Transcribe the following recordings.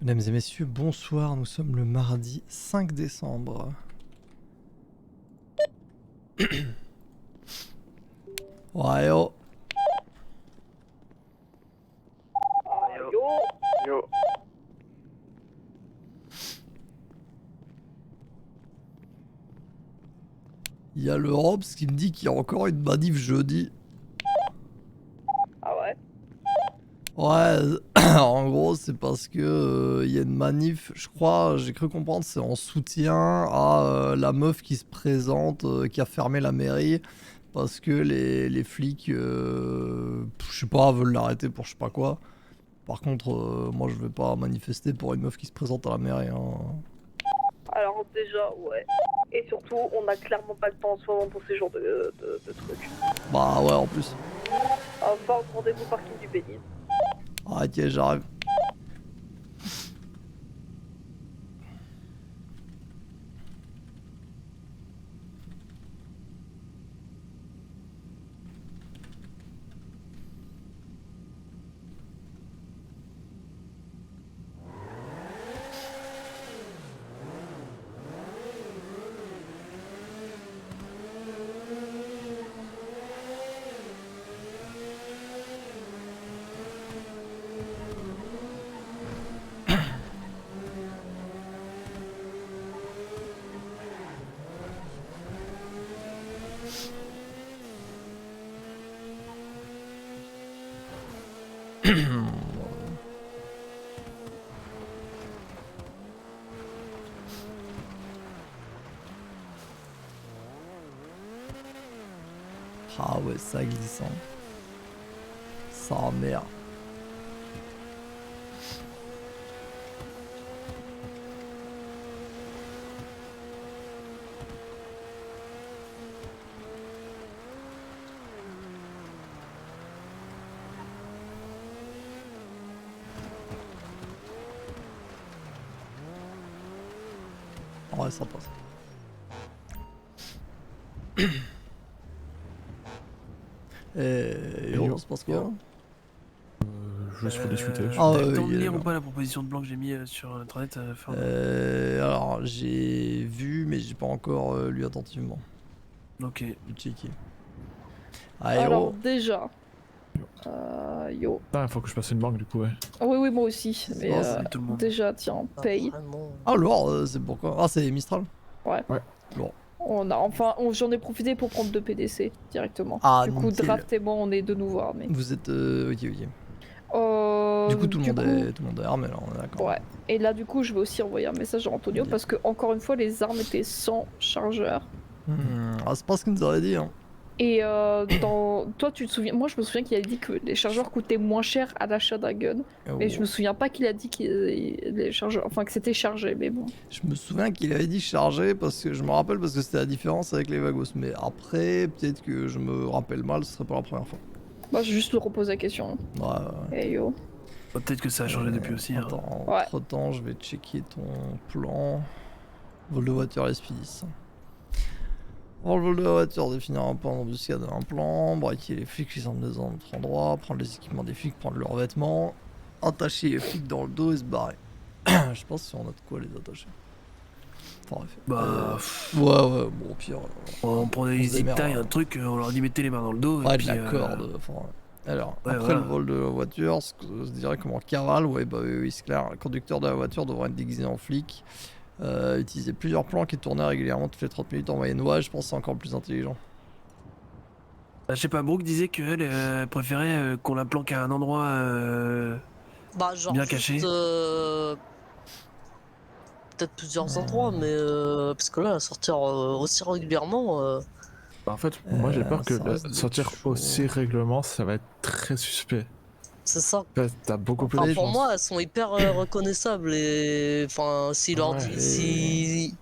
Mesdames et messieurs, bonsoir, nous sommes le mardi 5 décembre. Ouais, oh. Yo. Il y a le Robs qui me dit qu'il y a encore une manif jeudi. Ah ouais? Ouais, en gros, c'est parce que il y a une manif, je crois, j'ai cru comprendre, c'est en soutien à la meuf qui se présente, qui a fermé la mairie, parce que les flics, je sais pas, veulent l'arrêter pour je sais pas quoi. Par contre, moi je vais pas manifester pour une meuf qui se présente à la mairie. Hein. Alors déjà, ouais. Et surtout, on n'a clairement pas le temps en ce moment pour ces genres de trucs. Bah ouais, en plus. Enfin, rendez-vous au parking du Bénis. Ah ok, j'arrive. Ah ouais, ça glissant. Ça merde. Ouais, ça passe. Et on se passe quoi? Juste pour discuter. Ah T'as eu le ouais, temps de il est lire ou là. pas la proposition de plan que j'ai mis sur internet Alors, j'ai vu, mais j'ai pas encore lu attentivement. Ok. J'ai checké. Ah, Alors yo. déjà, yo. Ah, il faut que je passe une banque du coup, ouais. Oui, oui, moi aussi. Mais bon, salut tout le monde. déjà, tiens, paye. Ah, lourd, c'est pourquoi? Ah, c'est Mistral? Ouais. Ouais. Lourd. J'en ai profité pour prendre 2 PDC directement. Ah, du coup, nickel. Draft et moi, on est de nouveau armés. Vous êtes. Ok, ok. Du coup, tout le monde est armé là, on est d'accord. Ouais. Et là, du coup, je vais aussi envoyer un message à Antonio Yeah. parce que, encore une fois, les armes étaient sans chargeur. Ah, c'est pas ce qu'il nous aurait dit, hein. Et toi, tu te souviens, moi je me souviens qu'il a dit que les chargeurs coûtaient moins cher à l'achat d'un gun, mais je me souviens pas qu'il a dit que les chargeurs, enfin que c'était chargé, mais bon. Je me souviens qu'il avait dit chargé parce que je me rappelle parce que c'était la différence avec les Vagos, mais après, peut-être que je me rappelle mal, ce serait pas la première fois. Bah, je vais juste lui reposer la question. Ouais. Hey yo. Peut-être que ça a changé depuis aussi. Attends, Ouais. entre temps, je vais checker ton plan. Vol de voiture SP10. Prendre le vol de la voiture, définir un plan d'embuscade d'un plan, braquer les flics qui sont des endroits, prendre les équipements des flics, prendre leurs vêtements, attacher les flics dans le dos et se barrer. Je pense si on a de quoi les attacher. Enfin bref. Bah. Ouais, bon au pire. On prenait les zip tie, un truc, on leur dit mettez les mains dans le dos. Ouais, et de puis, la corde. Enfin, alors, ouais, après voilà. le vol de la voiture, ce que je dirais comme en cavale, ouais, bah oui, c'est clair. Le conducteur de la voiture devrait être déguisé en flic. Utiliser plusieurs plans qui tournaient régulièrement toutes les 30 minutes en moyenne. Ouais, je pense que c'est encore plus intelligent. Je sais pas, Brooke disait qu'elle préférait qu'on la planque à un endroit Bah, genre bien juste, caché. peut-être plusieurs endroits, mais parce que là, sortir aussi régulièrement. Bah, en fait, moi j'ai peur que ça risque d'être sortir chaud. aussi régulièrement, ça va être très suspect. C'est ça. En fait, t'as beaucoup plus Après, de Pour chances. moi, elles sont hyper reconnaissables et enfin, s'ils leur Ouais, disent, S'ils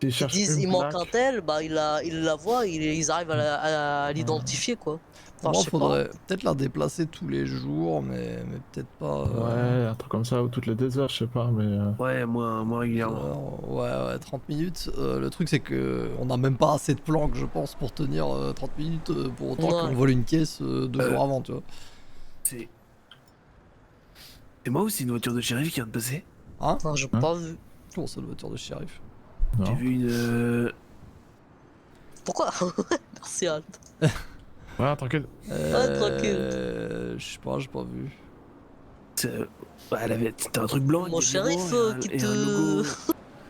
ils cherchent disent une il manque un plaque, tel, bah ils la voient, ils arrivent à l'identifier quoi. Pour Enfin, moi, je sais pas. faudrait peut-être la déplacer tous les jours, mais peut-être pas. ouais, un truc comme ça, ou toutes les 2 heures, je sais pas, mais. Ouais, moins régulièrement. Ouais, 30 minutes. Le truc, c'est que on n'a même pas assez de planques, je pense, pour tenir 30 minutes pour autant Ouais. qu'on vole une caisse 2 jours avant, tu vois. C'est C'est moi ou c'est une voiture de shérif qui vient de passer? Hein? Ah, j'ai Hein? pas vu. Comment c'est la voiture de shérif? Non. J'ai vu une. Pourquoi? Merci, Alt. Ouais, tranquille. tranquille. Je sais pas, j'ai pas vu. Elle avait. C'était un truc blanc. Mon avec des bureaux shérif, et un- qui et un te. logo.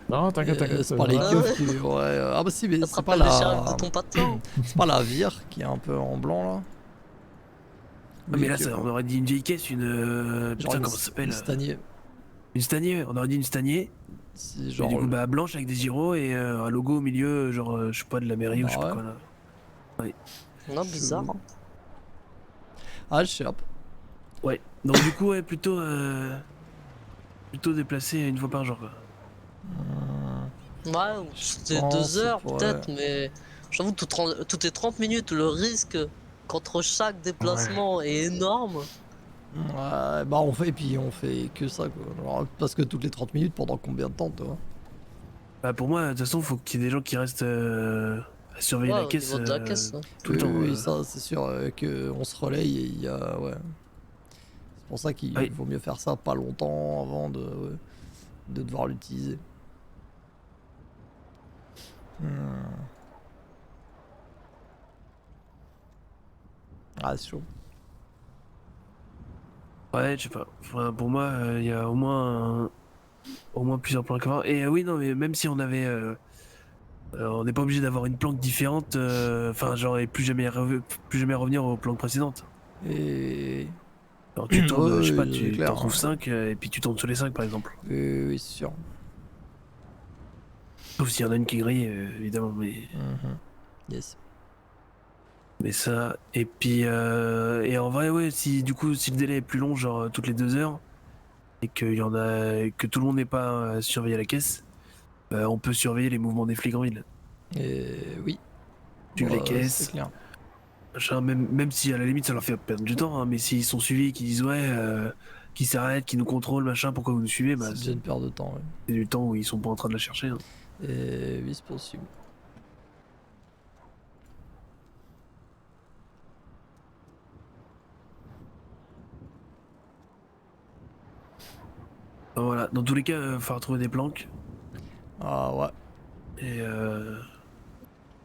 Non, t'inquiète, t'inquiète. C'est pas les va. keufs qui. Ouais, ah bah si, mais Ça te c'est pas rappelle le shérif la. de ton patron? C'est pas la vire qui est un peu en blanc là. Ah, mais là, Oui, on aurait dit une vieille caisse, une. genre Putain, une- comment ça s'appelle? une Stanier. Une stanier, on aurait dit une stanier. Si, Et genre. du coup, bah, blanche avec des gyros et un logo au milieu, genre, je sais pas, de la mairie ou Bah je sais pas ouais. quoi là. Non, bizarre. Chelou. Ah, je sais pas. Ouais, donc du coup, ouais, plutôt. Plutôt déplacé une fois par jour quoi. Ouais, c'était pense, 2 heures ouais. peut-être, mais j'avoue, toutes les 30 minutes, le risque contre chaque déplacement est énorme. Ouais, bah on fait, et puis on fait que ça quoi. Alors, parce que toutes les 30 minutes pendant combien de temps toi? Bah, pour moi, de toute façon, faut qu'il y ait des gens qui restent à surveiller Ouais, la au caisse. niveau de la caisse. Ouais. Tout le temps. Oui, ça c'est sûr que on se relaye et il y a. Ouais. C'est pour ça qu'il Oui. vaut mieux faire ça pas longtemps avant de devoir l'utiliser. Ah, c'est chaud. Ouais, je sais pas. Enfin, pour moi, il y a au moins plusieurs plans communs. Et oui, non, mais même si on avait. On n'est pas obligé d'avoir une planque différente. Enfin, genre, et plus jamais revenir aux planques précédentes. Et. Alors, tu tournes, Ouais, je sais pas, c'est tu clair, t'en trouves hein. 5 et puis tu tournes sur les 5 par exemple. Oui, c'est sûr. Sauf s'il y en a une qui grille, évidemment. Mhm. Yes. Mais ça, et puis, et en vrai, ouais, si du coup, si le délai est plus long, genre toutes les 2 heures, et qu'il y en a, que tout le monde n'est pas à surveiller la caisse, on peut surveiller les mouvements des flics en ville. Et oui. Suivre les C'est caisses, clair. machin, même si à la limite ça leur fait perdre du temps, hein, mais s'ils sont suivis, qu'ils disent ouais, qu'ils s'arrêtent, qu'ils nous contrôlent, machin, pourquoi vous nous suivez, bah C'est déjà une perte de temps, ouais. c'est du temps où ils sont pas en train de la chercher. Hein. Et oui, c'est possible. Donc voilà, dans tous les cas, il faut trouver des planques Ah ouais.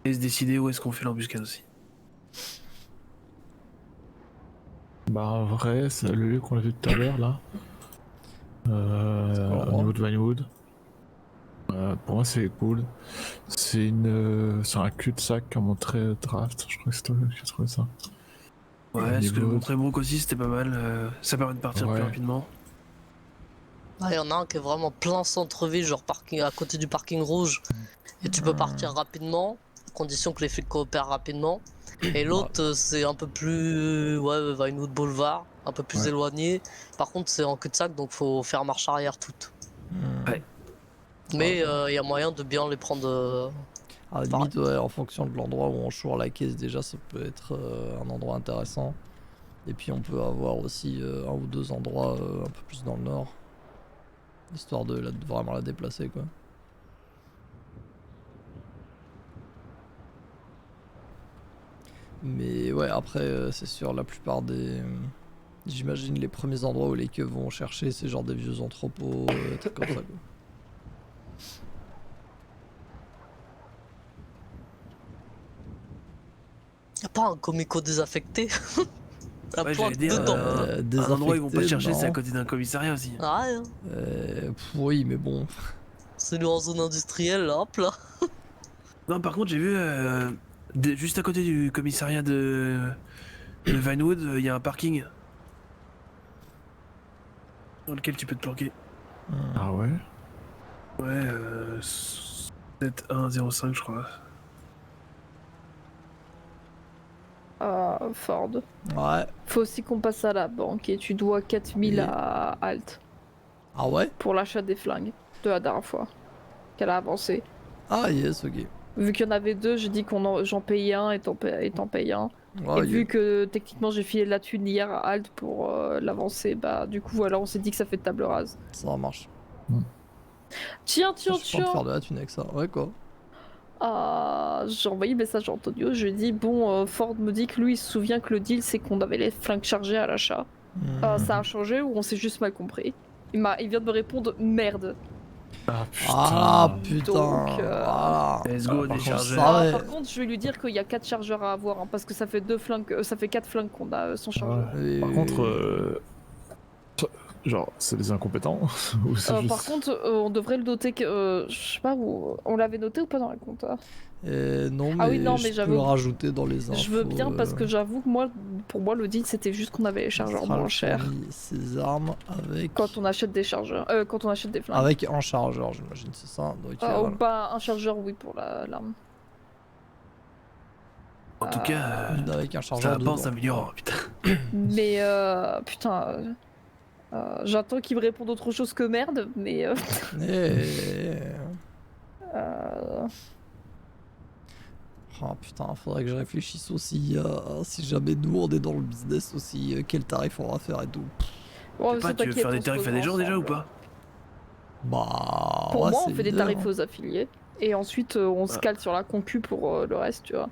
et se décider où est-ce qu'on fait l'embuscade aussi. Bah, en vrai, c'est le lieu qu'on a vu tout à l'heure là. Au niveau de Vinewood. Pour moi, c'est cool. C'est un cul-de-sac qu'a montré Draft. Je crois que c'est toi qui as trouvé ça. Ouais, ce que niveau- montrait Brooke aussi, c'était pas mal. Ça permet de partir plus Ouais. rapidement. Il y en a un qui est vraiment plein centre-ville, genre parking, à côté du parking rouge. Et tu peux partir rapidement, à condition que les flics coopèrent rapidement. Et l'autre, c'est un peu plus. Ouais, Vinewood Boulevard, un peu plus Ouais. éloigné. Par contre, c'est en cul-de-sac, donc faut faire marche arrière toute. Ouais. Mais il y a moyen de bien les prendre. À la limite, ouais, en fonction de l'endroit où on choure la caisse, déjà, ça peut être un endroit intéressant. Et puis, on peut avoir aussi un ou deux endroits un peu plus dans le nord. Histoire de vraiment la déplacer, quoi. Mais ouais, après, c'est sûr, la plupart des. J'imagine les premiers endroits où les keufs vont chercher, c'est genre des vieux entrepôts, trucs comme ça, quoi. Y a pas un comico désaffecté? La Ouais, pointe j'allais dire, dedans. un endroit où ils vont pas désaffecté, chercher, c'est à non. côté d'un commissariat aussi. Ah ouais, hein. Oui, mais bon. C'est nous en zone industrielle, là, hop là. Non, par contre, j'ai vu, juste à côté du commissariat de Vinewood, il y a un parking dans lequel tu peux te planquer. Ah ouais? Ouais, 7105, je crois. Ford. Ouais. Faut aussi qu'on passe à la banque et tu dois 4000 Et- à Alt Ah ouais? pour l'achat des flingues de la dernière fois qu'elle a avancé. Ah yes, ok. Vu qu'il y en avait deux, j'ai dit j'en payais un et t'en payes un. Ah, Et vu que techniquement j'ai filé la thune hier à Alt pour l'avancer, bah du coup voilà, on s'est dit que ça fait table rase. ça marche. Tiens, Je suis pas de faire de la thune avec ça. Ouais, quoi. J'ai envoyé un message à Antonio, je lui ai dit bon, Ford me dit que lui il se souvient que le deal c'est qu'on avait les flingues chargées à l'achat. Ça a changé ou on s'est juste mal compris. Il vient de me répondre merde. Ah putain. Ah putain. Donc, voilà. Let's go, par des contre, chargeurs. ça, ouais. Par contre, je vais lui dire qu'il y a 4 chargeurs à avoir, hein, parce que ça fait 2 flingues, ça fait 4 flingues qu'on a sans chargeur. Ouais. Par contre, genre, c'est des incompétents ou c'est juste... Par contre, on devrait le noter que, je sais pas où, on l'avait noté ou pas dans la compta. Non, mais, Ah oui, non, mais je peux j'avoue. le rajouter dans les infos. Je veux bien parce que j'avoue que moi, pour moi, l'audit c'était juste qu'on avait les chargeurs Astral moins chers fournit ses armes avec... quand on achète des chargeurs, quand on achète des flingues. Avec un chargeur, j'imagine, c'est ça. Donc, Ou voilà. pas un chargeur, oui, pour l'arme. En tout cas, Avec un ça chargeur va pas en dedans. s'améliorant, putain. Mais putain, j'attends qu'il me réponde autre chose que merde, mais Oh putain, faudrait que je réfléchisse aussi à si jamais nous on est dans le business aussi, quel tarif on va faire et tout. bon, Je sais pas, tu veux faire des tarifs à des gens déjà ou pas? Bah. Pour ouais, moi, on c'est fait des l'idée, tarifs hein. aux affiliés et ensuite on se cale sur la concu pour le reste, tu vois.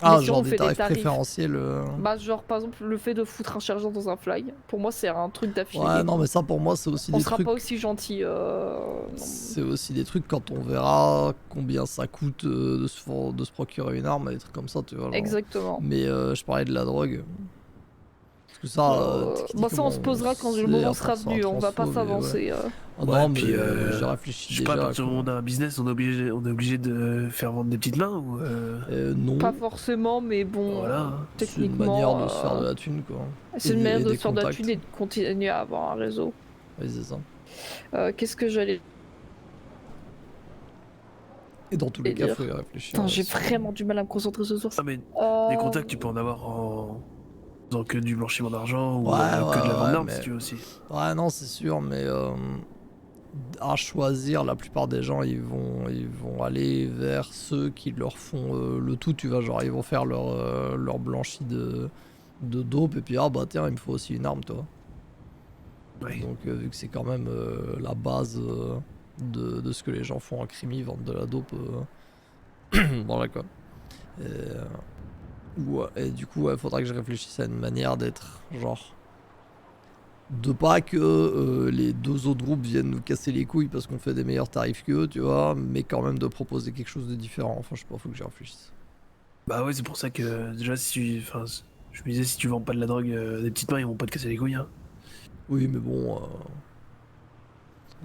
Ah, si genre on des fait des tarifs tarifs- préférentiels. Bah, genre par exemple, le fait de foutre un chargeur dans un flag, pour moi, c'est un truc d'affilié. Ouais, non, mais ça pour moi, c'est aussi On des sera trucs. pas aussi gentil. C'est aussi des trucs quand on verra combien ça coûte de se procurer une arme et des trucs comme ça, tu vois. genre. Exactement. Mais je parlais de la drogue. Parce que ça. Bah ça, on se posera quand le moment sera venu. On va pas s'avancer. Ah Ouais, non, mais puis, j'ai réfléchi Je sais déjà. pas, à partir du moment où on a un business, on est obligé de faire vendre des petites mains ou Non. Pas forcément, mais bon. Voilà, hein. C'est une Techniquement. manière de se faire de la thune, quoi. C'est Et une des- manière et de des se faire de la contacts. thune et de continuer à avoir un réseau. Oui, c'est ça. Qu'est-ce que j'allais. Et dans tous les Et cas, dire. faut y réfléchir. Putain, j'ai sur- vraiment du mal à me concentrer ce soir. Ah, mais des contacts, tu peux en avoir en faisant que du blanchiment d'argent ou Ouais, que de la vente ouais, d'armes mais- si tu veux aussi. Ouais, non, c'est sûr, mais à choisir, la plupart des gens, ils vont aller vers ceux qui leur font le tout, tu vois, genre ils vont faire leur blanchi de dope, et puis ah bah tiens, il me faut aussi une arme, toi. Ouais. Donc vu que c'est quand même la base de ce que les gens font en crime, ils vendent de la dope, voilà quoi. Et du coup, il faudra que je réfléchisse à une manière d'être, genre, de pas que les deux autres groupes viennent nous casser les couilles parce qu'on fait des meilleurs tarifs qu'eux, tu vois, mais quand même de proposer quelque chose de différent. Enfin, je sais pas, faut que j'y réfléchisse. Bah ouais, c'est pour ça que déjà, enfin, je me disais, si tu vends pas de la drogue, des petites mains, ils vont pas te casser les couilles. Hein. Oui, mais bon,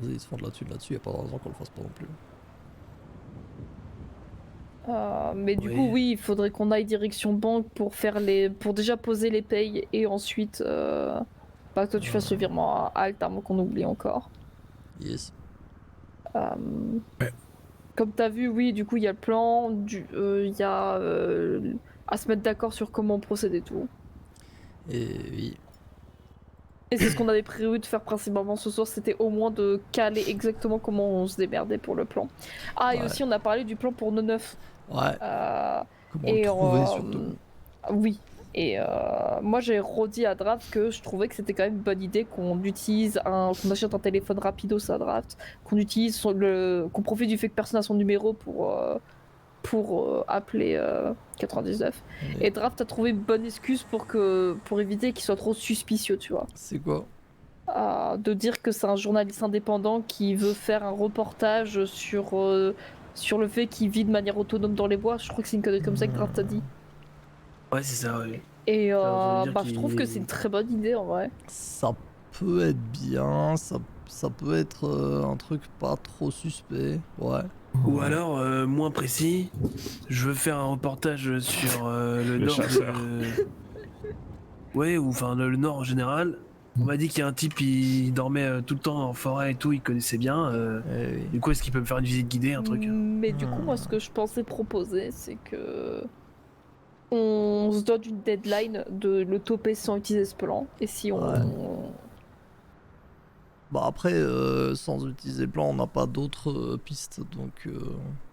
ils se font de la thune là-dessus, y a pas de raison qu'on le fasse pas non plus. Mais du Oui. coup, oui, il faudrait qu'on aille direction banque pour faire pour déjà poser les payes et ensuite que toi tu fasses le virement à Alt, à moins qu'on oublie encore. Yes. Ouais. Comme t'as vu, oui, du coup, il y a le plan, il y a à se mettre d'accord sur comment on procède et tout. Et oui. Et c'est ce qu'on avait prévu de faire principalement ce soir, c'était au moins de caler exactement comment on se démerdait pour le plan. Ah, et Ouais. aussi on a parlé du plan pour nos neufs. Ouais, Euh, comment et le trouver surtout. Oui. Et moi j'ai redit à Draft que je trouvais que c'était quand même une bonne idée qu'on qu'on achète un téléphone rapidos à Draft, qu'on utilise qu'on profite du fait que personne n'a son numéro pour appeler 99. Mais Et Draft a trouvé une bonne excuse pour éviter qu'il soit trop suspicieux, tu vois. c'est quoi? De dire que c'est un journaliste indépendant qui veut faire un reportage sur le fait qu'il vit de manière autonome dans les bois. Je crois que c'est une connerie comme ça que Draft a dit. Ouais, c'est ça, ouais. Et entendu dire je trouve qu'il- que c'est une très bonne idée en vrai. Ça peut être bien, ça peut être un truc pas trop suspect, ouais. Ou alors, moins précis, je veux faire un reportage sur le Les nord. chasseurs. Ouais, ou enfin le nord en général. On m'a dit qu'il y a un type, il dormait tout le temps en forêt et tout, il connaissait bien. Eh oui. Du coup, est-ce qu'il peut me faire une visite guidée, un truc Mais du coup, moi, ce que je pensais proposer, c'est que on se donne une deadline de le toper sans utiliser ce plan. Et si on... Ouais. Bah après, sans utiliser le plan, on n'a pas d'autres pistes, donc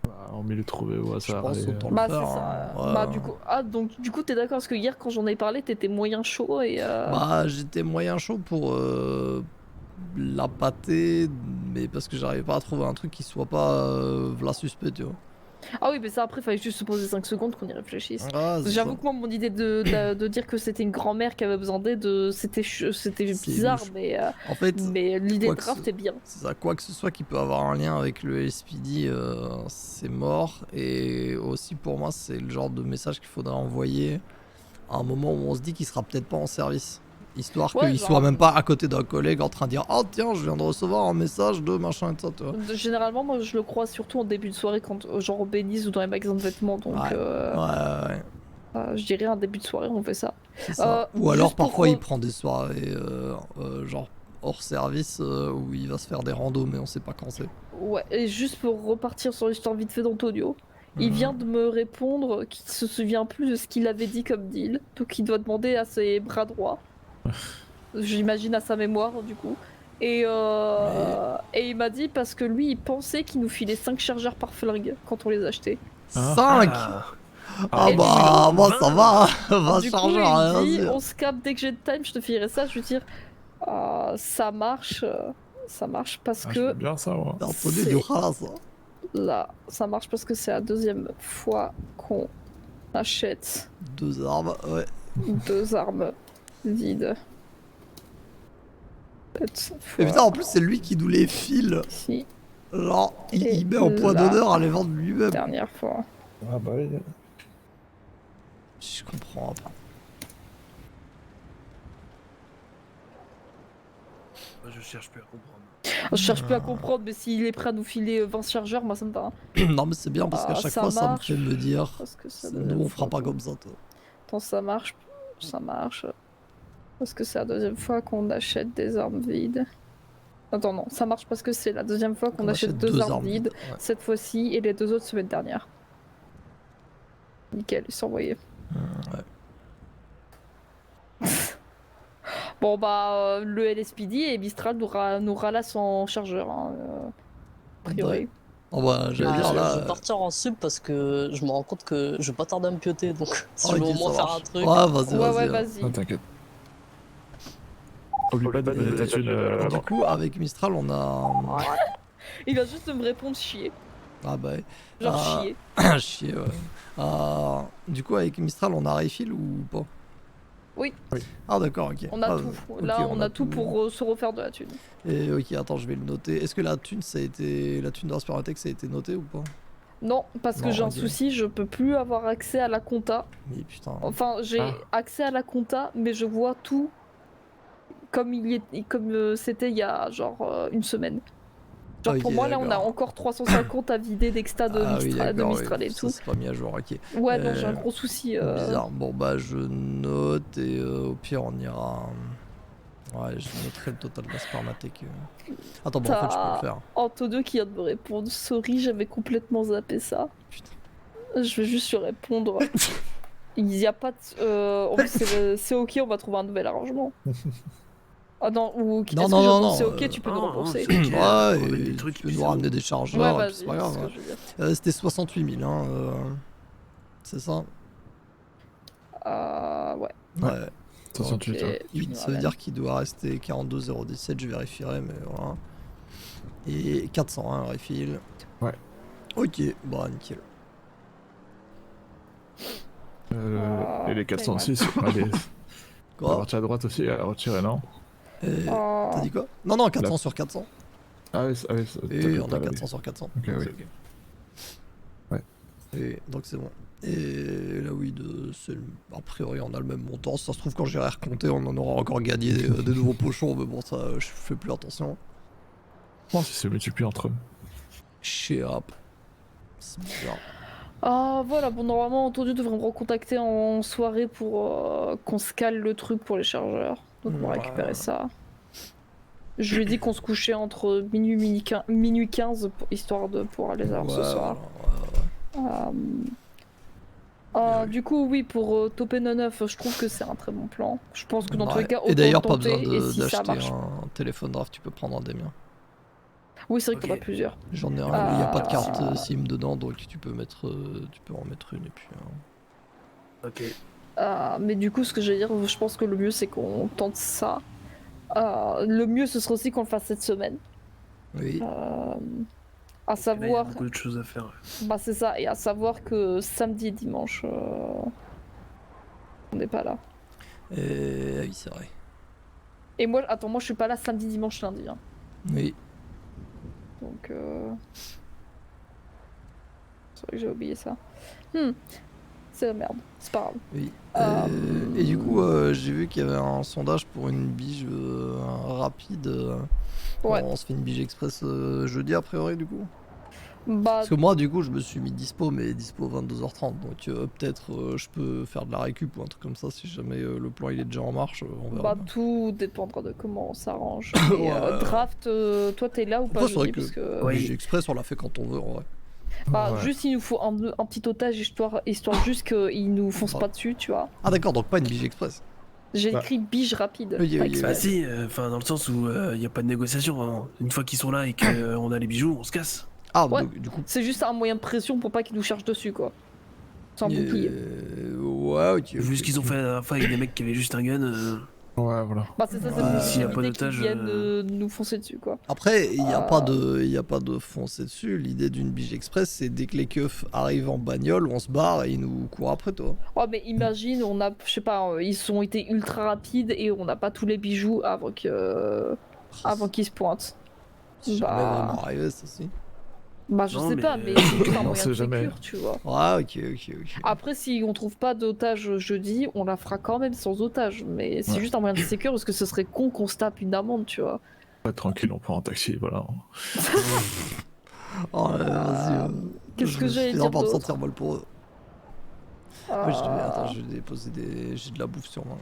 Bah, on mieux le trouver au je hasard. pense et, autant Bah le c'est faire. ça. Hein. Bah Ouais. du coup, du coup t'es d'accord parce que hier quand j'en ai parlé t'étais moyen chaud et Bah j'étais moyen chaud pour la pâter, mais parce que j'arrivais pas à trouver un truc qui soit pas v'là suspect, tu vois. Ah oui, mais ça après, fallait juste se poser 5 secondes qu'on y réfléchisse. Ah, c'est J'avoue ça. que moi, mon idée de dire que c'était une grand-mère qui avait besoin d'aide, c'était C'est bizarre, louche. mais, En fait, mais l'idée quoi de que draft ce- est bien. c'est ça, quoi que ce soit qui peut avoir un lien avec le LSPD, c'est mort. Et aussi pour moi, c'est le genre de message qu'il faudrait envoyer à un moment où on se dit qu'il sera peut-être pas en service. Histoire Ouais, qu'il genre- soit même pas à côté d'un collègue en train de dire oh tiens, je viens de recevoir un message de machin et tout ça, tu vois. Généralement, moi, je le crois surtout en début de soirée, quand genre au Bénis ou dans les magasins de vêtements. Donc, Ouais. Ouais, je dirais un début de soirée, on fait ça. c'est ça. Ou Juste alors pour parfois il re- prend des soirées genre hors service où il va se faire des randos, mais on sait pas quand c'est. Ouais, et juste pour repartir sur l'histoire vite fait d'Antonio, il Mhm. vient de me répondre qu'il se souvient plus de ce qu'il avait dit comme deal, donc il doit demander à ses bras droits. J'imagine à sa mémoire du coup. Et il m'a dit parce que lui il pensait qu'il nous filait 5 chargeurs par flingue quand on les achetait. 5. Ah Et bah lui, moi ça va, va du coup charger, il rien dit dire. on se capte dès que j'ai de time, je te filerai ça. Je veux dire ça marche parce Ah, que j'aime bien ça, moi. T'as entendu c'est- du râle, ça. là ça marche parce que c'est la deuxième fois qu'on achète 2 armes, ouais. 2 armes vides. Cette Mais putain fois en plus c'est lui qui nous les file. ci, Genre il Et met en point là. d'honneur à les vendre lui-même. dernière fois. Ah bah oui. Je comprends pas. Moi, je cherche plus à comprendre. Je cherche plus à comprendre, mais s'il est prêt à nous filer 20 chargeurs, moi ça me va. Hein. Non mais c'est bien parce qu'à Ah, chaque ça fois ça me marche. fait me dire Parce que ça nous on fera pas comme ça toi. Attends, ça marche. Ça marche. Parce que c'est la deuxième fois qu'on achète des armes vides. Attends, non, ça marche parce que c'est la deuxième fois qu'on achète 2 armes vides. Ouais. Cette fois-ci et les 2 autres semaines dernières. Nickel, ils sont envoyés. Ouais. Bon bah, le LSPD et Mistral nous ralassent en chargeur. Hein, a priori. Oh bah j'allais dire Je là. vais partir en sub parce que je me rends compte que je vais pas tarder à me pioter, donc si je ok, veux au moins ça faire marche. un truc. Ouais vas-y Ouais, vas-y. ouais, hein. vas-y. Non, t'inquiète. Oublie pas de donner ta thune Du coup avec Mistral on a. Il vient juste de me répondre chier. Ah bah Genre Ah. chier. chier ouais. Du coup avec Mistral on a refill ou pas? Oui. Ah d'accord ok. On a Ah, tout. ok, Là, on a tout pour se refaire de la thune. Et ok attends je vais le noter. Est-ce que la thune ça a été. La thune de Raspermatech ça a été noté ou pas? Non, parce que Non, j'ai un ok. souci, je peux plus avoir accès à la compta. Mais putain. Enfin, j'ai Ah. accès à la compta, mais je vois tout comme c'était il y a genre une semaine. Genre pour Ok, moi là on a d'accord. encore 350 à vider d'exta de Ah oui, Mistral, d'accord, et ça, tout. c'est pas mis à jour, ok. Ouais non j'ai un Euh, gros souci. Bizarre. Bon bah je note et au pire on ira. Ouais, je noterai le total de la Spermatech. Attends, bon en fait je peux le faire. Antonio qui vient de me répondre, sorry j'avais complètement zappé ça. Putain. Je vais juste lui répondre. Il n'y a pas de... c'est ok, on va trouver un nouvel arrangement. Ah non, ou est-ce Non, que non, je non, pense non, c'est ok, tu peux nous non, rembourser. c'est ok. Ouais, ramène et des trucs, tu peux puis nous c'est ramener bon. des Ouais, chargeurs, et puis vas-y, c'est pas c'est grave. ce que Ouais. je veux dire. C'était 68 000, hein. C'est ça? Ouais. Ouais. 68. Ok, hein. tu 8, me ça veut ramènes. dire qu'il doit rester 42 017, je vérifierai, mais voilà. Et 400, hein, refill. Ouais. Ok, bah nickel. Et les 406, allez. La Quoi? partie à droite aussi, à retirer, non? Et- Oh. T'as dit quoi? Non, non, 400 sur 400. Ah oui, Et on a pas 400 sur 400. Ok, donc oui. c'est ok. Ouais. Et donc c'est bon. Et là oui, a priori on a le même montant. Si ça se trouve quand j'irai recompter, on en aura encore gagné des nouveaux pochons, mais bon ça je fais plus attention. Non, si c'est multiplié entre eux. Shit up. C'est bizarre. Ah voilà, bon normalement Antonio devrait me recontacter en soirée pour qu'on se cale le truc pour les chargeurs. Donc on va Ouais. récupérer ça. Je lui ai dit qu'on se couchait entre minuit 15 histoire de pouvoir les avoir ce Ouais, soir. voilà, ouais. Euh, du coup, oui, pour toper 9, je trouve que c'est un très bon plan. Je pense que dans tous Ouais. les cas, Et d'ailleurs pas autant le besoin tenter, et si ça d'acheter marche. un téléphone draft, tu peux prendre un des miens. Oui, c'est vrai que t'en Ok. as plusieurs. J'en ai un, il n'y a pas de carte Ah. SIM dedans, donc tu peux en mettre une et puis. Ok. Mais du coup, ce que je vais dire, je pense que le mieux c'est qu'on tente ça. Le mieux ce serait aussi qu'on le fasse cette semaine. Oui. À Là, il y a savoir, beaucoup de choses à faire. bah c'est ça, et à savoir que samedi et dimanche, on n'est pas là. Et oui, c'est vrai. Et moi, attends, moi je suis pas là samedi, dimanche, lundi. Hein. Oui. Donc, c'est vrai que j'ai oublié ça. C'est la merde, c'est pas grave. Oui. Euh, Et du coup, j'ai vu qu'il y avait un sondage pour une bige rapide. Ouais. On se fait une bige express jeudi, a priori, du coup. Bah, Parce que moi, du coup, je me suis mis dispo, mais dispo 22h30. Donc peut-être je peux faire de la récup ou un truc comme ça si jamais le plan il est déjà en marche. On verra. bah bien. tout dépendra de comment on s'arrange. Et Ouais. draft, toi t'es là ou pas Après, c'est vrai jeudi que parce que... Ouais. bige express, on l'a fait quand on veut, en vrai. Bah, Ouais. juste il nous faut un petit otage histoire juste qu'ils nous foncent pas dessus, tu vois. Ah, d'accord, donc pas une bige express. J'ai Bah. écrit bige rapide, Oui, pas oui, oui. Bah express. si, enfin dans le sens où il n'y a pas de négociation vraiment. Une fois qu'ils sont là et qu'on a les bijoux, on se casse. Ah, Ouais. donc, du coup. C'est juste un moyen de pression pour pas qu'ils nous chargent dessus, quoi. C'est un bouclier. Ouais, ok. Vu ok, ce qu'ils ont ok. fait la dernière fois avec des mecs qui avaient juste un gun. Ouais, voilà. Bah c'est ça, c'est Ouais. pour S'il y a pas éviter d'otage, qu'ils viennent nous foncer dessus, quoi. Après, il n'y a, pas Euh. de, il y a pas de foncer dessus. L'idée d'une bige express, c'est dès que les keufs arrivent en bagnole, on se barre et ils nous courent après, toi. Oh mais imagine, on a, je sais pas, ils ont été ultra rapides et on n'a pas tous les bijoux avant qu'ils se pointent. C'est jamais vraiment arrivé, ça, si. Bah je Non, sais mais- pas, mais c'est juste un Non, moyen de c'est jamais. sécure, tu vois. Ouais, ok, ok, ok. Après, si on trouve pas d'otage jeudi, on la fera quand même sans otage. Mais c'est Ouais. juste un moyen de sécure parce que ce serait con qu'on se tape une amende, tu vois. Ouais, tranquille, on prend un taxi, voilà. Oh, vas-y. Qu'est-ce que je j'allais finis dire par me d'autre sentir mal pour eux. Ouais, attends, je vais déposer des. J'ai de la bouffe sur moi.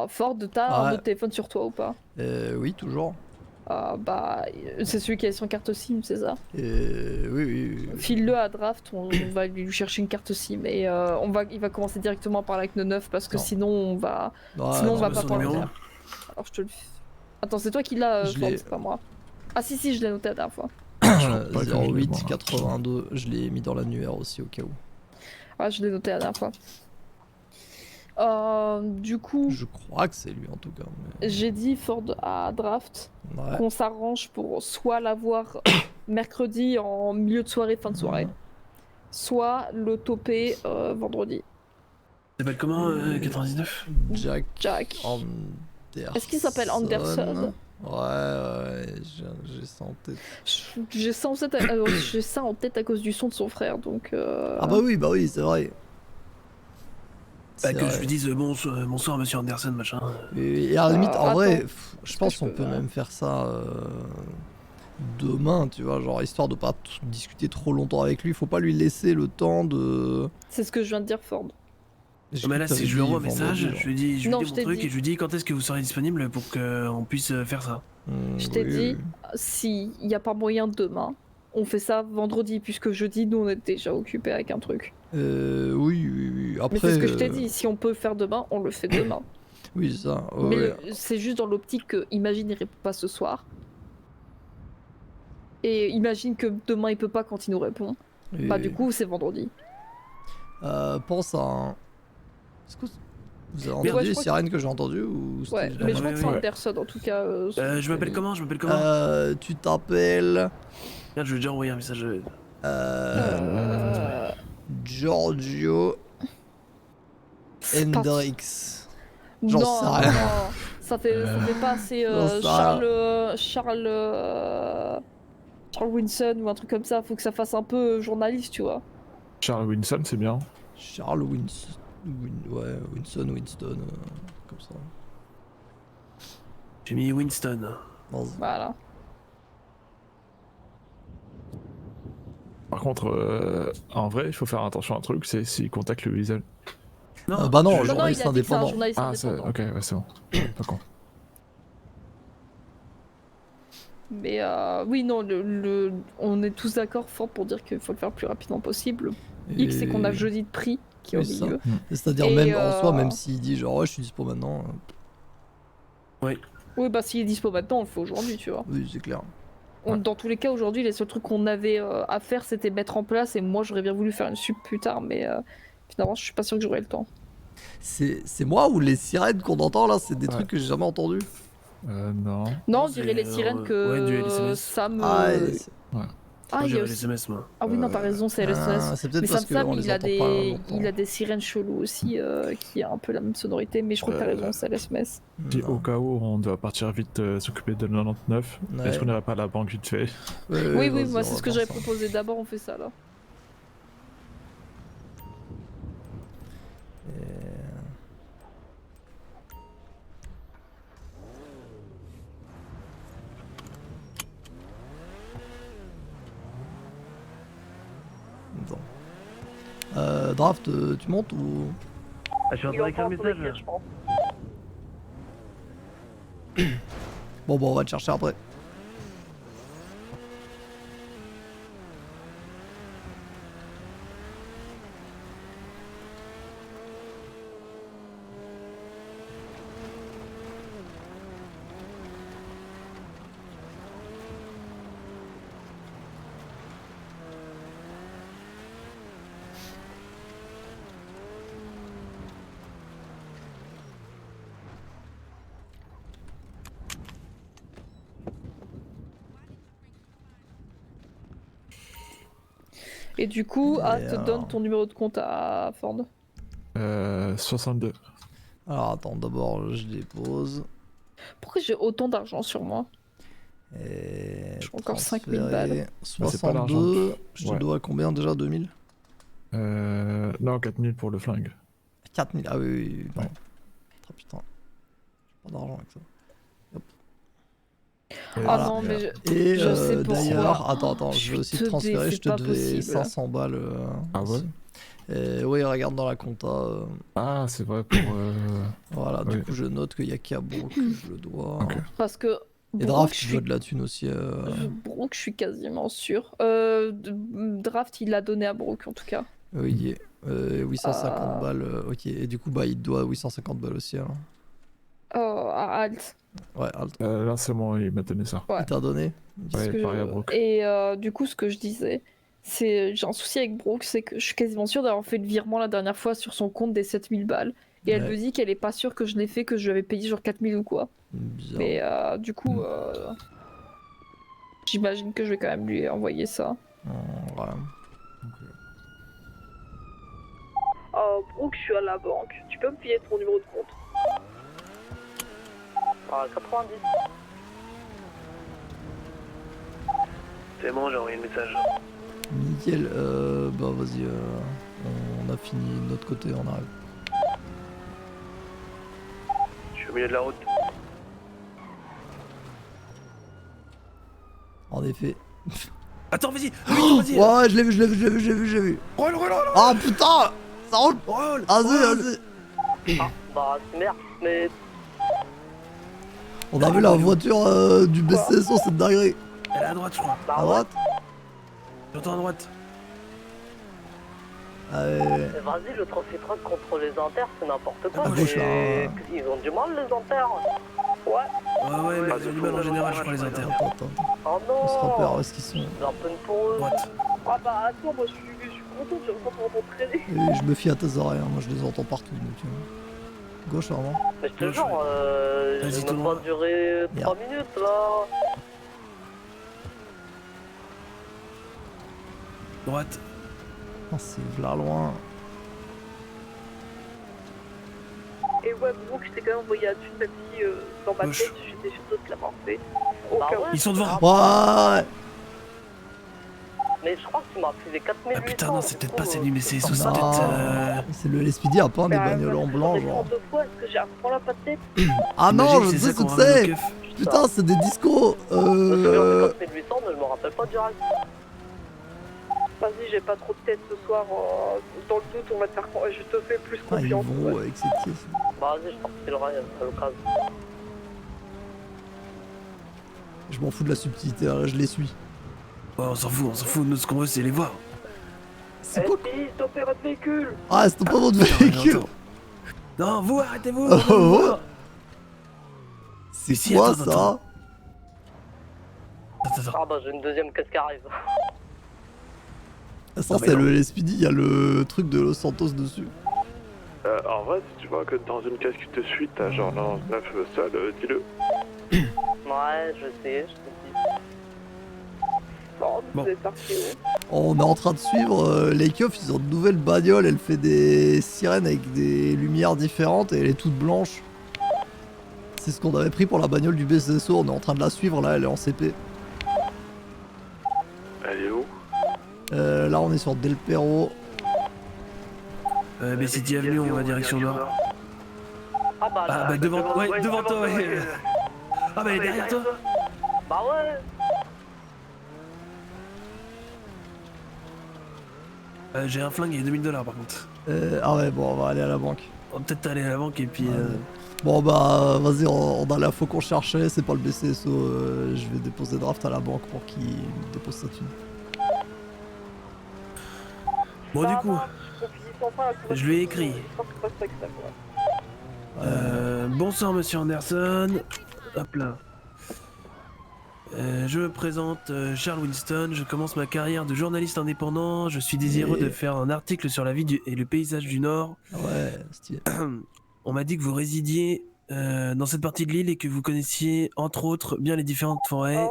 Ford, t'as un Ouais. autre téléphone sur toi ou pas? Oui, toujours. Bah, c'est celui qui a son carte SIM, c'est ça. Oui, oui, oui. File-le à Draft, on va lui chercher une carte SIM et il va commencer directement à parler avec nos neufs parce que Non. sinon on va, Ouais, sinon on non, va mais pas son pouvoir le numéro faire. Alors je te le. Attends, c'est toi qui l'as, Je Ford, l'ai. c'est pas moi. Ah si, je l'ai noté la dernière fois. Je crois pas que je l'ai, 08 moi. 82, je l'ai mis dans l'annuaire aussi au cas où. Ah, je l'ai noté la dernière fois. Du coup, Je crois que c'est lui en tout cas. Mais... j'ai dit Ford à Draft Ouais. qu'on s'arrange pour soit l'avoir mercredi en milieu de soirée, fin de soirée, soit le toper vendredi. Ça s'appelle comment 99 Jack. Jack. Anderson. Est-ce qu'il s'appelle Anderson? Ouais, j'ai ça en tête. J'ai ça, j'ai ça en tête à cause du son de son frère, donc... Ah bah oui, c'est vrai. Bah, C'est que vrai. je lui dise bonsoir monsieur Anderson, machin. Et à la limite, en vrai, Attends. je Est-ce pense que je qu'on peux, peut même faire ça demain, tu vois, genre histoire de pas discuter trop longtemps avec lui. Faut pas lui laisser le temps de. C'est ce que je viens de dire, Ford. J'ai Mais cru là, que t'avais si je lui dit envoie un message, vendredi, je lui dis, Non, mon je t'ai truc dit. et je lui dis quand est-ce que vous serez disponible pour qu'on puisse faire ça. Je t'ai oui, dit, oui. s'il n'y a pas moyen demain, on fait ça vendredi, puisque jeudi, nous, on est déjà occupés avec un truc. Oui. Après. Mais c'est ce que je t'ai dit, si on peut le faire demain, on le fait demain. Oui, ça. Ouais, Mais ouais. c'est juste dans l'optique que, imagine, il répond pas ce soir. Et imagine que demain, il peut pas quand il nous répond. Bah, du coup, c'est vendredi. Pense à un. Est-ce que vous avez Mais entendu ouais, je les crois sirènes que j'ai entendues ou c'était Ouais, juste la mais je mode crois que c'est ouais. Anderson, en tout cas. Je m'appelle comment Tu t'appelles. Regarde, je vais déjà envoyer un message. Giorgio C'est pas- Hendrix. J'en Non, sais rien. non, ça fait pas assez J'en sais Charles Winson ou un truc comme ça. Faut que ça fasse un peu journaliste, tu vois. Charles Winson, c'est bien. Charles Winston. Winston, comme ça. J'ai mis Winston. Vas-y. Voilà. contre, en vrai, il faut faire attention à un truc, c'est s'il contacte le visuel. Bah non, Non, non, il journaliste a dit que c'est un indépendant. journaliste Ah, c'est indépendant. ok, ouais, c'est bon. Pas con. Mais oui, non, on est tous d'accord fort pour dire qu'il faut le faire le plus rapidement possible. Le X, c'est qu'on a Et- jeudi de prix qui est Oui, au ça. milieu. C'est-à-dire Et, même en soi, même euh, s'il dit genre ouais, je suis dispo maintenant, Oui, bah s'il est dispo maintenant, on le fait aujourd'hui, tu vois. oui c'est clair. Dans tous les cas, aujourd'hui, les seuls trucs qu'on avait à faire, c'était mettre en place. Et moi, j'aurais bien voulu faire une sup plus tard, mais finalement, je suis pas sûr que j'aurai le temps. C'est moi ou les sirènes qu'on entend là, c'est des Ouais. trucs que j'ai jamais entendus. Non. Non, on c'est, dirait les sirènes que ouais, du LSMS. Sam. Ah, Ah, Moi, il y a j'avais les aussi. SMS, moi. Ah oui, non, t'as raison, c'est LSS. c'est peut-être Mais parce Sam, qu'on les entend pas longtemps. il a des sirènes cheloues aussi qui a un peu la même sonorité, mais je crois que t'as raison, c'est LSMS. Si Non. au cas où on doit partir vite s'occuper de 99, Ouais. est-ce qu'on n'irait pas à la banque vite fait? Oui, vas-y, moi on c'est va ce que faire j'avais ça. proposé. D'abord, on fait ça là. Attends. Draft, tu montes ou... Ah, je suis en train d'écrire le message là. je pense. Bon, on va te chercher après. Et du coup, Et, te donne ton numéro de compte à Ford. 62. Alors attends, d'abord je dépose. Pourquoi j'ai autant d'argent sur moi? Et J'ai encore 5000 transférer. balles. c'est pas l'argent 62, je te Ouais. dois combien déjà? 2000? Non, 4000 pour le flingue. 4000, ah oui, non. Ouais. Ah putain, j'ai pas d'argent avec ça. Ah Voilà. non, mais Et je sais pourquoi. d'ailleurs, attends, Je je suis vais aussi te teubée, transférer, c'est je te pas devais possible. 500 balles. Ah ouais? aussi. Et oui, regarde dans la compta. Ah, c'est vrai pour. Voilà, du Oui. coup je note qu'il y a qu'à Brooke que je le dois. Ok. parce que Et Brooke, Draft, je tu suis dois de la thune aussi. Brooke, je suis quasiment sûr. Draft, il l'a donné à Brooke en tout cas. Oui, 850 Ah. balles, ok. Et du coup, bah, il te doit 850 balles aussi. Alors. À Alt. Ouais, Alt. Là, c'est bon, il m'a donné ça. Ouais. Il t'a donné? C'est ce Ouais, que pareil à Brooke. Et du coup, ce que je disais, c'est j'ai un souci avec Brooke, c'est que je suis quasiment sûre d'avoir fait le virement la dernière fois sur son compte des 7000 balles. Et elle Ouais. me dit qu'elle est pas sûre que je l'ai fait, que je lui avais payé genre 4000 ou quoi. Bizarre. Mais du coup, j'imagine que je vais quand même lui envoyer ça. Ouais. Oh, Brooke, je suis à la banque. Tu peux me filer ton numéro de compte? 90. C'est bon, j'ai envoyé le message. Nickel, bah vas-y, on a fini de notre côté, on arrive. Je suis au milieu de la route. En effet. Attends, vas-y, vas-y. Ouais, je l'ai vu, je l'ai vu, je l'ai vu, je l'ai vu, je l'ai vu. Roule. Ah putain, ça roule. Roule. Vas-y. Bah, c'est merde, mais On a vu la voiture du BCSO, c'est une dinguerie. Elle est à droite, je crois. À droite. J'entends à droite. Allez. vas-y, le trophée truck contre les inters, c'est n'importe quoi. À gauche, là. Ils ont du mal, les inters. Ouais. Ouais, mais ils ont du mal en général, je crois, les inters. Attends. Oh On se repère, non. où est-ce qu'ils sont? J'ai un peine pour eux. Droite. Ah bah attends, moi je suis contente, j'ai encore pour m'entraîner. Et je me fie à tes oreilles, hein, moi je les entends partout. Donc, gauche, vraiment. Mais je te Gauche, jure, Vas-y, j'ai tout même le pas duré 3 Merde. minutes là. Droite. Oh, c'est là loin. Et ouais, Brooke, je t'ai quand même envoyé à thune, même si dans ma Gauche. tête, j'étais sûre de te l'avoir fait. Bah ouais. Ils sont devant. Ouais. Mais je crois que tu m'as filé 4800. Ah putain, non, c'est peut-être pas celui, mais c'est sous Non. tête. C'est le LSPD a peint des bagnoles en blanc, genre. Deux fois, est-ce que j'ai un point là, pas de tête? Ah non, Imagine, je c'est sais ça ce qu'on que ramène au c'est. keuf. Putain, c'est des discos. Je me souviens de 4800, mais je me rappelle pas direct. Vas-y, j'ai pas trop de tête ce soir. Dans le doute, on va te faire. Je te fais plus Ah, ils confiance. vont avec cette pièce. Bah, vas-y, je t'en à l'occasion. Je m'en fous de la subtilité, là, je les suis. Oh, on s'en fout, nous ce qu'on veut c'est les voir. C'est quoi? stoppez votre véhicule. Ah, c'est pas votre Putain, véhicule. j'entends. Non, vous, arrêtez-vous. Oh, on veut vous oh. voir. C'est Si, quoi attends, ça? attends. Attends. Ah bah, j'ai une deuxième caisse qui arrive. Ça, Non, mais c'est non. le LSPD, il y a le truc de Los Santos dessus. En vrai, si tu vois que dans une case qui te suit, t'as genre 99 sol, dis-le. Ouais, je sais, je te dis. Bon, Bon. vous êtes parti où? On est en train de suivre les keufs, ils ont de nouvelles bagnoles, elle fait des sirènes avec des lumières différentes et elle est toute blanche. C'est ce qu'on avait pris pour la bagnole du BCSO, on est en train de la suivre là, elle est en CP. Elle est où? Là on est sur Del Perro. City Avenue, on va direction nord. Ah bah, Ah bah devant toi, ouais. Ah bah elle est derrière toi. Bah ouais. J'ai un flingue et 2000 $ par contre. Ah ouais, bon, on va aller à la banque. On va peut-être aller à la banque et puis... Ouais. Bon bah vas-y, on a l'info qu'on cherchait, c'est pas le BCSO, je vais déposer draft à la banque pour qu'il dépose sa thune. Bon du coup, je lui ai écrit. Bonsoir monsieur Anderson. Hop là. Je me présente, Charles Winston, je commence ma carrière de journaliste indépendant, je suis désireux de faire un article sur la vie et le paysage du Nord. Ouais, stylé. On m'a dit que vous résidiez dans cette partie de l'île et que vous connaissiez, entre autres, bien les différentes forêts.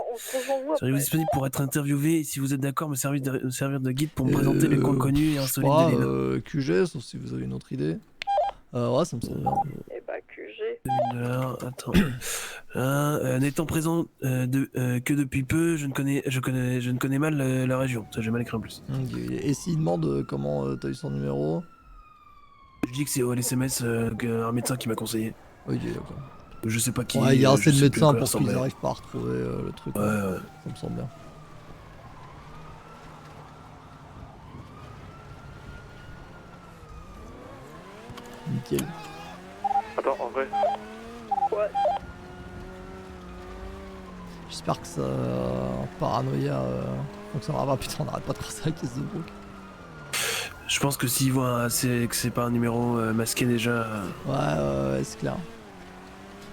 Seriez-vous disponible pour être interviewé et si vous êtes d'accord, me servir de guide pour me présenter les coins connus et insolites de l'île. QG, sauf si vous avez une autre idée. Ouais, ça me semble bien. Et bah, QG. 2000 $, attends. N'étant présent que depuis peu, je ne connais mal la région. Ça, j'ai mal écrit en plus. Ok. Et s'il demande comment t'as eu son numéro? Je dis que c'est au LSMS un médecin qui m'a conseillé. Ok, d'accord. Je sais pas qui. Ouais, il y a assez je de sais plus à médecins quoi pour il qu'ils ressemblait. arrivent pas à retrouver le truc. Ouais, ouais. Ça me semble bien. Nickel. Attends, en vrai, Ouais. J'espère que ça paranoïa fonctionnera pas. Putain, on arrête pas de croiser la caisse de broc. Je pense que s'ils voient que c'est pas un numéro masqué déjà. Ouais, c'est clair.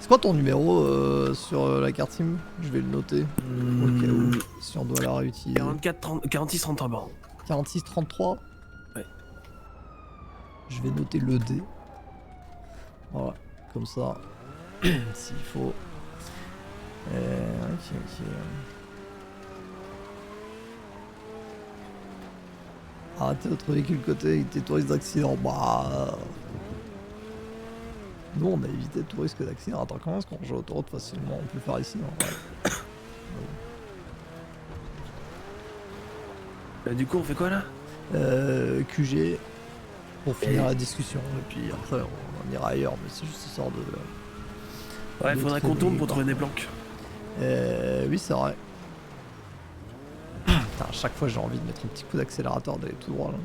C'est quoi ton numéro sur la carte SIM? Je vais le noter. Au cas où, si on doit la réutiliser. 46 33 bords. 46 33. Ouais. Je vais noter le D. Voilà, comme ça, s'il faut. Ok. Arrêtez votre véhicule côté avec des touristes d'accident. Bah. Nous, on a évité tout risque d'accident. Attends, comment est-ce qu'on joue l'autoroute facilement? On peut le faire ici, en vrai. Du coup, on fait quoi là? QG pour finir la discussion. Et puis après, on ira ailleurs. Mais c'est juste histoire de. Ouais, de faudrait qu'on trouver tourne pour par trouver des contre. planques. Oui, c'est vrai. Putain, à chaque fois, j'ai envie de mettre un petit coup d'accélérateur, d'aller tout droit là.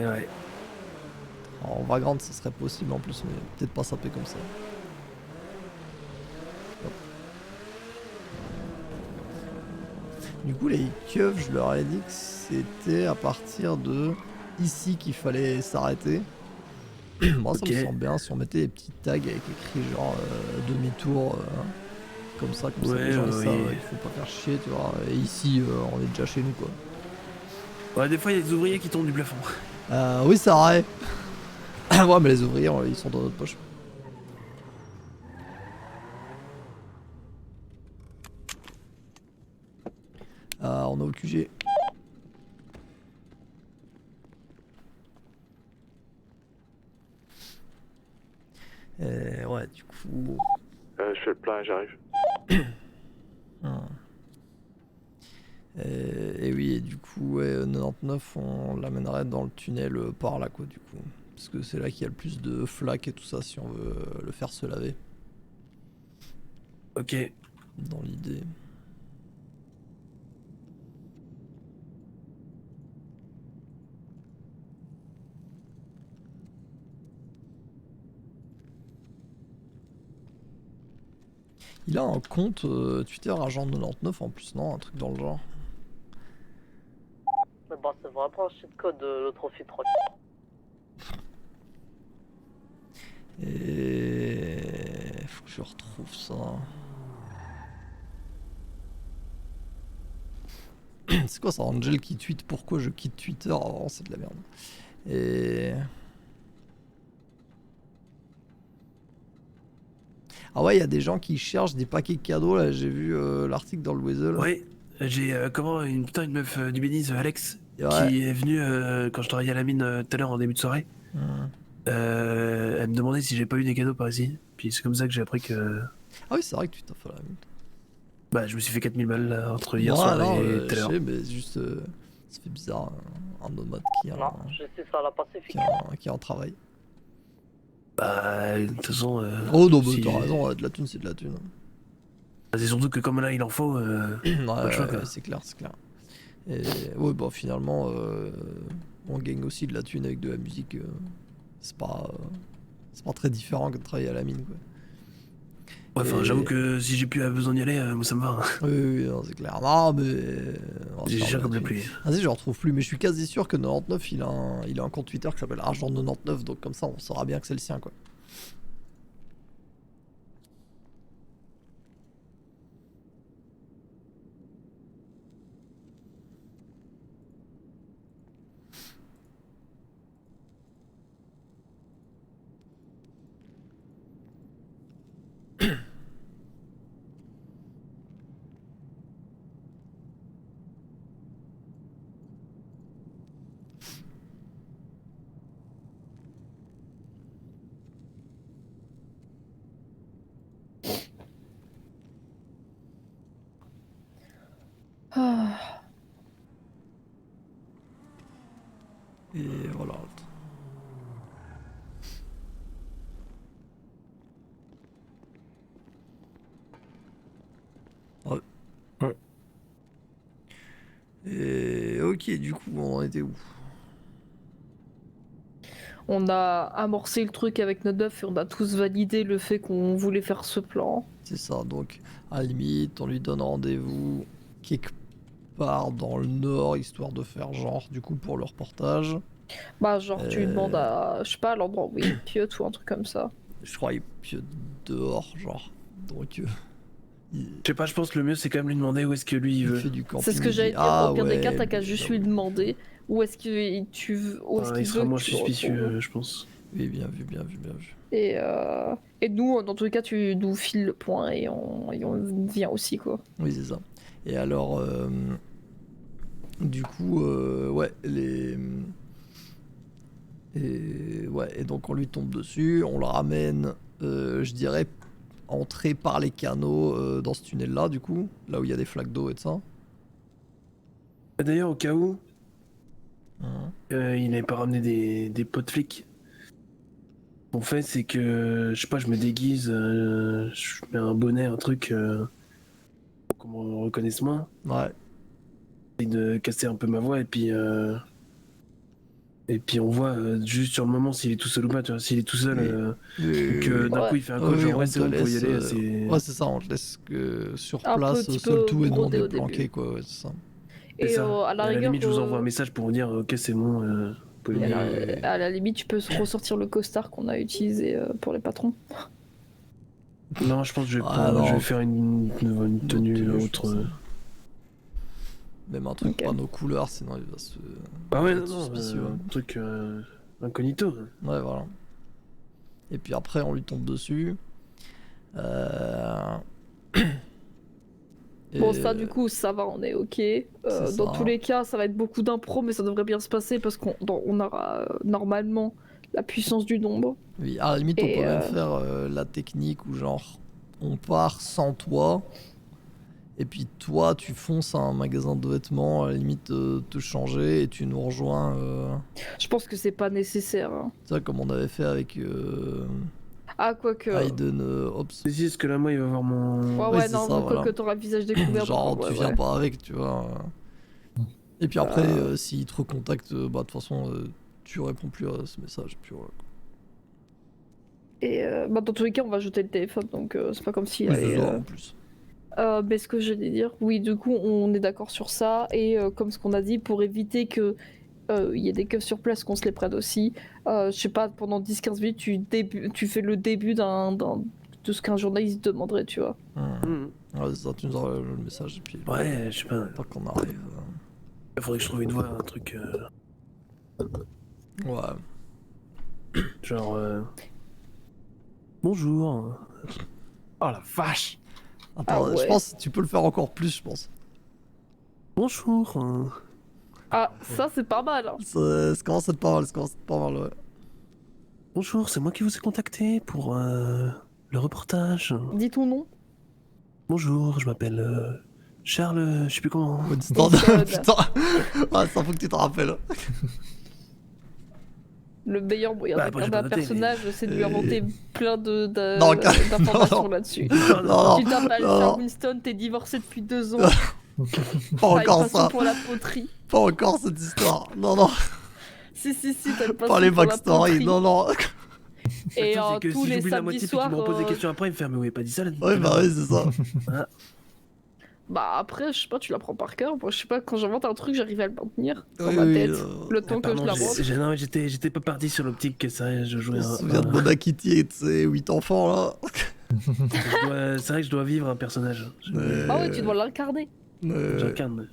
Et ouais. En Vagrant, ça serait possible en plus, mais peut-être pas saper comme ça. Hop. Du coup, les keufs, je leur ai dit que c'était à partir de ici qu'il fallait s'arrêter. Moi, ça Ok. me semble bien si on mettait des petits tags avec écrit genre demi-tour, comme ça, Ouais, les gens ils savent, oui. il faut pas faire chier, tu vois. Et ici, on est déjà chez nous, quoi. Ouais, des fois, il y a des ouvriers qui tombent du plafond. Oui, c'est vrai. Ouais, mais les ouvriers, ils sont dans notre poche. On a au QG. Ouais, du coup. je fais le plein et j'arrive. Et oui, et du coup, ouais, 99, on l'amènerait dans le tunnel par là, quoi, du coup. Parce que c'est là qu'il y a le plus de flaques et tout ça, si on veut le faire se laver. Ok. Dans l'idée. Il a un compte Twitter Agent99 en plus, non? Un truc dans le genre. Mais bon, c'est vraiment un shitcode le Trophy 3. Et... faut que je retrouve ça. C'est quoi ça, Angel qui tweet pourquoi je quitte Twitter? Oh, c'est de la merde. Et... ah ouais, il y a des gens qui cherchent des paquets cadeaux là, j'ai vu l'article dans le Weasel. Ouais, j'ai une meuf du Béniz, Alex, Ouais. qui est venue quand je travaillais à la mine tout à l'heure en début de soirée. Hmm. Elle me demandait si j'ai pas eu des cadeaux par ici. Puis c'est comme ça que j'ai appris que Ah oui, c'est vrai que tu t'as fait la même. bah, je me suis fait 4000 balles là, entre hier Ouais, soir non, et je tout à l'heure. sais, mais c'est juste... ça fait bizarre, un nomade Non, je suis sur la Pacifique. qui est en travail. Bah, de toute façon. Oh non, mais si- t'as raison, de la thune c'est de la thune. C'est surtout que comme là il en faut. Ouais, le choix, quoi. c'est clair, c'est clair. Et ouais, bah finalement, on gagne aussi de la thune avec de la musique. C'est pas très différent que de travailler à la mine, quoi. Ouais, enfin, Et- j'avoue que si j'ai plus besoin d'y aller, moi ça me va. Hein. Oui, oui, non, c'est clair. Non, mais... on va J'ai faire cher de comme la thune. pluie. Vas-y, je le retrouve plus, mais je suis quasi sûr que 99, il a un compte Twitter qui s'appelle Argent99, donc comme ça, on saura bien que c'est le sien, quoi. Ah. Et voilà. Ouais. Ouais. Et ok, du coup, on en était où? On a amorcé le truc avec notre meuf et on a tous validé le fait qu'on voulait faire ce plan. C'est ça, donc à la limite, on lui donne rendez-vous quelque part dans le nord, histoire de faire genre, du coup, pour le reportage. Bah, genre, tu lui demandes Euh. à, je sais pas, à l'endroit où il piote ou un truc comme ça. Je crois qu'il piote dehors, genre. Donc, il, Je sais pas, je pense que le mieux c'est quand même lui demander où est-ce que lui il il veut. fait du camping. C'est ce que il j'allais dit, dire. ah, Au pire des cas, ouais, t'as qu'à mais juste j'avoue. lui demander où est-ce que où est-ce Enfin, qu'il il sera veut moins que tu le suspicieux, retrouves. je pense. Oui, bien vu, bien vu, bien vu. Et nous, dans tous les cas, tu nous files le point et on vient aussi, quoi. Oui, c'est ça. Et alors, du coup, ouais, et donc on lui tombe dessus, on le ramène, je dirais, entrer par les canaux dans ce tunnel-là, du coup, là où il y a des flaques d'eau et de ça. D'ailleurs, au cas où, Hein. il n'avait pas ramené des potes flics. Ce qu'on fait, c'est que, je sais pas, je me déguise, je mets un bonnet, un truc, pour qu'on me reconnaisse moins. Ouais, J'essaye de casser un peu ma voix et puis on voit juste sur le moment s'il est tout seul ou pas, tu vois. S'il est tout seul, oui. et que d'un Ouais. coup il fait un Oui, call, oui, genre ouais, on c'est te bon, faut y laisse, aller, c'est. ouais, c'est ça, on te laisse sur Un place, petit seul peu tout et non brodé au déplanqué, début. quoi, ouais, c'est ça. C'est Et ça. à la À la rigueur, limite, je vous envoie un message pour vous dire, ok, c'est bon, vous pouvez et y à aller. la, à la limite, tu peux ressortir le costard qu'on a utilisé pour les patrons. Non, je pense que je vais, Ah, prendre- non. je vais faire une tenue je autre. pense, hein. Même un truc Ok. pas nos couleurs, sinon il va se... Ah ouais, il va non, être non, suspicieux. un truc incognito. Ouais, voilà. Et puis après, on lui tombe dessus. Bon, Et- ça, du coup, ça va, on est ok. C'est Dans ça. tous les cas, ça va être beaucoup d'impro, mais ça devrait bien se passer parce qu'on aura normalement la puissance du nombre. Oui, à la limite, on Et, peut même faire la technique où genre, on part sans toi. Et puis toi, tu fonces à un magasin de vêtements, à la limite te changer et tu nous rejoins. Je pense que c'est pas nécessaire. Hein. Tu sais, comme on avait fait avec Ah, quoique. Hayden Ops. C'est juste que là, moi, il va voir mon. Ouais, Oui, ouais, c'est non, ça, mais voilà. quoique t'auras le visage découvert. Genre, donc, tu ouais, viens ouais. pas avec, tu vois. Et puis après, s'il te recontacte, bah de toute façon, tu réponds plus à ce message. Puis voilà. Et bah, dans tous les cas, on va jeter le téléphone, donc c'est pas comme si. Oui, c'est ça, en plus. Mais ce que j'allais dire, oui, du coup, on est d'accord sur ça. Et comme ce qu'on a dit, pour éviter que il y ait des keufs sur place, qu'on se les prenne aussi. Je sais pas, pendant 10-15 minutes, tu fais le début de ce qu'un journaliste demanderait, tu vois. Ouais, c'est ça, tu nous envoies le message et puis. Ouais, je sais pas. Tant qu'on arrive. Il faudrait que je trouve une voie, un truc Ouais. genre. Bonjour. Oh la vache! Attends, Ah ouais. je pense que tu peux le faire encore plus, je pense. Bonjour. Ah, ça, c'est pas mal. Hein. Ça commence à être pas mal, ça commence à être pas mal, ouais. Bonjour, c'est moi qui vous ai contacté pour le reportage. Dis ton nom. Bonjour, je m'appelle Charles, je sais plus comment. Winston, Winston. putain. Ouais, ça faut que tu te rappelles. Le meilleur moyen Bah, après, j'ai d'incarner pas un noté, mais- personnage, c'est de lui inventer plein Non, d'informations non. là-dessus. Non, Tu t'appelles non, Charles non. Winston, t'es divorcé depuis 2 ans. Pas T'as une encore passion ça. pour la poterie. Pas encore cette histoire. Non, non. Si, t'as une passion Pas les pour la backstory. poterie. Non, non. Et Le truc, c'est que tous si les j'oublie la samedis moitié puis soirs. qu'il me repose des questions après, il me fait mais oui, pas dit ça là. Ouais, bah oui, c'est ça. Bah après, je sais pas, tu l'apprends par cœur. Moi, je sais pas, quand j'invente un truc, j'arrive à le maintenir dans Oui, ma oui, tête. Le Ah, temps que je pardon, l'invente. non, mais j'étais pas parti sur l'optique que ça, je jouais On se souvient de Mona Kitty et de ses 8 enfants, là. C'est vrai que je dois vivre un personnage. Ah ouais, tu dois l'incarner. J'incarne.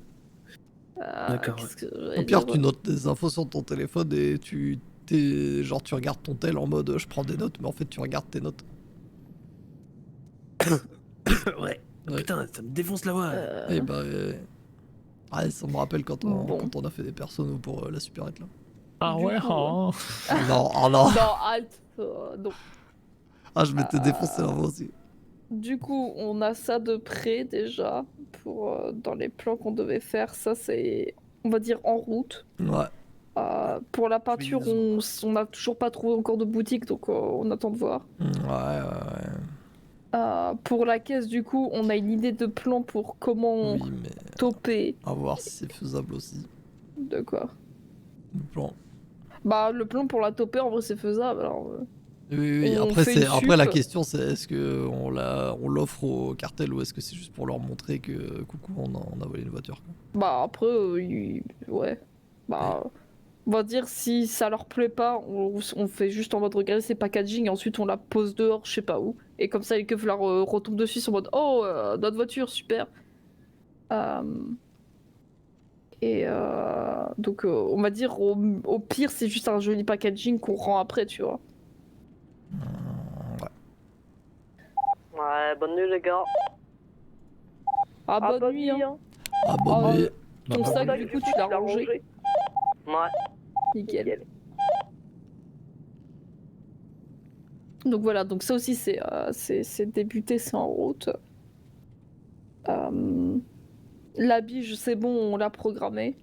D'accord, qu'est-ce que Au j'allais pire, dire, tu notes des infos sur ton téléphone et genre, tu regardes ton tel en mode je prends des notes, mais en fait, tu regardes tes notes. Ouais. Ouais. Putain, ça me défonce la voix. Et bah. Ouais, ça me rappelle quand on, Bon. quand on a fait des personnes pour la supérette, là. Ah Du ouais, coup, hein. Non, oh non. Non, halt. Non. Ah, je m'étais défoncé la voix aussi. Du coup, on a ça de près déjà pour dans les plans qu'on devait faire. Ça, c'est, on va dire, en route. Ouais. Pour la peinture, on n'a toujours pas trouvé encore de boutique, donc on attend de voir. Ouais. Pour la caisse, du coup, on a une idée de plan pour comment Oui, mais toper. à voir si c'est faisable aussi. De quoi? Le plan. Bah, le plan pour la toper, en vrai, c'est faisable. Alors, Oui. On Après, fait une après la sup. question, c'est est-ce que on l'offre au cartel ou est-ce que c'est juste pour leur montrer que coucou, on a volé une voiture, quoi. Bah, après, ouais. Bah, on va dire si ça leur plaît pas, on fait juste en mode regarder ses packaging et ensuite on la pose dehors, je sais pas où. Et comme ça, les keufs leur retombent dessus, ils sont en mode oh, notre voiture, super. Donc, on va dire au pire, c'est juste un joli packaging qu'on rend après, tu vois. Ouais. Ouais, bonne nuit les gars. Ah, bonne nuit, hein. Ah, bonne nuit. Ton sac, du coup, tu l'as rangé. Ouais. Nickel. Donc voilà, donc ça aussi c'est débuté, c'est en route. L'habit, c'est bon, on l'a programmé.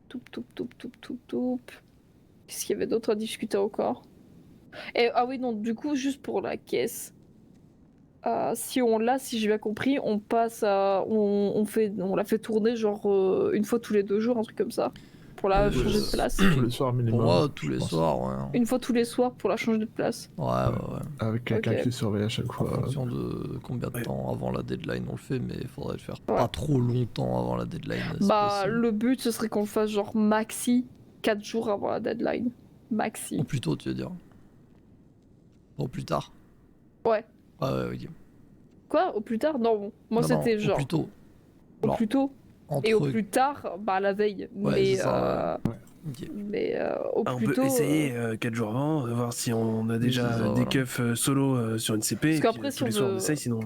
Toup. Qu'est-ce qu'il y avait d'autre à discuter encore? Ah oui, non, du coup, juste pour la caisse. Si on l'a, si j'ai bien compris, on passe à. On la fait tourner genre une fois tous les 2 jours, un truc comme ça. Pour la changer de place. Tous les soirs minimum. Pour moi, tous je les pense. soirs, ouais. Une fois tous les soirs pour la changer de place. Ouais. Avec quelqu'un Ok. qui surveille à chaque En fois. fonction de combien de Ouais. temps avant la deadline on le fait, mais il faudrait le faire Ouais. pas trop longtemps avant la deadline. si Bah, possible. le but ce serait qu'on le fasse genre maxi 4 jours avant la deadline. Maxi. Ou plus tôt, tu veux dire. Ou plus tard. Ouais. Ouais, ok. Quoi? Au plus tard? Non, moi Non, c'était non, genre Au plus tôt. au genre, plus tôt Entre... et au plus tard, bah la veille. Ouais, mais c'est ça, Ok. au Ah, on plus peut tôt. essayer 4 jours avant, voir si on a déjà c'est ça, des voilà. keufs solo sur une CP. Parce et qu'après, puis, si tous on les soirs, veut- on essaye, sinon.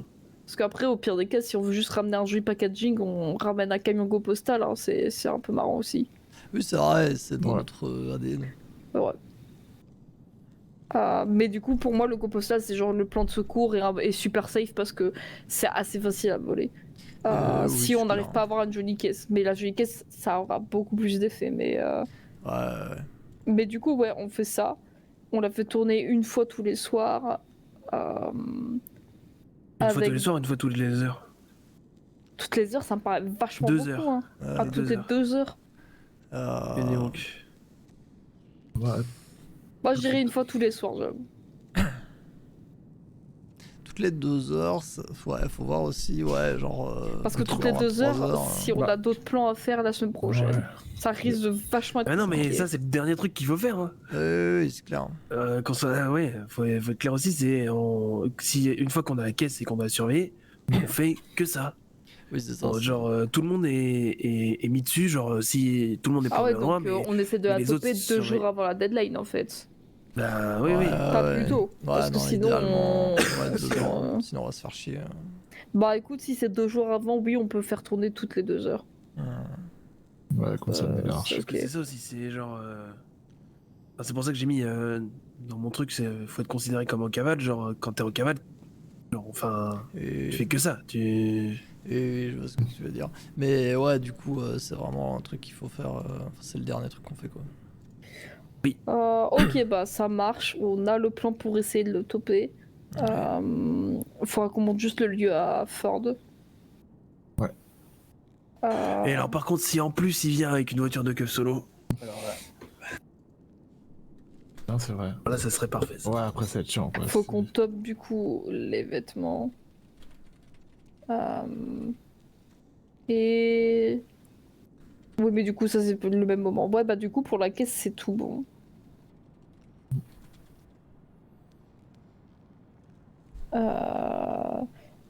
Parce qu'après, au pire des cas, si on veut juste ramener un joli packaging, on ramène un camion go postal. Hein, c'est un peu marrant aussi. Oui, c'est vrai, c'est dans Ouais. notre ADN. Ouais. Mais du coup, pour moi, le go postal, c'est genre le plan de secours et super safe parce que c'est assez facile à voler. Oui, Si on c'est n'arrive clair. pas à avoir une jolie caisse. Mais la jolie caisse, ça aura beaucoup plus d'effet. Ouais. Mais du coup, ouais, on fait ça. On la fait tourner une fois tous les soirs. Une fois Avec- tous les soirs, une fois toutes les heures. Toutes les heures, ça me paraît vachement 2 beaucoup. heures. Hein. Euh, Toutes 2 les heures. 2 heures. Et donc. Ouais, Moi, je dirais une fois tous les soirs, j'avoue. Toutes les 2 heures, ouais, faut voir aussi, ouais, genre. Parce que peut-être toutes les avoir 2 heures, 3 si on a d'autres plans à faire la semaine prochaine, Ouais. ça risque de vachement être Ah non, mais compliqué. ça, c'est le dernier truc qu'il faut faire. Hein. Oui, c'est clair. Quand ça, ouais, faut être clair aussi, c'est si une fois qu'on a la caisse et qu'on a surveillé, on fait que ça. Oui, c'est ça. Bon, genre, tout le monde est mis dessus, genre, si tout le monde est pas Ah au ouais, même endroit, donc mais. on essaie de mais la les autres toper 2 surveillent. jours avant la deadline en fait. Bah oui, oui. Pas plus tôt, Ouais, parce que non, sinon, idéalement, ouais, 2 sinon, heures, sinon on va se faire chier. Bah écoute, si c'est 2 jours avant, oui, on peut faire tourner toutes les 2 heures. Ouais, comme ça, mais large. c'est Parce que ok. c'est ça aussi, c'est genre. Enfin, c'est pour ça que j'ai mis dans mon truc, c'est faut être considéré comme en cavale, genre, quand t'es en cavale, genre, enfin, Et... tu fais que ça. Et je vois ce que tu veux dire. Mais ouais, du coup, c'est vraiment un truc qu'il faut faire. C'est le dernier truc qu'on fait, quoi. Ok, bah ça marche, on a le plan pour essayer de le toper. Faudra qu'on monte juste le lieu à Ford. Ouais. Et alors, par contre, si en plus il vient avec une voiture de keuf solo, alors Non, c'est vrai. là, ça serait parfait. Ça. Ouais, après, ça va être chiant. Quoi. Faut qu'on top du coup les vêtements. Et... Oui, mais du coup, ça c'est le même moment. Ouais, bah du coup, pour la caisse, c'est tout bon.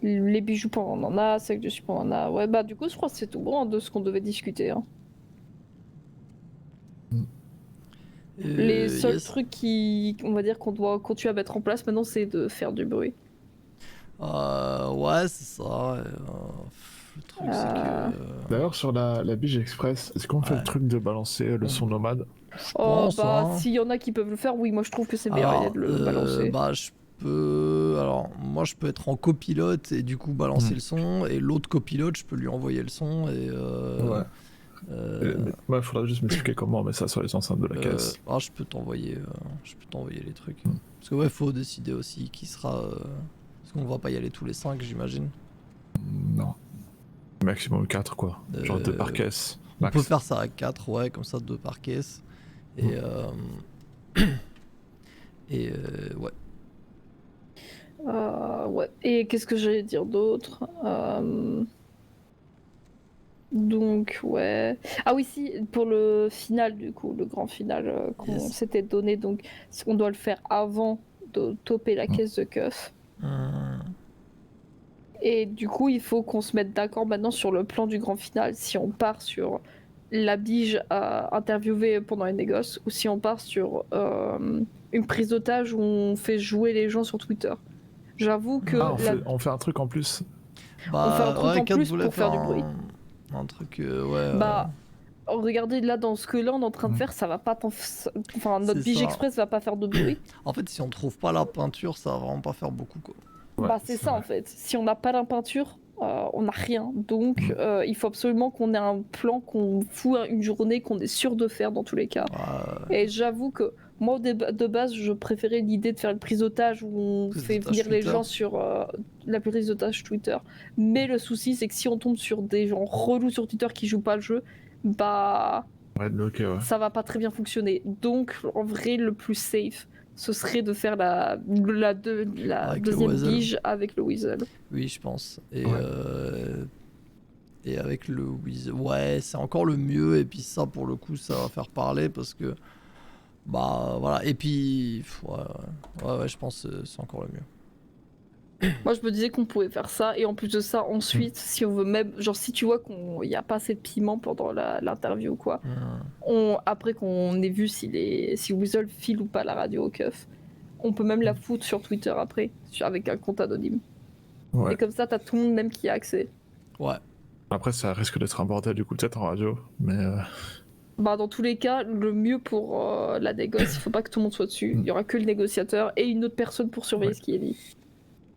Les bijoux, on en a, sac de support, on en a. Ouais, bah du coup, je crois que c'est tout bon hein, de ce qu'on devait discuter. Hein. Les seuls Yes. trucs qui, on va dire, qu'on doit continuer à mettre en place maintenant, c'est de faire du bruit. Ouais, c'est ça. Le truc, c'est que. D'ailleurs, sur la Bige Express, est-ce qu'on fait Ouais. le truc de balancer le son nomade? Je Oh, pense, bah, hein. s'il y en a qui peuvent le faire, oui, moi je trouve que c'est meilleure idée de le balancer. Bah, je peux. Alors, moi, je peux être en copilote et du coup balancer le son. Et l'autre copilote, je peux lui envoyer le son. Et. Ouais. Ouais, il faudra juste m'expliquer comment on met ça sur les enceintes de la caisse. Je peux t'envoyer les trucs. Parce que ouais, faut décider aussi qui sera. Parce qu'on va pas y aller tous les 5, j'imagine. Non. Maximum 4, quoi. Genre 2 par caisse. On Max. peut faire ça à 4, ouais, comme ça 2 par caisse. Et ouais. Ouais. Et qu'est-ce que j'allais dire d'autre Donc, ouais. Ah oui, si, pour le final, du coup, le grand final qu'on Yes. s'était donné, donc on doit le faire avant de toper la caisse de keuf. Et du coup, il faut qu'on se mette d'accord maintenant sur le plan du grand final, si on part sur la Bige à interviewer pendant les négoces, ou si on part sur une prise d'otage où on fait jouer les gens sur Twitter. J'avoue que... Ah, on fait un truc en plus. Bah, On fait un truc en Kat plus voulait pour faire du bruit. Un truc, ouais. Bah, regardez là dans ce que là on est en train de faire, ça va pas enfin notre C'est Bige ça. Express va pas faire de bruit. En fait, si on trouve pas la peinture, ça va vraiment pas faire beaucoup, quoi. Ouais, Bah c'est ça vrai. en fait. Si on n'a pas la peinture, on n'a rien. Donc il faut absolument qu'on ait un plan qu'on fout une journée qu'on est sûr de faire dans tous les cas. Et j'avoue que moi de base je préférais l'idée de faire une prise d'otage où on Prise fait d'otage venir les Twitter. gens sur la prise d'otage Twitter. Mais le souci c'est que si on tombe sur des gens relous sur Twitter qui jouent pas le jeu, bah Ouais, ok, ouais. ça va pas très bien fonctionner. Donc en vrai le plus safe ce serait de faire la Avec le deuxième Weasel. Bige avec le Weasel. Oui, je pense. Ouais. Et avec le Weasel, ouais, c'est encore le mieux. Et puis ça, pour le coup, ça va faire parler parce que, bah voilà. Et puis, ouais, je pense que c'est encore le mieux. Moi, je me disais qu'on pouvait faire ça, et en plus de ça, ensuite, si on veut même, genre, si tu vois qu'il n'y a pas assez de piment pendant l'interview, quoi, après qu'on ait vu si Weasel file ou pas la radio au keuf, on peut même la foutre sur Twitter après, avec un compte anonyme. Ouais. Et comme ça, t'as tout le monde même qui a accès. Ouais. Après, ça risque d'être un bordel du coup, peut-être en radio, mais. Bah, dans tous les cas, le mieux pour la négoce, il faut pas que tout le monde soit dessus. Il y aura que le négociateur et une autre personne pour surveiller ce qui est dit.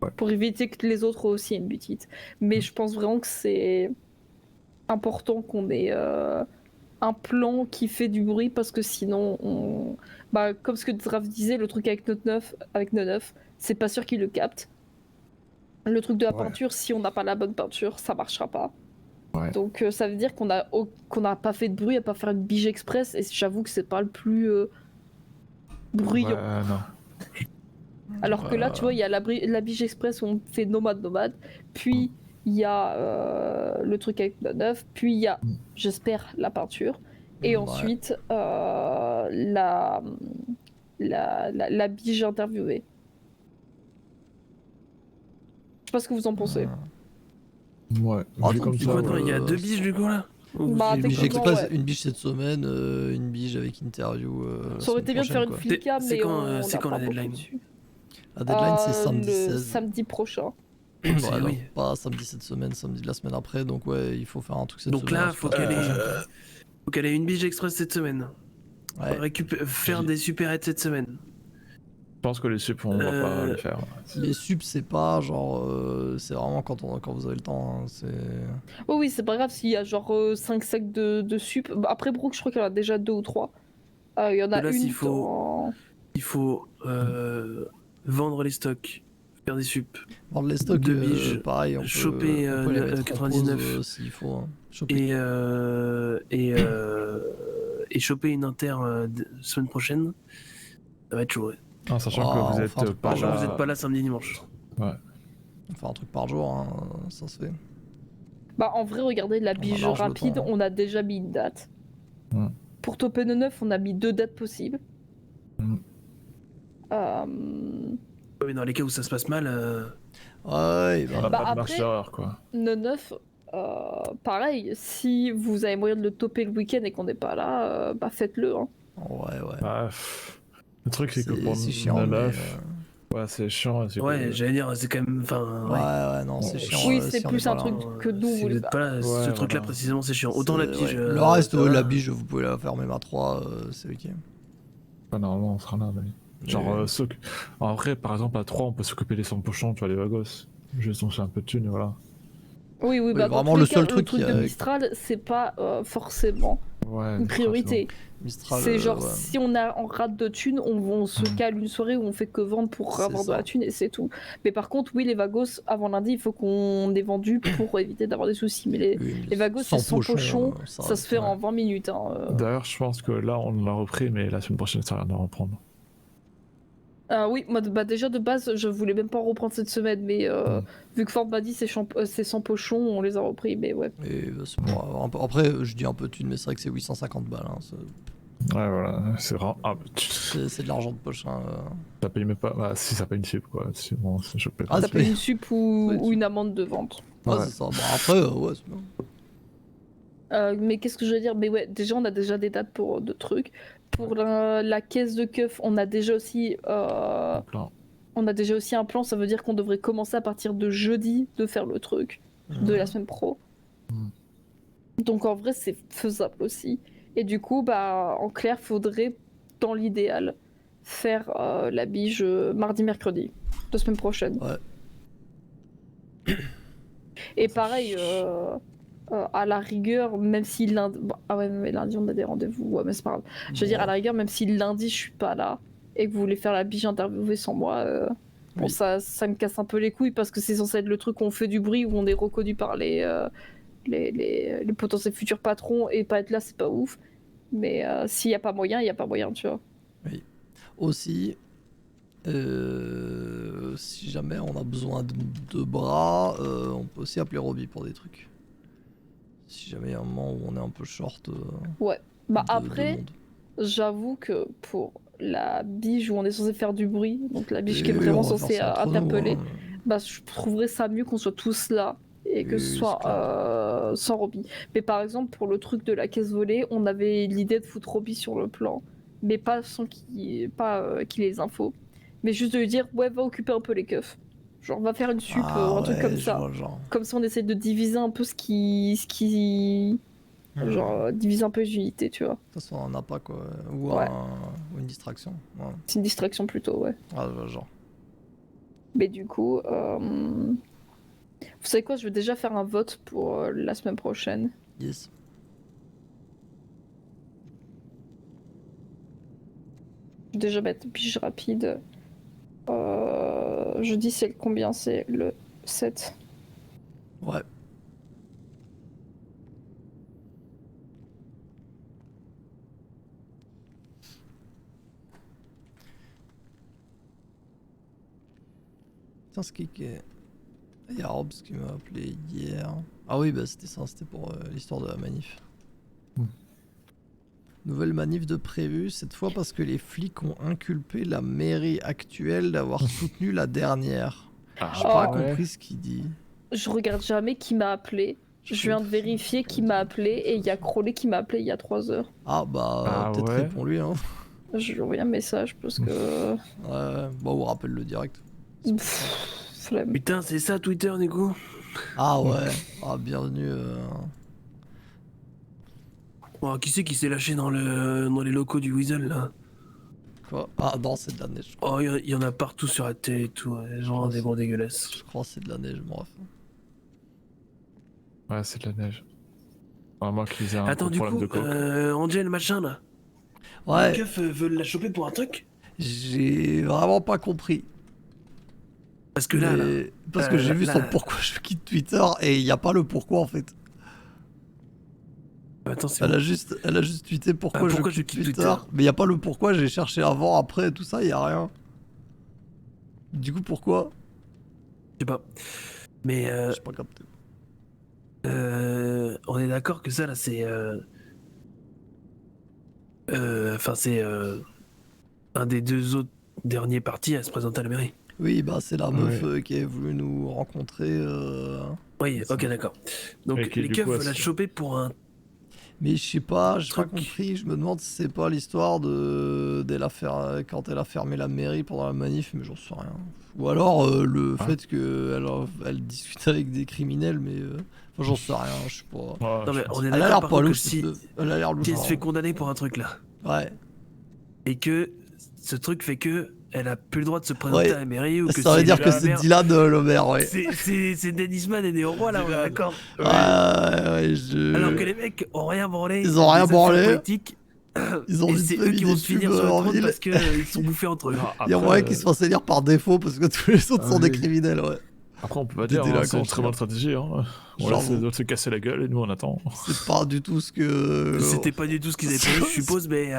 Ouais. Pour éviter que les autres aussi aient une butite. Mais je pense vraiment que c'est important qu'on ait un plan qui fait du bruit parce que sinon, bah, comme ce que Draft disait, le truc avec Neuf, c'est pas sûr qu'il le capte. Le truc de la peinture, si on n'a pas la bonne peinture, ça marchera pas. Ouais. Donc ça veut dire qu'on a pas fait de bruit à pas faire une Bige Express et j'avoue que c'est pas le plus bruyant. Ouais, non. Alors que là, tu vois, il y a la Biche Express où on fait nomade, puis il y a le truc avec le neuf, puis il y a, j'espère, la peinture, et Ouais. ensuite la Biche interviewée. Je sais pas ce que vous en pensez. Ouais, Ah, vu tant comme pis, ça, ouais. Attends, il y a 2 biches du coup là Ou Bah, j'ai Biche loupé un techniquement, truc Express, ouais. une biche cette semaine, une biche avec interview. Ça aurait été bien de faire une quoi. flica, C'est mais quand, on c'est n'a quand pas la beaucoup deadline dessus. La deadline, c'est samedi Le 16. samedi prochain. Ouais, C'est- donc oui. pas samedi cette semaine, samedi de la semaine après. Donc, ouais, il faut faire un truc cette Donc semaine. là, hein, faut c'est pas la qu'elle semaine ait, prochaine, faut qu'elle ait une biche express cette semaine. quoi. Ouais. Faire des supérettes cette semaine. je pense que les sup, on va pas les faire. Les subs, c'est pas genre. C'est vraiment quand vous avez le temps. Hein, c'est. Oh oui, c'est pas grave s'il y a genre 5 sacs de sup. Bah, après, Brooke, je crois qu'il y en a déjà 2 ou 3. Il y en a Là, une s'il faut- dans... Il faut vendre les stocks, faire des sup, Vendre les stocks, Deux biges, pareil, choper, on peut les mettre en 99. pause s'il faut. Hein. Choper. et choper une inter semaine prochaine. Ça va être chaud, ouais. En sachant Oh, que vous on êtes fait un truc pas par Sachant que jour, vous là. n'êtes pas là samedi dimanche. Ouais. On fait un truc par jour, hein, ça se fait. Bah, en vrai, regardez, la bige large le rapide, temps, hein. on a déjà mis une date. Mm. Pour Topen 9, on a mis 2 dates possibles. Mm. Euh, Ouais, mais dans les cas où ça se passe mal, Ouais, On a Bah, pas de marge après- d'erreur, quoi. Le 9, pareil, si vous avez moyen de le toper le week-end et qu'on n'est pas là, bah faites-le. Hein. Ouais, ouais. Bah, le truc, c'est que pour C'est chiant, le mais. 9, ouais, c'est chiant. C'est ouais, que... j'allais dire, c'est quand même. Enfin, Ouais, ouais. ouais, non, c'est Ouais. chiant. Oui, c'est si on plus est un pas truc là, hein. que nous, Si vous vous voulez n'êtes pas là, ce Ouais, truc-là voilà. précisément, c'est chiant. Autant la C'est- pige. ouais. Le reste, ça ouais, va. la bige, vous pouvez la faire même à 3, c'est ok. Ouais, normalement, on sera là. Mais... Genre, en vrai, par exemple, à 3, on peut s'occuper des 100 pochons, tu vois, les vagos. Juste, on fait un peu de thunes, et voilà. Oui, Oui, bah dans vraiment, tous le les cas, seul le truc truc qui de a- Mistral, c'est pas forcément Ouais, une Mistral, priorité. Mistral, C'est genre, ouais. si on rate de thunes, on se cale une soirée où on fait que vendre pour C'est avoir de ça. la thune et c'est tout. Mais par contre, oui, les vagos, avant lundi, il faut qu'on ait vendu pour éviter d'avoir des soucis. Mais Oui, mais les vagos, c'est 100 pochons, ça se fait en 20 minutes. Hein. D'ailleurs, je pense que là, on l'a repris, mais la semaine prochaine, ça va rien à reprendre. Oui, moi bah, déjà de base, je voulais même pas en reprendre cette semaine, mais vu que Ford m'a dit c'est 100 pochons, on les a repris, mais ouais. Et c'est bon, après, je dis un peu de thune, mais c'est vrai que c'est 850 balles. Hein, Ouais, voilà, c'est vraiment. Ah, c'est de l'argent de poche. Hein. ça paye même pas. Bah, si, ça paye une chip, quoi. Si, bon, c'est chopé. Ah, Ça c'est peut être une sup Ouais, ou une amende de vente. Ouais, Ouais. c'est ça. Bon, après, ouais, c'est bien. Mais qu'est-ce que je veux dire? Mais ouais, déjà on a déjà des dates pour de trucs. Pour la caisse de keuf, on a déjà aussi Plein. un plan. Ça veut dire qu'on devrait commencer à partir de jeudi de faire le truc de la semaine pro. Donc en vrai c'est faisable aussi. Et du coup bah en clair faudrait dans l'idéal faire la bige mardi mercredi de semaine prochaine. Ouais. Et pareil. À la rigueur, même si lundi. Bon, ah ouais, mais lundi on a des rendez-vous. Ouais, mais c'est pas grave. Je veux dire, à la rigueur, même si lundi je suis pas là et que vous voulez faire la biche interviewée sans moi, bon, Oui. ça me casse un peu les couilles parce que c'est censé être le truc où on fait du bruit, où on est reconnu par les potentiels futurs patrons et pas être là, c'est pas ouf. Mais s'il y a pas moyen, il y a pas moyen, tu vois. Aussi, si jamais on a besoin de bras, on peut aussi appeler Robbie pour des trucs. Si jamais il y a un moment où on est un peu short. Ouais. Bah de après, monde. j'avoue que pour la biche où on est censé faire du bruit, donc la biche qui est Et vraiment on va faire censée ça entre nous, interpeller, hein. bah je trouverais ça mieux qu'on soit tous là et que ce Oui, soit c'est clair. sans Robbie. Mais par exemple, pour le truc de la caisse volée, on avait l'idée de foutre Robbie sur le plan, mais pas sans qu'il ait les infos. Mais juste de lui dire, ouais, va occuper un peu les keufs. Genre, va faire une sup ou un truc comme je ça. vois le genre. Comme ça, on essaie de diviser un peu ce qui... Genre, diviser un peu les unités, tu vois. De toute façon, on en a pas quoi. Ou, Ouais. ou une distraction. Ouais. C'est une distraction plutôt, ouais. Ah, je vois le genre. Mais du coup, vous savez quoi, je vais déjà faire un vote pour la semaine prochaine. Yes. Je vais déjà mettre pige rapide. Jeudi, c'est le combien? C'est le 7. Ouais. Putain, ce qui est... Il y a Robs qui m'a appelé hier. Ah oui, bah c'était ça, c'était pour l'histoire de la manif. Nouvelle manif de prévu, cette fois parce que les flics ont inculpé la mairie actuelle d'avoir soutenu la dernière. J'ai pas compris ce qu'il dit. Je regarde jamais qui m'a appelé. Je viens de vérifier qui m'a appelé et il y a Crowley qui m'a appelé il y a 3 heures. Ah bah, peut-être réponds-lui, hein. Je lui envoie un message parce que... Ouais, bah ou rappelle-le direct. Flemme. Putain, c'est ça Twitter, du coup? Ah ouais, ah bienvenue. Oh, qui c'est qui s'est lâché dans les locaux du Weasel, là? Quoi? Ah non, c'est de la neige. Oh, il y en a partout sur la télé et tout, genre des gros dégueulasses. Je crois que c'est de la neige, bref. Ouais, c'est de la neige. Vraiment qu'ils aient un Attends, gros du problème coup, de coke. Angel, machin, là. Ouais. Les keufs veulent la choper pour un truc? J'ai vraiment pas compris. Parce que là, Parce que j'ai vu son pourquoi je quitte Twitter et il n'y a pas le pourquoi en fait. Attends, Elle a juste tweeté pourquoi je quitte Twitter. Mais il n'y a pas le pourquoi, j'ai cherché avant, après, tout ça, il n'y a rien. Du coup, pourquoi? Je sais pas. Mais J'ai pas capté. on est d'accord que ça, là, c'est... Enfin, c'est un des 2 autres derniers partis à se présenter à la mairie. Oui, bah c'est la meuf qui est venue nous rencontrer. Oui, ok, d'accord. Donc les keufs veulent la choper pour un... Mais je sais pas, j'ai pas compris, je me demande si c'est pas l'histoire quand elle a fermé la mairie pendant la manif, mais j'en sais rien. Ou alors le fait qu'elle discute avec des criminels, mais enfin, j'en sais rien, je sais pas. Non mais on est Elle a l'air d'accord par pas contre que louche, si elle a l'air louche. elle se fait condamner pour un truc là, Ouais. et que ce truc fait que elle a plus le droit de se présenter à la mairie, ou que ça veut dire que c'est Dylan le maire, ouais. C'est Dennisman et Néoroy là, on est d'accord. Ouais, Alors que les mecs ont rien branlé. Ils ont rien branlé. Ils ont et c'est eux qui vont se finir sur le trône parce qu'ils sont bouffés entre eux. Il y a moyen qu'ils se fassent élire par défaut parce que tous les autres sont des criminels, ouais. Après, on peut pas dire, c'est une très bonne stratégie. Hein. On laisse les autres se casser la gueule et nous on attend. C'est pas du tout ce que. C'était pas du tout ce qu'ils avaient prévu, je suppose, mais.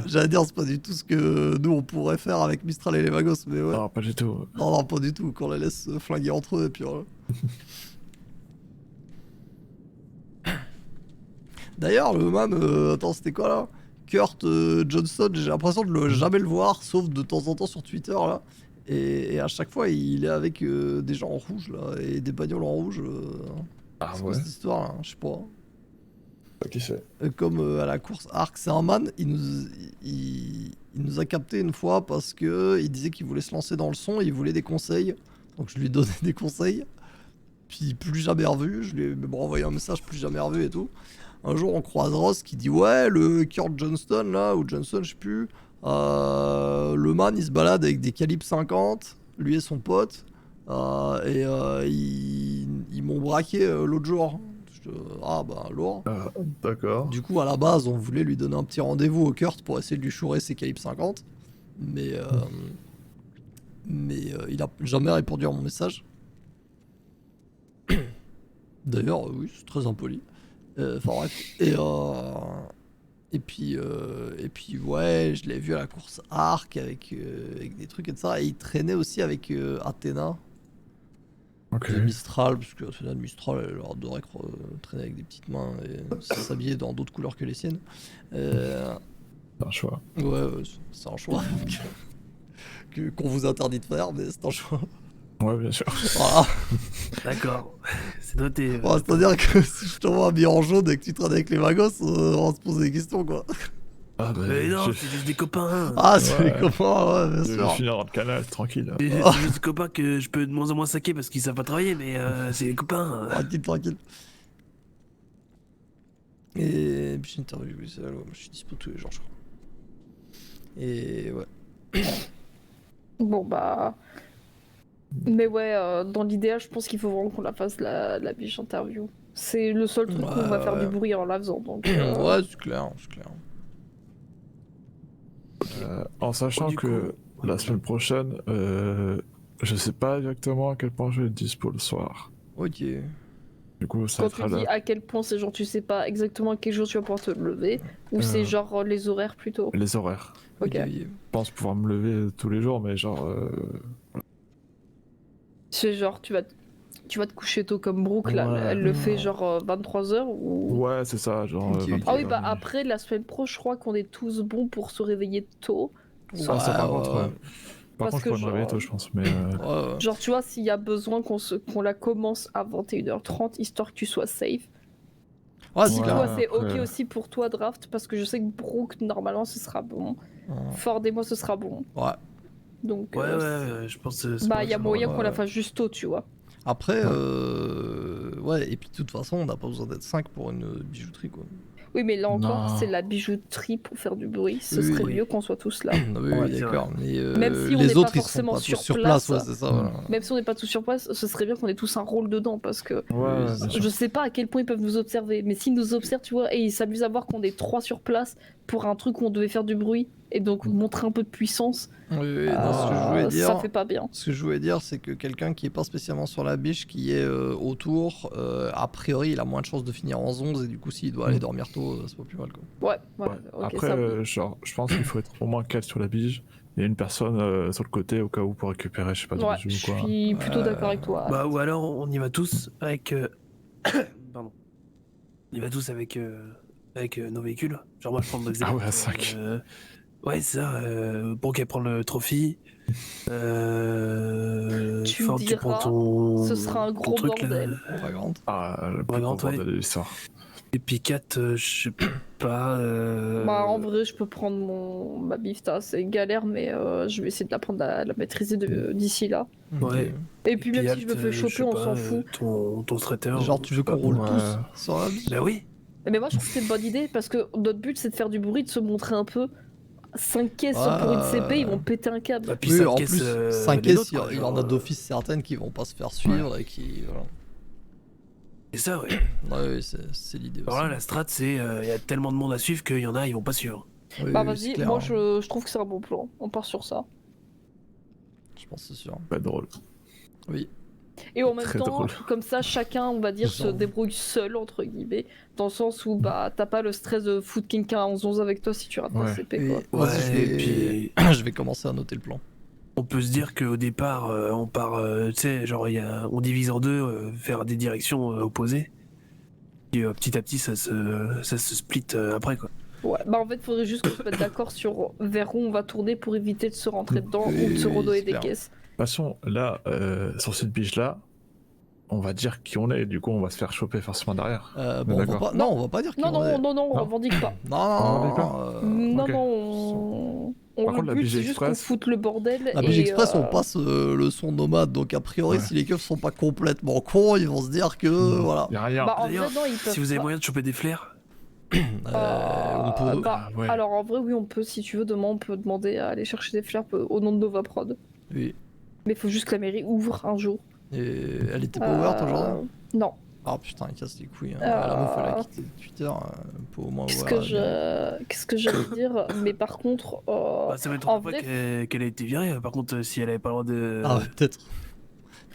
J'allais dire, c'est pas du tout ce que nous on pourrait faire avec Mistral et les Vagos, mais ouais. Non, pas du tout. Non, pas du tout, qu'on les laisse se flinguer entre eux et puis voilà. D'ailleurs, le man, attends, c'était quoi là? Kurt Johnson, j'ai l'impression de jamais le voir, sauf de temps en temps sur Twitter là. Et à chaque fois, il est avec des gens en rouge là, et des bagnoles en rouge. Ah c'est ouais. quoi cette histoire là? Je sais pas. Pas qui c'est. Comme à la course Arc, c'est un man, il nous a capté une fois parce que il disait qu'il voulait se lancer dans le son, il voulait des conseils. Donc je lui ai donné des conseils. Puis plus jamais revu, je lui ai même renvoyé un message plus jamais revu et tout. Un jour on croise Ross qui dit ouais, le Kurt Johnston là, ou Johnson je sais plus, le man il se balade avec des calibres 50, lui et son pote, et ils m'ont braqué l'autre jour. Ah bah lourd. D'accord. Du coup à la base on voulait lui donner un petit rendez-vous au Kurt pour essayer de lui chourer ses calibres 50, mais il a jamais répondu à mon message. D'ailleurs oui, c'est très impoli. Enfin bref. Et puis ouais, je l'ai vu à la course Arc avec des trucs et de ça. Et il traînait aussi avec Athéna. Ok. De Mistral, parce que Athéna de Mistral, elle adorait traîner avec des petites mains et s'habiller dans d'autres couleurs que les siennes. C'est un choix. Ouais, c'est un choix. Qu'on vous interdit de faire, mais c'est un choix. Ouais, bien sûr. Voilà. D'accord, c'est noté. Ouais, c'est-à-dire que si je t'envoie habillé en jaune et que tu traînes avec les Vagos, on va se poser des questions quoi. Ah bah, Mais non, c'est juste des copains. Ah, c'est Ouais. les copains, ouais, bien je vais sûr. finir dans le canal, tranquille. C'est juste des copains que je peux de moins en moins saquer parce qu'ils savent pas travailler, mais c'est des copains. Tranquille, tranquille. Et puis j'ai interviewé ça, moi je suis dispo tous les jours, je crois. Et ouais. Bon bah... Mais ouais, dans l'idéal, je pense qu'il faut vraiment qu'on la fasse la biche interview. C'est le seul truc où on va faire du bruit en la faisant, donc... Ouais, c'est clair, c'est clair. En sachant Du que coup, la semaine prochaine, je sais pas exactement à quel point je vais être dispo le soir. Ok. Du coup, ça Quand tu sera dis là. à quel point c'est genre tu sais pas exactement à quel jour tu vas pouvoir te lever, ou c'est genre les horaires plutôt. Les horaires. Ok. Je pense pouvoir me lever tous les jours, mais genre. C'est genre, tu vas te coucher tôt comme Brooke, là, Ouais. elle le fait genre 23h ou... Ouais, c'est ça, genre. Ok. 23 Ah oui, bah heures. après la semaine pro, je crois qu'on est tous bons pour se réveiller tôt. Ça, par contre, ouais. Par Parce contre, je pourrais que me réveiller genre- tôt, je pense. Mais Ouais, ouais. Genre, tu vois, s'il y a besoin qu'on la commence à 21h30, histoire que tu sois safe. Ouais, Si c'est Ouais. clair. toi, c'est après- ok aussi pour toi, Draft, parce que je sais que Brooke, normalement, ce sera bon. Ford et moi, ce sera bon. Ouais. Donc, Ouais, je pense que c'est bah, pas il y a ça. moyen ouais, qu'on la ouais. fasse juste tôt, tu vois. Après, ouais, et puis de toute façon, on n'a pas besoin d'être 5 pour une bijouterie, quoi. Oui, mais là encore, Non. c'est la bijouterie pour faire du bruit. Ce Oui, serait oui. mieux qu'on soit tous là. Ah oui, Ouais, oui, c'est d'accord. Mais Même si on les n'est autres, pas ils sont forcément pas tous sur sur place, ouais, place. c'est ça. Voilà. Même si on n'est pas tous sur place, ce serait bien qu'on ait tous un rôle dedans, parce que ouais, bien sûr. je sais pas à quel point ils peuvent nous observer, mais s'ils nous observent, tu vois, et ils s'amusent à voir qu'on est 3 sur place pour un truc où on devait faire du bruit, et donc montrer un peu de puissance, Oui, oui, non, ce que je voulais dire, ça fait pas bien. ce que je voulais dire, c'est que quelqu'un qui est pas spécialement sur la biche, qui est autour, a priori, il a moins de chances de finir en 11, et du coup, s'il doit aller dormir tôt, c'est pas plus mal, quoi. Ouais, Ouais. ok, Après, ça oui. genre, je pense qu'il faut être au moins 4 sur la bige et une personne sur le côté au cas où pour récupérer, je sais pas, des Ouais, bijoux je ou quoi. suis plutôt d'accord avec toi. Bah, ou alors on y va tous avec. Pardon. On y va tous avec nos véhicules. Genre, moi je prends le Box Ah ouais, à Elite, 5. ouais, c'est ça. Brooke elle prend le trophy. Tu me Ford, tu prends diras, ton. ce sera un ton gros truc, là. bordel. Pas grande. Ah, le Ouais, plus gros grand, ouais. bordel de l'histoire. Et puis 4, je sais pas. Bah, en vrai, je peux prendre ma bifta, c'est galère, mais je vais essayer de la prendre, à la maîtriser d'ici là. Ouais. Et puis, même si je me fais je choper, sais on pas, s'en fout. Ton traiteur. Genre, tu je veux sais qu'on pas. roule Ouais. tous sur la biche? Bah oui. Mais moi, je trouve que c'est une bonne idée, parce que notre but, c'est de faire du bruit, de se montrer un peu. 5 caisses pour une CP, ils vont péter un câble. Bah, puis Oui, 5 en caisses, plus, 5 les caisses, nôtres, il y, quoi, il y en a genre, d'office certaines qui vont pas se faire suivre et qui. Voilà. C'est ça, ouais. Ouais, oui, c'est l'idée Alors aussi. là, la strat, c'est il y a tellement de monde à suivre qu'il y en a, ils vont pas suivre. Oui, Bah, oui, c'est vas-y, clair, moi, hein. je trouve que c'est un bon plan. On part sur ça. Je pense que c'est sûr. Pas drôle. Oui. Et en même Très temps, drôle. comme ça, chacun, on va dire, se Genre. débrouille seul, entre guillemets, dans le sens où bah t'as pas le stress de foutre quelqu'un à 11 avec toi si tu rates ta Ouais. CP, Et quoi. vas-y, je Ouais, vais... et puis je vais commencer à noter le plan. on peut se dire qu'au départ, on part, tu sais, genre on divise en deux, vers des directions opposées. Et petit à petit, ça se split après, quoi. Ouais, bah en fait, faudrait juste qu'on se mette d'accord sur vers où on va tourner pour éviter de se rentrer dedans Oui, ou de se oui, redonner c'est des clair. caisses. De toute façon, là, sur cette biche-là, on va dire qui on est, du coup, on va se faire choper forcément derrière. Bon, on va d'accord. pas... Non, on va pas dire qui Non, on est. non, on Non. revendique pas. Non, On non, d'accord. Non, ok. non, Par le contre, la but BG c'est juste qu'on Express- foute le bordel. La et, Biche Express, on passe le son nomade, donc a priori, Ouais. si les keufs sont pas complètement cons, ils vont se dire que, voilà. Y a rien. Bah, en vrai, D'ailleurs, non, ils peuvent si vous avez pas. moyen de choper des flares, On peut... Bah, ouais. alors en vrai, oui, on peut, si tu veux, demain, on peut demander à aller chercher des fleurs au nom de Nova Prod. Oui. Mais il faut juste que la mairie ouvre un jour. Et elle était pas ouverte aujourd'hui? Non. Ah putain, il casse les couilles. Hein. La meuf, elle a quitté Twitter pour au moins Qu'est-ce ouvrir que la gueule. Qu'est-ce que j'allais dire? Mais par contre, bah, ça m'étonnerait en pas vrai- qu'elle ait été virée. Par contre, si elle avait pas le droit de. Ah ouais, peut-être.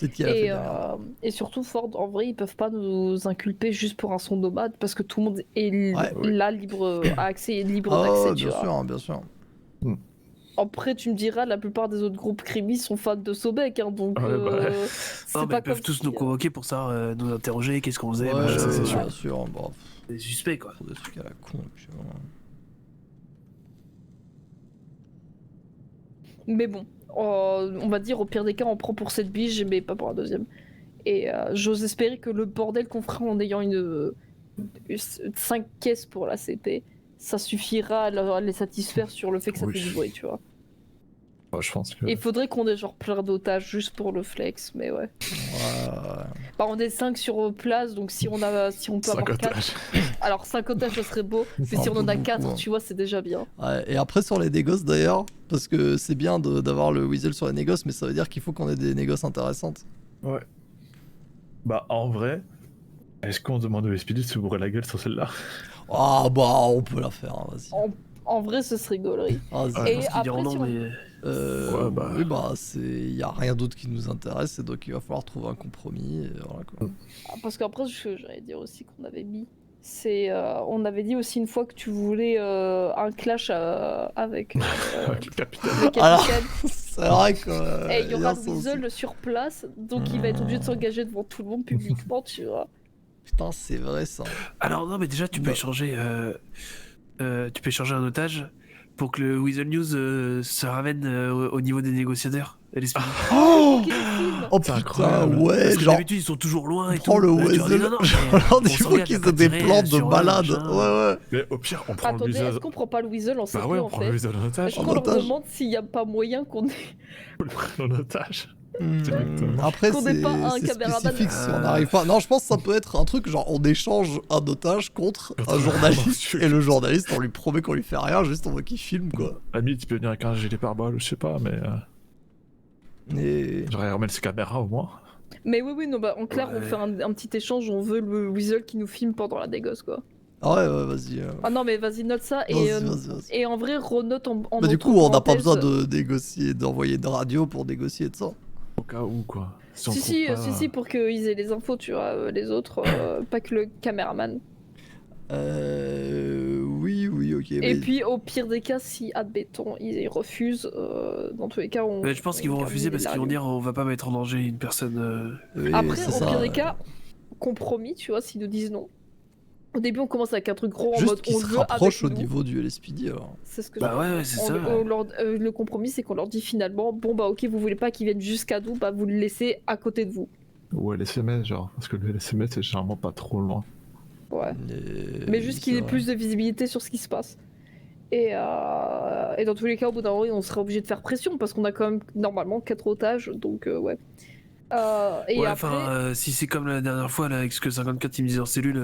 Peut-être qu'elle a fait et, de la merde. et surtout, Ford, en vrai, ils peuvent pas nous inculper juste pour un son nomade parce que tout le monde est Ouais. là libre à accès et libre Ah d'accès, ouais, tu bien vois. sûr, hein, bien sûr. Après, tu me diras, la plupart des autres groupes crimis sont fans de Sobek, hein, donc Ouais, bah ouais. c'est Non, mais pas ils peuvent comme tous si, nous convoquer pour ça, nous interroger, qu'est-ce qu'on faisait, Ouais, machin, ça, c'est sûr. bien sûr. Bon, c'est suspect, quoi. pour des trucs à la con. Et puis, voilà. Mais bon, on va dire au pire des cas, on prend pour cette biche, mais pas pour la deuxième. Et j'ose espérer que le bordel qu'on fera en ayant 5 caisses pour la CP, ça suffira à les satisfaire sur le fait que ça Oui. fait du bruit, tu vois. Bah, je pense que. Et il faudrait qu'on ait genre plein d'otages juste pour le flex, mais ouais. Ouais. Bah, on est 5 sur place, donc si on peut avoir 4. otages. Alors 5 otages, ce serait beau, mais C'est si un on en peu a beaucoup, 4, hein. tu vois, c'est déjà bien. Ouais, et après sur les négoces d'ailleurs, parce que c'est bien d'avoir le Weasel sur les négoces, mais ça veut dire qu'il faut qu'on ait des négoces intéressantes. Ouais. Bah, en vrai, est-ce qu'on demande au SPD de se bourrer la gueule sur celle-là? Ah bah on peut la faire, hein, vas-y. En vrai, ce serait gaulerie. Vas-y. Ouais, Et Je pense qu'ils diront après, non, si on- mais. Ouais, bah. Oui bah y a rien d'autre qui nous intéresse, et donc il va falloir trouver un compromis, et voilà quoi. Parce qu'après, ce que j'allais dire aussi qu'on avait mis, On avait dit aussi une fois que tu voulais un clash avec Avec le capitaine. le capitaine. Alors, c'est vrai que. Et il y aura ça aussi. Weasel sur place, donc il va être obligé de s'engager devant tout le monde publiquement, tu vois. Putain, c'est vrai ça. Alors non, mais déjà tu peux échanger un otage pour que le Weasel News se ramène au niveau des négociateurs. Oh, Ok, le film. oh C'est putain, incroyable. ouais, Parce que genre. d'habitude ils sont toujours loin et Prends tout. le Là, tu leur dis, Weasel. non, non, Alors, mais il on faut s'engage qu'ils à aient pas des tirer plans de sur eux, balade. machin. Ouais, ouais. Mais au pire, on prend le Attendez, Weasel. est-ce qu'on prend pas le Weasel en Bah CP ouais, on en prend le fait? Weasel en otage. Est-ce En qu'on leur otage. demande s'il n'y a pas moyen qu'on ait... On le prend en otage. Hmm, Après, Qu'on ait pas un c'est caméraman. spécifique si on n'arrive pas. Non, je pense que ça peut être un truc genre on échange un otage contre un journaliste et le journaliste on lui promet qu'on lui fait rien, juste on veut qu'il filme quoi. À la limite, il peut venir avec un gilet pare-balles, je sais pas, mais. Et... J'aurais remettre ses caméras au moins. Mais oui, non, bah en clair, on Ouais. fait un petit échange, on veut le Weasel qui nous filme pendant la négoce, quoi. Ah ouais, vas-y. Ah non, mais vas-y, note ça, Vas-y, et, vas-y. et en vrai, renote en Bah, du coup, on n'a pas entre besoin parenthèses. de négocier, d'envoyer de radio pour négocier de ça. Au cas où, quoi. Si, on Si, trouve pas- si, pour qu'ils aient les infos, tu vois, les autres, pas que le caméraman. Oui, ok. Et mais- puis, au pire des cas, si, admettons, ils refusent, dans tous les cas, on... Mais je pense qu'ils vont on refuser parce termine qu'ils vont les dire on va pas mettre en danger une personne. Oui, Après, c'est au ça. pire des cas, compromis, tu vois, s'ils nous disent non. Au début, on commence avec un truc gros en Juste mode qu'ils on se le veut avec rapprochent au nous. niveau du LSPD alors. C'est ce que Bah je- ouais, c'est on- ça. on leur- le compromis, c'est qu'on leur dit finalement bon, bah ok, vous voulez pas qu'ils viennent jusqu'à nous, bah vous le laissez à côté de vous. Ou LSMS, genre. Parce que le LSMS, c'est généralement pas trop loin. Ouais. Et- Mais juste oui, qu'il ait c'est vrai. plus de visibilité sur ce qui se passe. Et dans tous les cas, au bout d'un moment, on sera obligé de faire pression parce qu'on a quand même normalement 4 otages, donc ouais. Et Ouais, après. enfin, si c'est comme la dernière fois là, avec ce que 54 il me disait en cellule,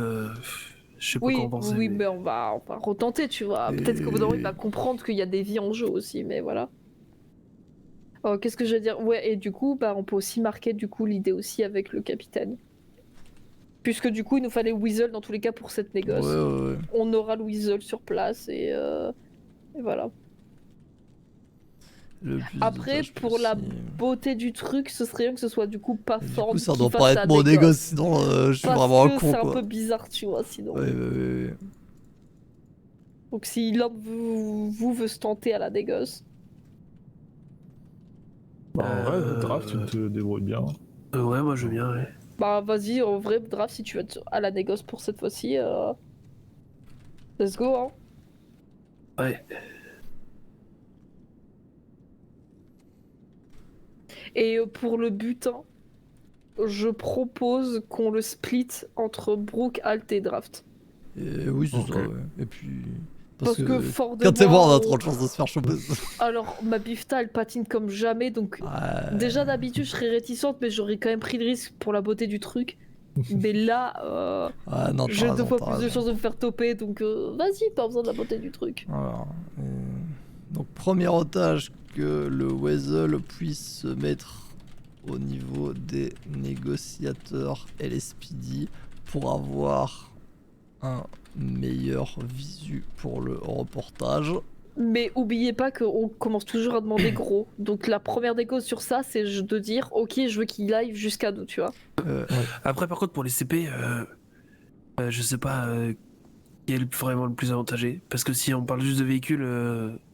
je sais pas Oui, quoi en penser. oui, mais- mais on va retenter, tu vois. Peut-être qu'au bout d'un moment, il va comprendre qu'il y a des vies en jeu aussi, mais voilà. Qu'est-ce que je veux dire? Ouais, et du coup, bah, on peut aussi marquer du coup l'idée aussi avec le capitaine. Puisque du coup, il nous fallait Weasel dans tous les cas pour cette négoce. Ouais. On aura le Weasel sur place et voilà. Le plus Après, d'otages pour la possible. beauté du truc, ce serait bien que ce soit du coup pas Et du fort. coup, ça qui doit fasse pas la être mon négoce. négoce, sinon je suis Parce vraiment un que con c'est un quoi. peu bizarre, tu vois, sinon. Ouais. Donc si l'un de vous veut se tenter à la négoce. Bah, en vrai, Euh, draft, tu te débrouilles bien. Ouais, moi je veux bien, ouais. Bah vas-y, en vrai, Draft, si tu veux être à la négoce pour cette fois-ci, let's go, hein. Ouais. Et pour le butin, je propose qu'on le split entre Brooke, Alt et Draft. Et oui, c'est Ok. ça, ouais. Et puis. Parce que fort de quand t'es mort, on a moi, trop de chances de se faire choper. Alors, ma bifta, elle patine comme jamais, donc Ouais. déjà d'habitude, je serais réticente, mais j'aurais quand même pris le risque pour la beauté du truc. Mais là, Ouais, non, t'as j'ai deux raison, fois t'as plus de raison. chances de me faire toper, donc vas-y, pas besoin de la beauté du truc. Voilà. Donc, premier otage, que le Weasel puisse se mettre au niveau des négociateurs LSPD pour avoir un meilleur visu pour le reportage. Mais oubliez pas qu'on commence toujours à demander gros. Donc la première des causes sur ça, c'est de dire ok, je veux qu'il aille jusqu'à nous, tu vois. Après, par contre, pour les CP, je sais pas qui est vraiment le plus avantagé. Parce que si on parle juste de véhicules,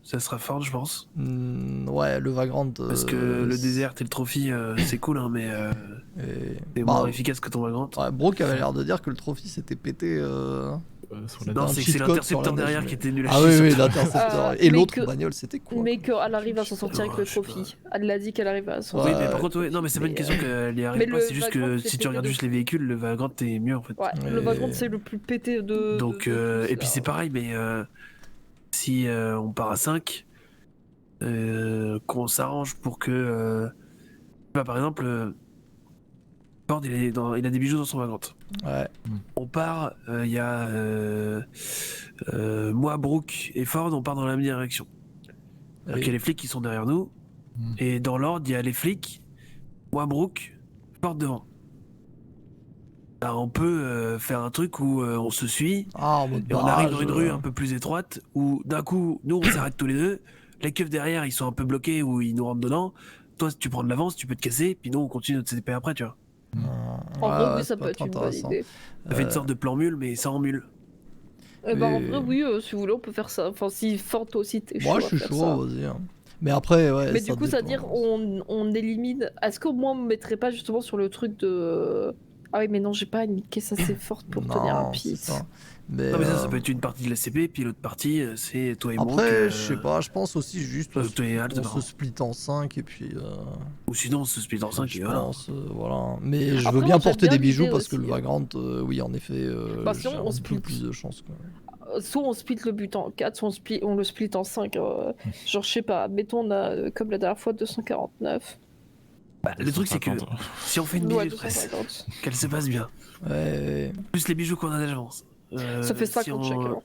ça sera fort, je pense. Ouais, le Vagrant. Parce que le désert et le trophy, c'est cool, hein, mais c'est Bah, moins efficace que ton Vagrant. Ouais, Brock avait l'air de dire que le trophy s'était pété. Sur la Non, un c'est que cheat c'est code l'intercepteur sur la derrière neige, qui était nul à Ah chier. oui, surtout. l'intercepteur. Et mais l'autre que- bagnole, c'était quoi Mais qu'elle arrive à s'en sortir avec le je sais trophy. Elle a dit qu'elle arrive à s'en Ouais, Oui, sortir. mais par contre, ouais, non, mais c'est pas une question qu'elle y mais arrive pas, le c'est juste que Vagrant, si c'est tu regardes pété juste les véhicules, le Vagrant est mieux en fait. Ouais, le Et- Vagrant, c'est le plus pété de. Donc, de tous, et puis là. c'est pareil, mais si on part à 5, qu'on s'arrange pour que. Bah, par exemple, Ford, il a des bijoux dans son Vagrant. Ouais. On part, il y a moi, Brooke et Ford, on part dans la même direction. Oui. Il y a les flics qui sont derrière nous, et dans l'ordre, il y a les flics, moi, Brooke, Ford devant. Bah, on peut faire un truc où on se suit, Ah, en mode et on arrive dans barrage, une rue un peu plus étroite, où d'un coup, nous, on s'arrête tous les deux, les keufs derrière, ils sont un peu bloqués, ou ils nous rentrent dedans. Toi, si tu prends de l'avance, tu peux te casser, puis nous, on continue notre CP après, tu vois. En Ouais, vrai, ouais, oui, ça ça peut peut être être une bonne intéressant. idée. Ça fait une sorte de plan mule, mais sans mule. Eh ben, en Et- vrai, oui, si vous voulez, on peut faire ça. Enfin, si Fort aussi t'es chaud. Moi, à je suis faire chaud, ça. vas-y. Hein. Mais après, ouais. Mais ça du coup, dépend. c'est-à-dire, on élimine. Est-ce qu'au moins on me mettrait pas justement sur le truc de. Ah oui, mais non, j'ai pas une caisse assez forte pour tenir un Non, c'est pit. ça. Mais, Non, mais ça peut être une partie de la CP, puis l'autre partie, c'est toi et moi. après, je sais pas, je pense aussi juste toi et Alt, on pardon. se split en 5 et puis. Ou sinon, on se split en 5 Je et voilà. pense, voilà. Mais je Après, veux moi, bien j'aime porter bien des bijoux l'idée parce que le aussi. Vagrant, oui, en effet, Bah, j'ai sinon, on un split. peu plus de chance. Quoi. Soit on split le but en 4, soit on le split en 5. Genre, je sais pas, mettons, on a, comme la dernière fois, 249. Bah, le truc, c'est que 250. si on fait une Ouais, bijou express, 250. qu'elle se passe bien, Ouais, plus les bijoux qu'on a d'avance. Ça fait si 50 on- chacun.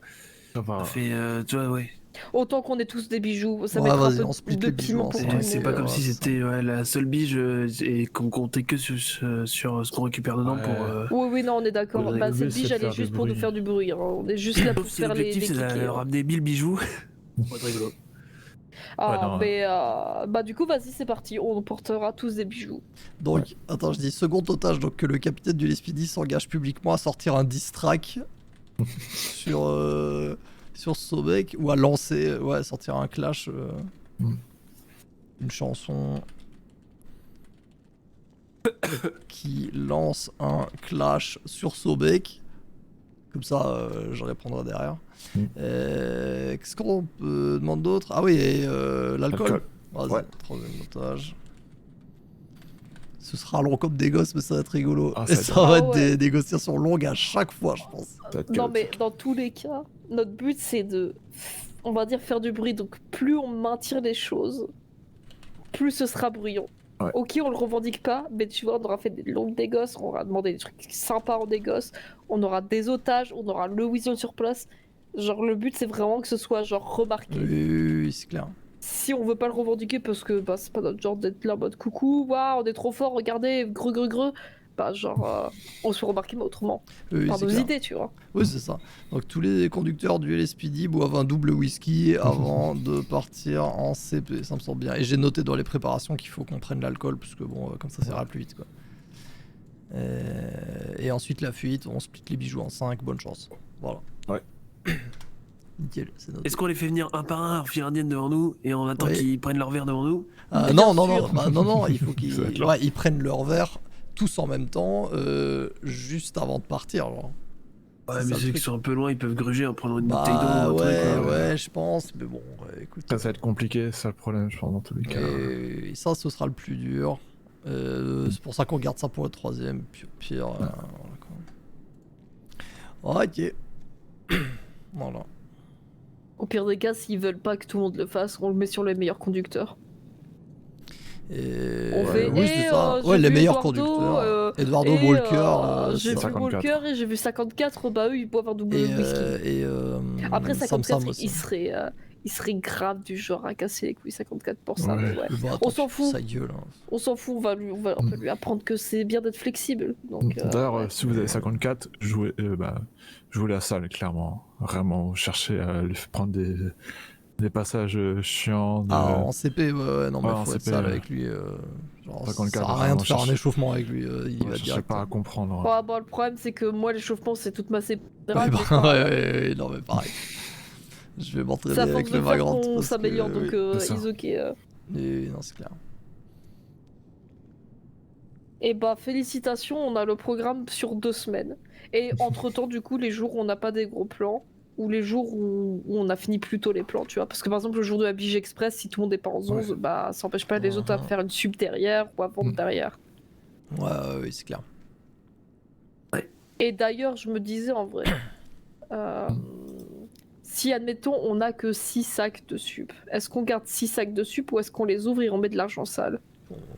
Ça va. Ça fait, tu vois, ouais. Autant qu'on ait tous des bijoux, ça Ouais, mettra un vas-y, peu on split de les bijoux piment pour tout ensemble. le C'est monde. pas comme ouais, si c'est c'était la seule bige et qu'on comptait que sur ce qu'on récupère dedans Ouais. pour. Oui, oui, non, on est d'accord. Ouais, Bah, le cette but, c'est biche, de elle est faire du juste pour nous bruit. faire du bruit. Hein. On est juste là pour Sauf si faire les l'objectif c'est cliquets, de hein. ramener 1000 bijoux. Pour être rigolo. Ah, non, mais bah du coup, vas-y, c'est parti. On portera tous des bijoux. Donc, attends, je dis second otage, donc que le capitaine du LSPD s'engage publiquement à sortir un diss track sur, sur Sobek ou à lancer, ouais, sortir un clash, Mm. une chanson qui lance un clash sur Sobek. Comme ça, je répondrai derrière. Mm. Qu'est-ce qu'on peut demander d'autre? Ah oui, et l'alcool. Alcool. Vas-y, Ouais. troisième otage. Ce sera long comme des gosses, mais ça va être rigolo. Ah, Et ça ça va va être- être Ah ouais. des négociations longues à chaque fois, je pense. Ça va être Non, mais chaotique. dans tous les cas, notre but, c'est de, on va dire, faire du bruit. Donc, plus on maintient les choses, plus ce sera bruyant. Ouais. Ok, on le revendique pas, mais tu vois, on aura fait des longues négoces, on aura demandé des trucs sympas en négoce, on aura des otages, on aura le Weasel sur place. Genre, le but, c'est vraiment que ce soit, genre, remarqué. Oui, c'est clair. Si on veut pas le revendiquer parce que bah, c'est pas notre genre d'être là en mode coucou, waouh, on est trop fort, regardez, greu, bah genre on se fait remarquer mais autrement, Oui, par c'est nos clair. idées, tu vois. Oui, c'est ça. Donc tous les conducteurs du LSPD boivent un double whisky avant de partir en CP. Ça me semble bien. Et j'ai noté dans les préparations qu'il faut qu'on prenne l'alcool, parce que bon, comme ça ira plus vite, quoi. Et ensuite la fuite, on split les bijoux en 5, bonne chance. Voilà. Ouais. Nickel, c'est noté. Est-ce qu'on les fait venir un par un en file indienne devant nous et on attend Oui. qu'ils prennent leur verre devant nous? Bien Non, non, sûr. non, il faut Ça va qu'ils être long. ouais, ils prennent leur verre tous en même temps, juste avant de partir. Genre. Ouais, C'est mais ça, le ceux qui truc. sont un peu loin, ils peuvent gruger en prenant une bouteille d'eau Bah ou un ouais, truc. ouais, je pense, mais bon, écoute. Ça va être compliqué, c'est ça le problème, je pense, dans tous les cas. Et ça, ce sera le plus dur. C'est pour ça qu'on garde ça pour le troisième, puis au pire. Voilà, quoi. Ok. Voilà. Au pire des cas, s'ils veulent pas que tout le monde le fasse, on le met sur les meilleurs conducteurs. Et On fait, oui, c'est ça. j'ai Ouais, les vu meilleurs Eduardo, conducteurs. Eduardo et, Walker. j'ai vu 54. Walker et j'ai vu 54, bah eux ils boivent un double et, whisky. Après Sam 54, aussi. il serait grave du genre à casser les couilles 54 pour ça, Ouais. mais ouais. Bah, On attends, s'en fout. Sa gueule. Hein. On s'en fout, on va lui apprendre que c'est bien d'être flexible. Donc, D'ailleurs, ouais. si vous avez 54, jouez la salle, clairement. Vraiment, cherchez à lui prendre des passages chiants. Ah, en CP, ouais, non, mais Ouais, en faut être CP, sale ouais. avec lui. Genre, ça 54, sert à rien de on faire un cherche- échauffement avec lui. Il va Je sais direct. pas à comprendre. Ouais, bon, le problème c'est que moi l'échauffement c'est toute ma CP. Ouais, bah, ouais, non, mais pareil. Je vais m'entraîner C'est à avec force le de faire Vagrant. qu'on parce s'améliore, que, donc oui. c'est ça. is ok. Et non, c'est clair. Et bah félicitations, on a le programme sur 2 semaines. Et entre temps du coup les jours où on n'a pas des gros plans, ou les jours où on a fini plus tôt les plans, tu vois. Parce que par exemple le jour de la Bige Express, si tout le monde est pas en 11, Ouais. bah ça empêche pas les autres à faire une sub derrière ou à vendre derrière. Ouais, oui, c'est clair. Et d'ailleurs, je me disais en vrai, si admettons on a que 6 sacs de sup, est-ce qu'on garde 6 sacs de sup ou est-ce qu'on les ouvre et on met de l'argent sale?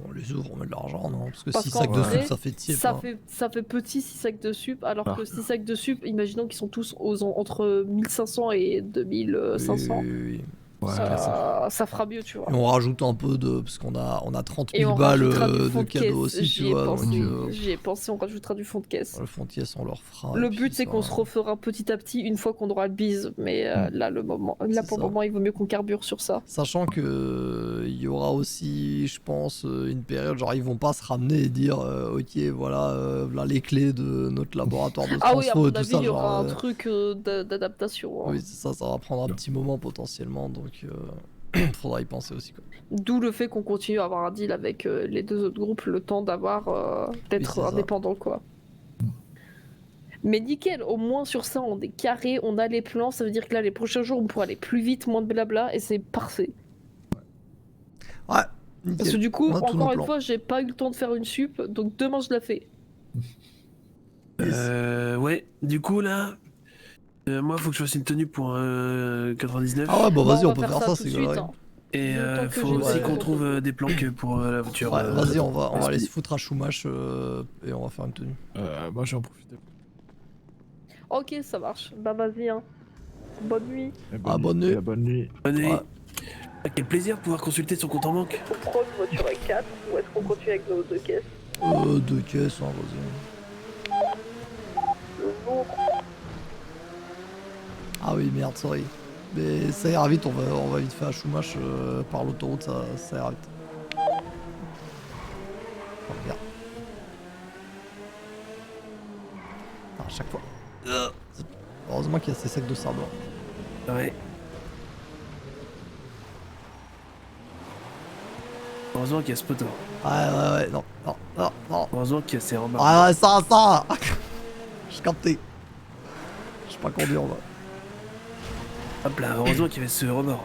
On les ouvre, on met de l'argent, non? Parce que Parce 6 qu'en sacs de vrai, soupe, ça fait tiep. ça, hein. ça fait petit 6 sacs de sup, alors Ah. que 6 sacs de sup, imaginons qu'ils sont tous entre 1500 et 2500. Oui, oui, oui. Ouais, ça fera mieux, tu vois. Et on rajoute un peu de. Parce qu'on a 30 Et 000 on balles rajoutera du fond de de cadeaux caisse. aussi, tu J'y ai vois. pensé. Donc, J'y ai pensé, on rajoutera du fond de caisse. le fond de caisse, on leur fera. Le et puis but, c'est ça- qu'on se refera petit à petit une fois qu'on aura le bise. Mais là, pour C'est le ça. moment, il vaut mieux qu'on carbure sur ça. Sachant que il y aura aussi, je pense, une période, genre ils vont pas se ramener et dire ok voilà, voilà les clés de notre laboratoire de Ah oui, à transfo mon et tout avis, ça. il y aura Genre, un truc d'adaptation. Hein. oui, c'est ça, ça va prendre un petit moment potentiellement, donc faudra y penser aussi quoi. D'où le fait qu'on continue à avoir un deal avec les deux autres groupes, le temps d'être c'est ça. indépendant, quoi. Mais nickel, au moins sur ça, on est carré, on a les plans, ça veut dire que là, les prochains jours, on pourra aller plus vite, moins de blabla, et c'est parfait. Ouais, Parce que nickel. du coup, On a tous nos encore une plans. fois, j'ai pas eu le temps de faire une sup, donc demain, je la fais. Ouais, du coup là, moi faut que je fasse une tenue pour 99. Ah ouais, bah vas-y, Bon, on va peut faire faire ça ça, tout c'est de suite. galerie. Hein. Et Le temps que faut j'ai aussi le- qu'on trouve des planques pour la voiture. Ouais, vas-y, on va aller se Speed. foutre à Chumash et on va faire une tenue. moi, j'en profite. Ok, ça marche. Bah vas-y, hein. Bonne nuit. Ah, bonne nuit. Bonne nuit. Bonne nuit. Ouais. Ah, quel plaisir de pouvoir consulter son compte en banque. On prend une voiture à 4, ou est-ce qu'on continue avec nos deux caisses? Deux caisses, hein, vas-y. Ah oui, merde, sorry. Mais ça ira vite, on va vite faire à Chumash par l'autoroute, ça ira vite. Oh, merde. Ah, à chaque fois. Heureusement qu'il y a ces sacs de sable. Ouais. Heureusement qu'il y a ce poteau. Ouais, non. Heureusement qu'il y a ces rembarres. Ouais, ça J'ai capté. Je sais pas conduire, moi. Hop là, heureusement qu'il y avait ce rebord.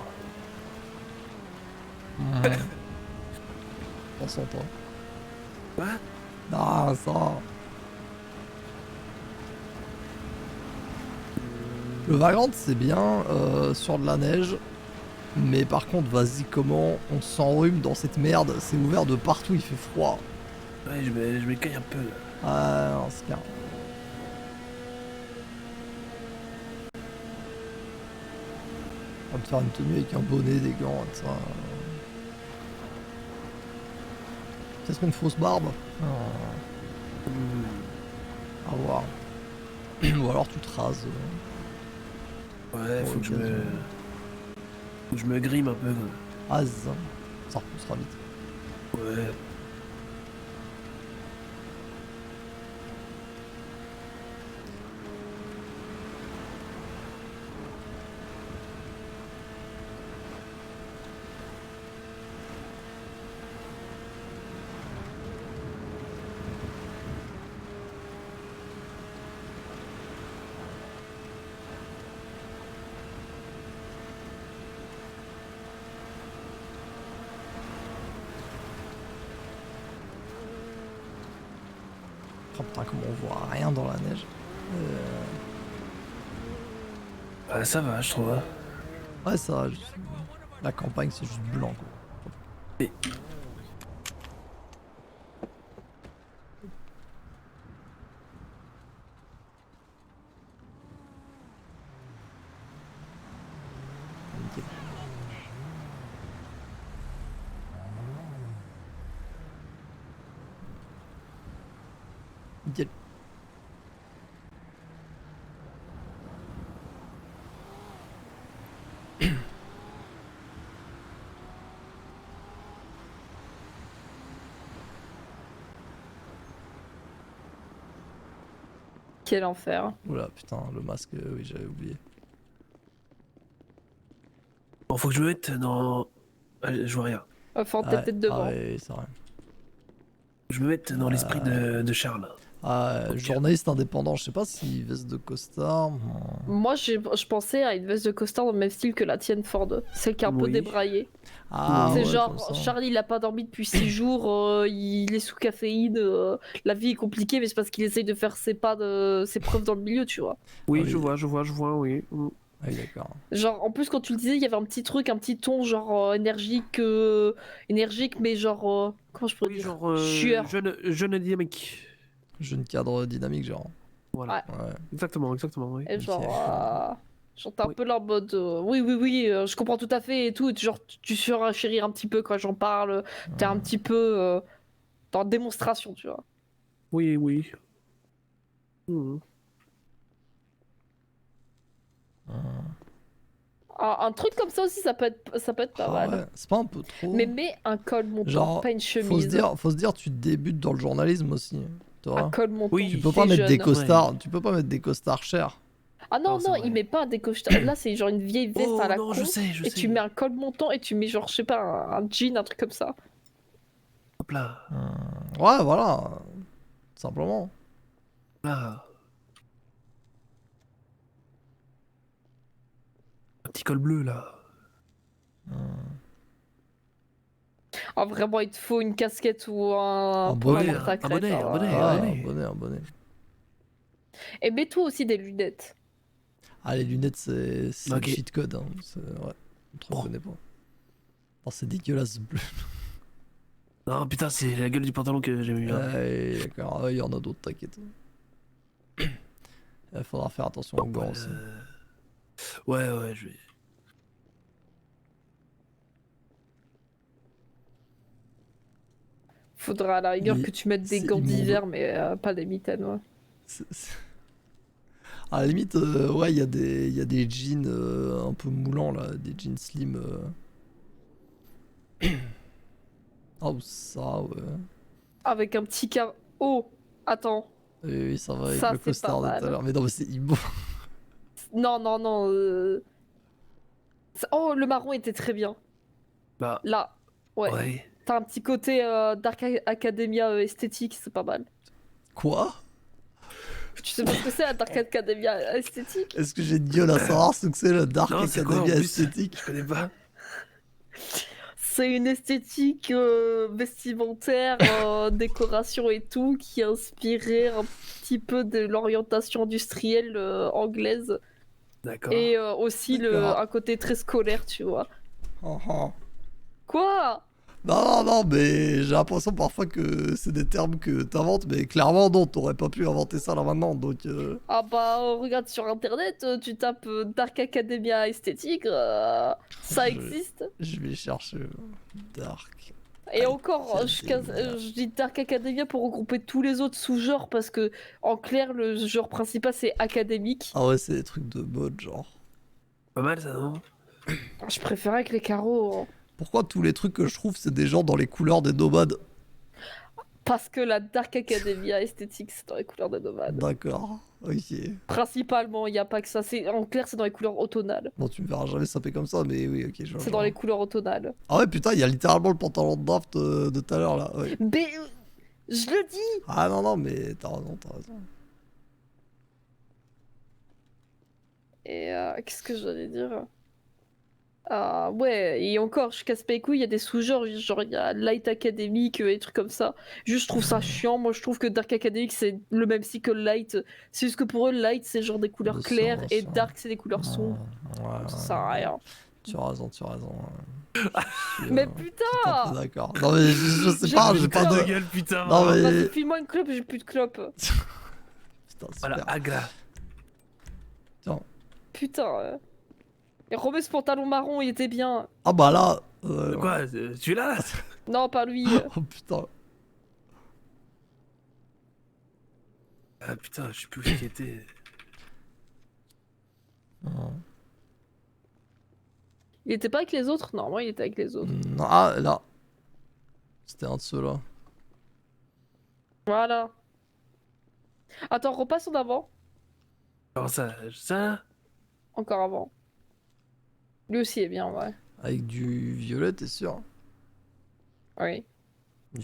Attention, toi. Quoi? Non, ça. Le Vagrant, c'est bien sur de la neige. Mais par contre, vas-y, comment on s'enrhume dans cette merde? C'est ouvert de partout, il fait froid. Ouais, je m'écaille un peu là. Ah, non, c'est clair. On va te faire une tenue avec un bonnet, des gants, et ça. Qu'est-ce qu'on une fausse barbe? À voir. Ou alors tu te rases. Ouais, faut Ok, que je me grime un peu. Ah, ça repoussera vite. Ouais. Oh putain, comment on voit rien dans la neige. Bah, ça va, je trouve. Hein. Ouais, ça, la campagne, c'est juste blanc, quoi. Et- Nickel. Nickel. Quel enfer. Oula, putain, le masque, oui, j'avais oublié. Bon, faut que je me mette dans. Allez, je vois rien. Enfin, t'es peut-être devant. ouais, c'est vrai. Je me mette dans l'esprit de Charles. Ah, journaliste indépendant, je sais pas si veste de costard. Moi, je pensais à une veste de costard dans le même style que la tienne, Ford. Celle qui est un peu Oui. débraillée. Ah, C'est ouais, genre, comme ça. Charlie, il a pas dormi depuis 6 jours, il est sous caféine, la vie est compliquée, mais c'est parce qu'il essaye de faire ses preuves dans le milieu, tu vois. Oui, Ah oui. je vois, oui. Ah oui, d'accord. Genre, en plus, quand tu le disais, il y avait un petit truc, un petit ton, genre énergique, mais genre, comment je pourrais Oui, dire genre Chieur. jeune et dynamique. Jeune cadre dynamique, genre. Voilà. Ouais. Exactement, oui. Et genre, Genre, t'es un Oui. peu là en mode oui, je comprends tout à fait et tout. Et genre, tu surenchérir un petit peu quand j'en parle. T'es un petit peu dans démonstration, tu vois. Oui, oui. Mhm. Un truc comme ça aussi, ça peut être pas Ah mal. ouais, c'est pas un peu trop. Mais mets un col montant, Genre, pas une faut se chemise. dire, tu débutes dans le journalisme aussi. Tu Un vois. col montant. Oui. Tu peux t'es pas mettre des jeune. costards, tu peux pas mettre des costards chers. Ah non, Non, c'est non, vrai. il met pas un décochetage. Là, c'est genre une vieille veste Oh à la non, con. je sais, je Et sais. tu mets un col montant et tu mets genre, je sais pas, un jean, un truc comme ça. Hop là. Ouais, voilà. Simplement. Là. Un petit col bleu là. Ah, vraiment, il te faut une casquette ou un Un pour bonnet, avoir ta un crête. bonnet, hein, un bonnet. ouais. Ah, bonnet. un bonnet, un bonnet. Et mets-toi aussi des lunettes. Ah, les lunettes, c'est Ok. le cheat code. Hein. Ouais, on te reconnaît pas. Oh, c'est dégueulasse ce bleu. Non, putain, c'est la gueule du pantalon que j'aimais bien. Ouais, d'accord, il y en a d'autres, t'inquiète. Il faudra faire attention aux gants aussi. Ouais, je vais. Faudra à la rigueur Il- que tu mettes des c'est gants immonde. d'hiver, mais pas des mitaines, ouais. C'est- À la limite, ouais, il y a des jeans un peu moulants là, des jeans slim. Ah, ou ça, ouais. Avec un petit car... Oh, attends. Oui, oui, ça va avec Ça, le c'est costard pas de tout à mal. l'heure. Mais non, mais c'est immonde. Non, non, non. Oh, le marron était très bien. Bah, Là, ouais. ouais. T'as un petit côté Dark Academia esthétique, c'est pas mal. Quoi? Tu sais pas ce que c'est la Dark Academia esthétique? Est-ce que j'ai de gueule à savoir ce que c'est la Dark Non, c'est quoi en Academia plus esthétique? Je connais pas. C'est une esthétique vestimentaire, décoration et tout, qui est inspirée un petit peu de l'orientation industrielle anglaise. D'accord. Et aussi D'accord. un côté très scolaire, tu vois. Oh, oh. Quoi? Non, non, non, mais j'ai l'impression parfois que c'est des termes que t'inventes, mais clairement non, t'aurais pas pu inventer ça là maintenant, donc... Ah bah, regarde sur internet, tu tapes Dark Academia esthétique, ça Je- existe. Je vais chercher Dark. Et encore, Academia. je dis Dark Academia pour regrouper tous les autres sous-genres parce que, en clair, le genre principal c'est académique. Ah ouais, c'est des trucs de mode, genre. Pas mal ça, non? Je préfère avec les carreaux. Hein. Pourquoi tous les trucs que je trouve, c'est des gens dans les couleurs des nomades? Parce que la Dark Academia esthétique, c'est dans les couleurs de nomades. D'accord, ok. Principalement, il n'y a pas que ça. En clair, c'est dans les couleurs automnales. Bon, tu me verras jamais saper comme ça, mais oui, ok, je vois. C'est dans les couleurs automnales. Ah ouais, putain, il y a littéralement le pantalon de draft de tout à l'heure, là. Ouais. Mais je le dis. Ah non, non, mais t'as raison, t'as raison. Et qu'est-ce que j'allais dire? Ah ouais, et encore, je casse pas les couilles, il y a des sous-genres, genre il y a Light Academic et des trucs comme ça. Juste, je trouve ça chiant. Moi, je trouve que Dark Academic, c'est le même cycle que Light. C'est juste que pour eux, Light, c'est genre des couleurs Bien sûr, claires bien et sûr. Dark, c'est des couleurs sombres. Ouais, Ça sert à rien. tu as raison, tu as raison. Je suis, Mais tout à fait putain! d'accord. Non, mais je sais J'ai pas, plus j'ai de pas clope. de. gueule, putain. Non, mais. Vas-y, file-moi une clope, j'ai plus de clope. Putain, Voilà, super. Agra. Putain. Et remets ce pantalon marron, il était bien. Ah bah là. Quoi Tu es là? Non, pas lui. Oh putain. Ah putain, je sais plus où il était. Non. Il était pas avec les autres? Non, moi, il était avec les autres. Non, ah là. C'était un de ceux-là. Voilà. Attends, repasse en avant. Alors ça? Encore avant. Lui aussi est bien, ouais. Avec du violet, t'es sûr? Oui. Ok.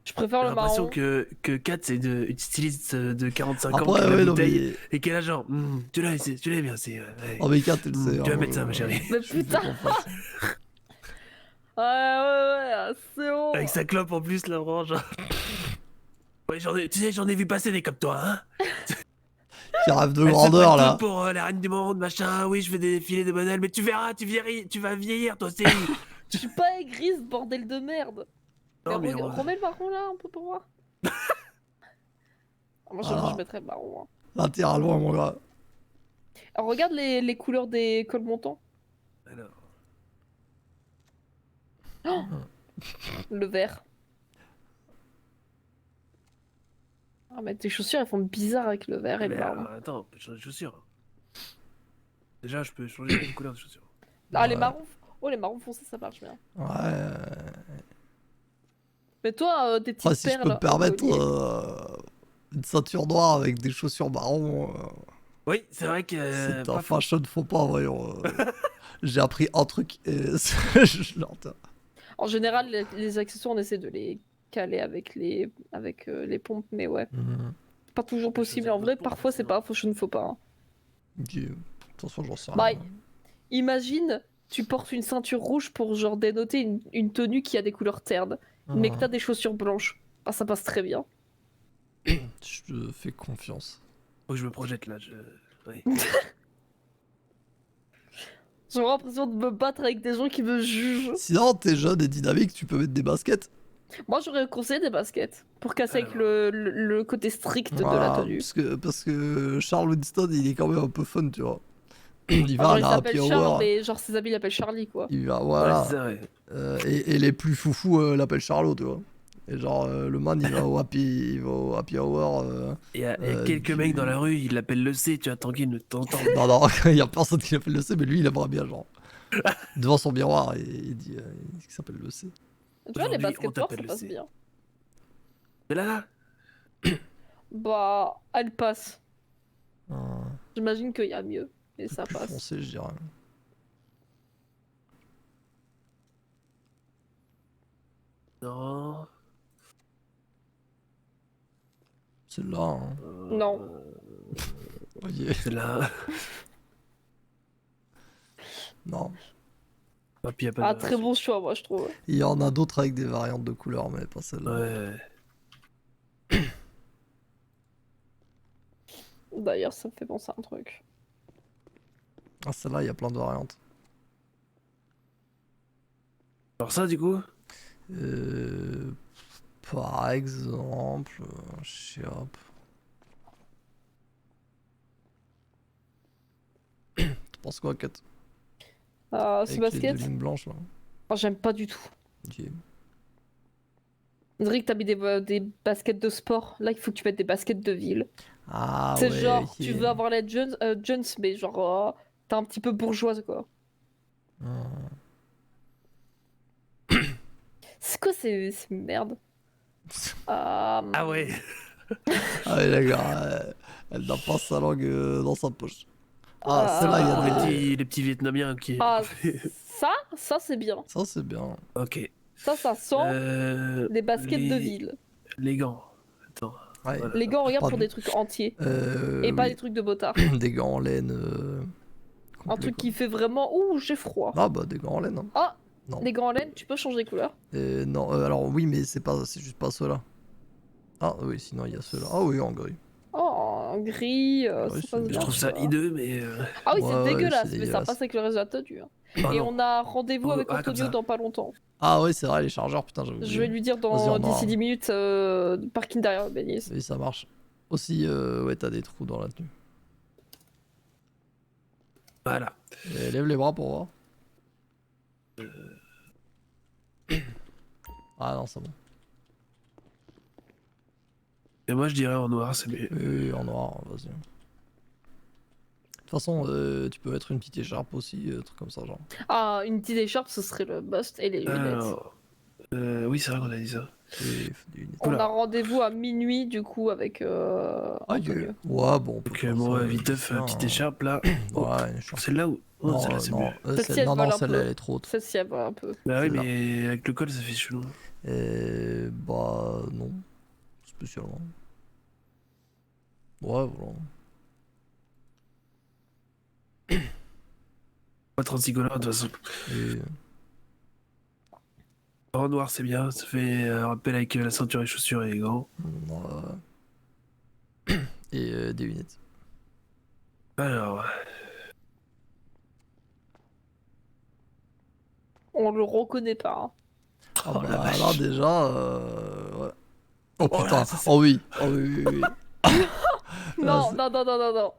Je préfère J'ai le l'impression marron. que Kat c'est une styliste de 45 ans Après, qui a la ouais, non, bouteille mais. et qui est là genre tu l'as bien, c'est... ouais. Oh, mais 4, tu le sais. Tu vas hein, mettre ça, ma chérie. Mais je fais putain. confiance. Ouais, c'est bon. Avec sa clope en plus là, vraiment genre... Ouais, j'en ai vu passer des comme toi, hein. Qui rêve de Elle se grandeur prend là. tout pour la reine du monde, machin, oui je fais des défilés de modèles, mais tu verras, tu vas vieillir toi aussi. Je suis pas aigrise, bordel de merde. Non, mais Remets le marron là, un peu pour voir. Moi, Voilà. je mettrais le marron. Hein. Littéralement, mon gars. Alors, regarde les couleurs des cols montants. Alors, Le vert. Ah, mais tes chaussures, elles font bizarre avec le vert et le mais marron. attends, on peut changer de chaussures. Déjà, je peux changer les couleurs de chaussures. Ah, les Ouais. marrons. Oh, les marrons foncés, ça marche bien. Ouais. Mais toi, des petites Après, si je perles peux me au permettre collier. une ceinture noire avec des chaussures marron, Oui, c'est vrai que. c'est un pas faux. fashion faux pas, voyons. J'ai appris un truc et je l'entends. En général, les accessoires, on essaie de les caler avec les pompes, mais ouais. Mhm. Pas toujours Je possible. faisais En vrai, d'autres pompes, parfois, c'est forcément. pas fashion faux pas. Hein. Ok. De toute façon, j'en sais Bah, rien. imagine, tu portes une ceinture rouge pour genre dénoter une tenue qui a des couleurs ternes, mais que Mhm. t'as des chaussures blanches. Bah, ça passe très bien. Je te fais confiance. Faut que je me projette là. Oui. J'ai l'impression de me battre avec des gens qui me jugent. Sinon, t'es jeune et dynamique, tu peux mettre des baskets. Moi, j'aurais conseillé des baskets pour casser avec le côté strict de la Voilà, tenue. parce que Charles Winston, il est quand même un peu fun, tu vois. Il va Genre, à il la s'appelle happy Charles, hour. mais genre ses amis l'appellent Charlie, quoi. Il va, Ouais, voilà. c'est ça, ouais. Et les plus foufous l'appellent Charlot, tu vois. Et genre, le man, il va au happy hour. Il y a quelques du- mecs dans la rue, ils l'appellent le C, tu vois, tranquille, ne t'entends. Non, non, il y a personne qui l'appelle le C, mais lui, il aimerait bien, genre. Devant son miroir, et il dit qu'il s'appelle le C. Tu vois, les Aujourd'hui, baskets on noires, ça t'appelle le passe C. bien. Mais là, Bah, elle passe. Un J'imagine qu'il y a mieux, mais peu ça plus passe. foncé, je dirais. non. Celle-là, hein. Non. Voyez. C'est là. Non. Ah, puis y a pas Ah, de- très bon choix, moi, je trouve. Il y en a d'autres avec des variantes de couleurs, mais pas celle-là. Ouais. D'ailleurs, ça me fait penser à un truc. Ah, celle-là, il y a plein de variantes. Alors ça, du coup Euh, Par exemple, je sais hop. Tu penses quoi, Kat? Ce Avec les basket, deux lignes blanches là. oh, j'aime pas du tout. Ok. On dirait que t'as mis des baskets de sport. Là, il faut que tu mettes des baskets de ville. Ah C'est ouais, genre, ok. tu veux avoir la Jones, mais genre, t'es un petit peu bourgeoise, quoi. Hmm. C'est quoi ces merdes? Ah ouais. Ah ouais, d'accord. Elle n'a pas sa langue dans sa poche. Ah, Ah. celle-là, il y Pour a des. les petits Vietnamiens qui. Ah, ça c'est bien. Ça, c'est bien. Ok. Ça sent des baskets de les- ville. Les gants. Attends. Ouais. Voilà. Les gants, regarde Pas pour de- des trucs entiers. Et pas oui. des trucs de botard. Des gants en laine. Un complets, truc quoi. qui fait vraiment. Ouh, j'ai froid. Ah, bah, des gants en laine. Hein. Ah, Non. des gants en laine, tu peux changer de couleur. Non, alors oui, mais c'est juste pas ceux-là. Ah oui, sinon il y a ceux-là. Ah oui, en gris. Oh, en gris, Ouais, ça c'est passe bien. Je bien. trouve ça vois. hideux, mais. Ah oui, Ouais, c'est ouais, dégueulasse, c'est mais ça dégueulasse. passe avec le reste de la tenue. Hein. Oh Et non. on a rendez-vous Oh, avec ah, comme Antonio ça. dans pas longtemps. Ah oui, c'est vrai, les chargeurs, putain, j'avais Je oublié. vais lui dire Vas-y, on d'ici en- 10 minutes, parking derrière Bénis. Oui, ça marche. Aussi, ouais, t'as des trous dans la tenue. Voilà. Et lève les bras pour voir. Ah non, c'est bon. Et moi, je dirais en noir, c'est mieux. Oui, en noir, vas-y. De toute façon, tu peux mettre une petite écharpe aussi, truc comme ça, genre. Ah, une petite écharpe, ce serait le must et les lunettes. Alors. Oui, c'est vrai qu'on a dit ça. Et des lunettes. On Oula. a rendez-vous à minuit, du coup, avec Ah, Antonio. ouais, bon. on peut Donc, faire moi, ça, viteuf, ça, petite hein. écharpe là. Ouais, une écharpe. Celle-là ou. Oh, Non, celle-là, c'est non, mieux. Celle-ci, elle non, vole un celle-là, peu. elle est trop haute. Celle-ci, elle va un peu. Bah oui, Celle-là. mais avec le col, ça fait chelou. Et bah non, spécialement. Ouais, voilà. Pas 36 couleurs de toute façon. Et En noir, c'est bien. Ça fait un rappel avec la ceinture et les chaussures et les gants. et des lunettes. Alors. On le reconnaît pas. Hein. Ah Oh, bah la vache. là déjà, ouais. Oh Oh là, putain, ça, c'est- oh oui, oh oui, oui, oui. Non, non, non, non, non, non.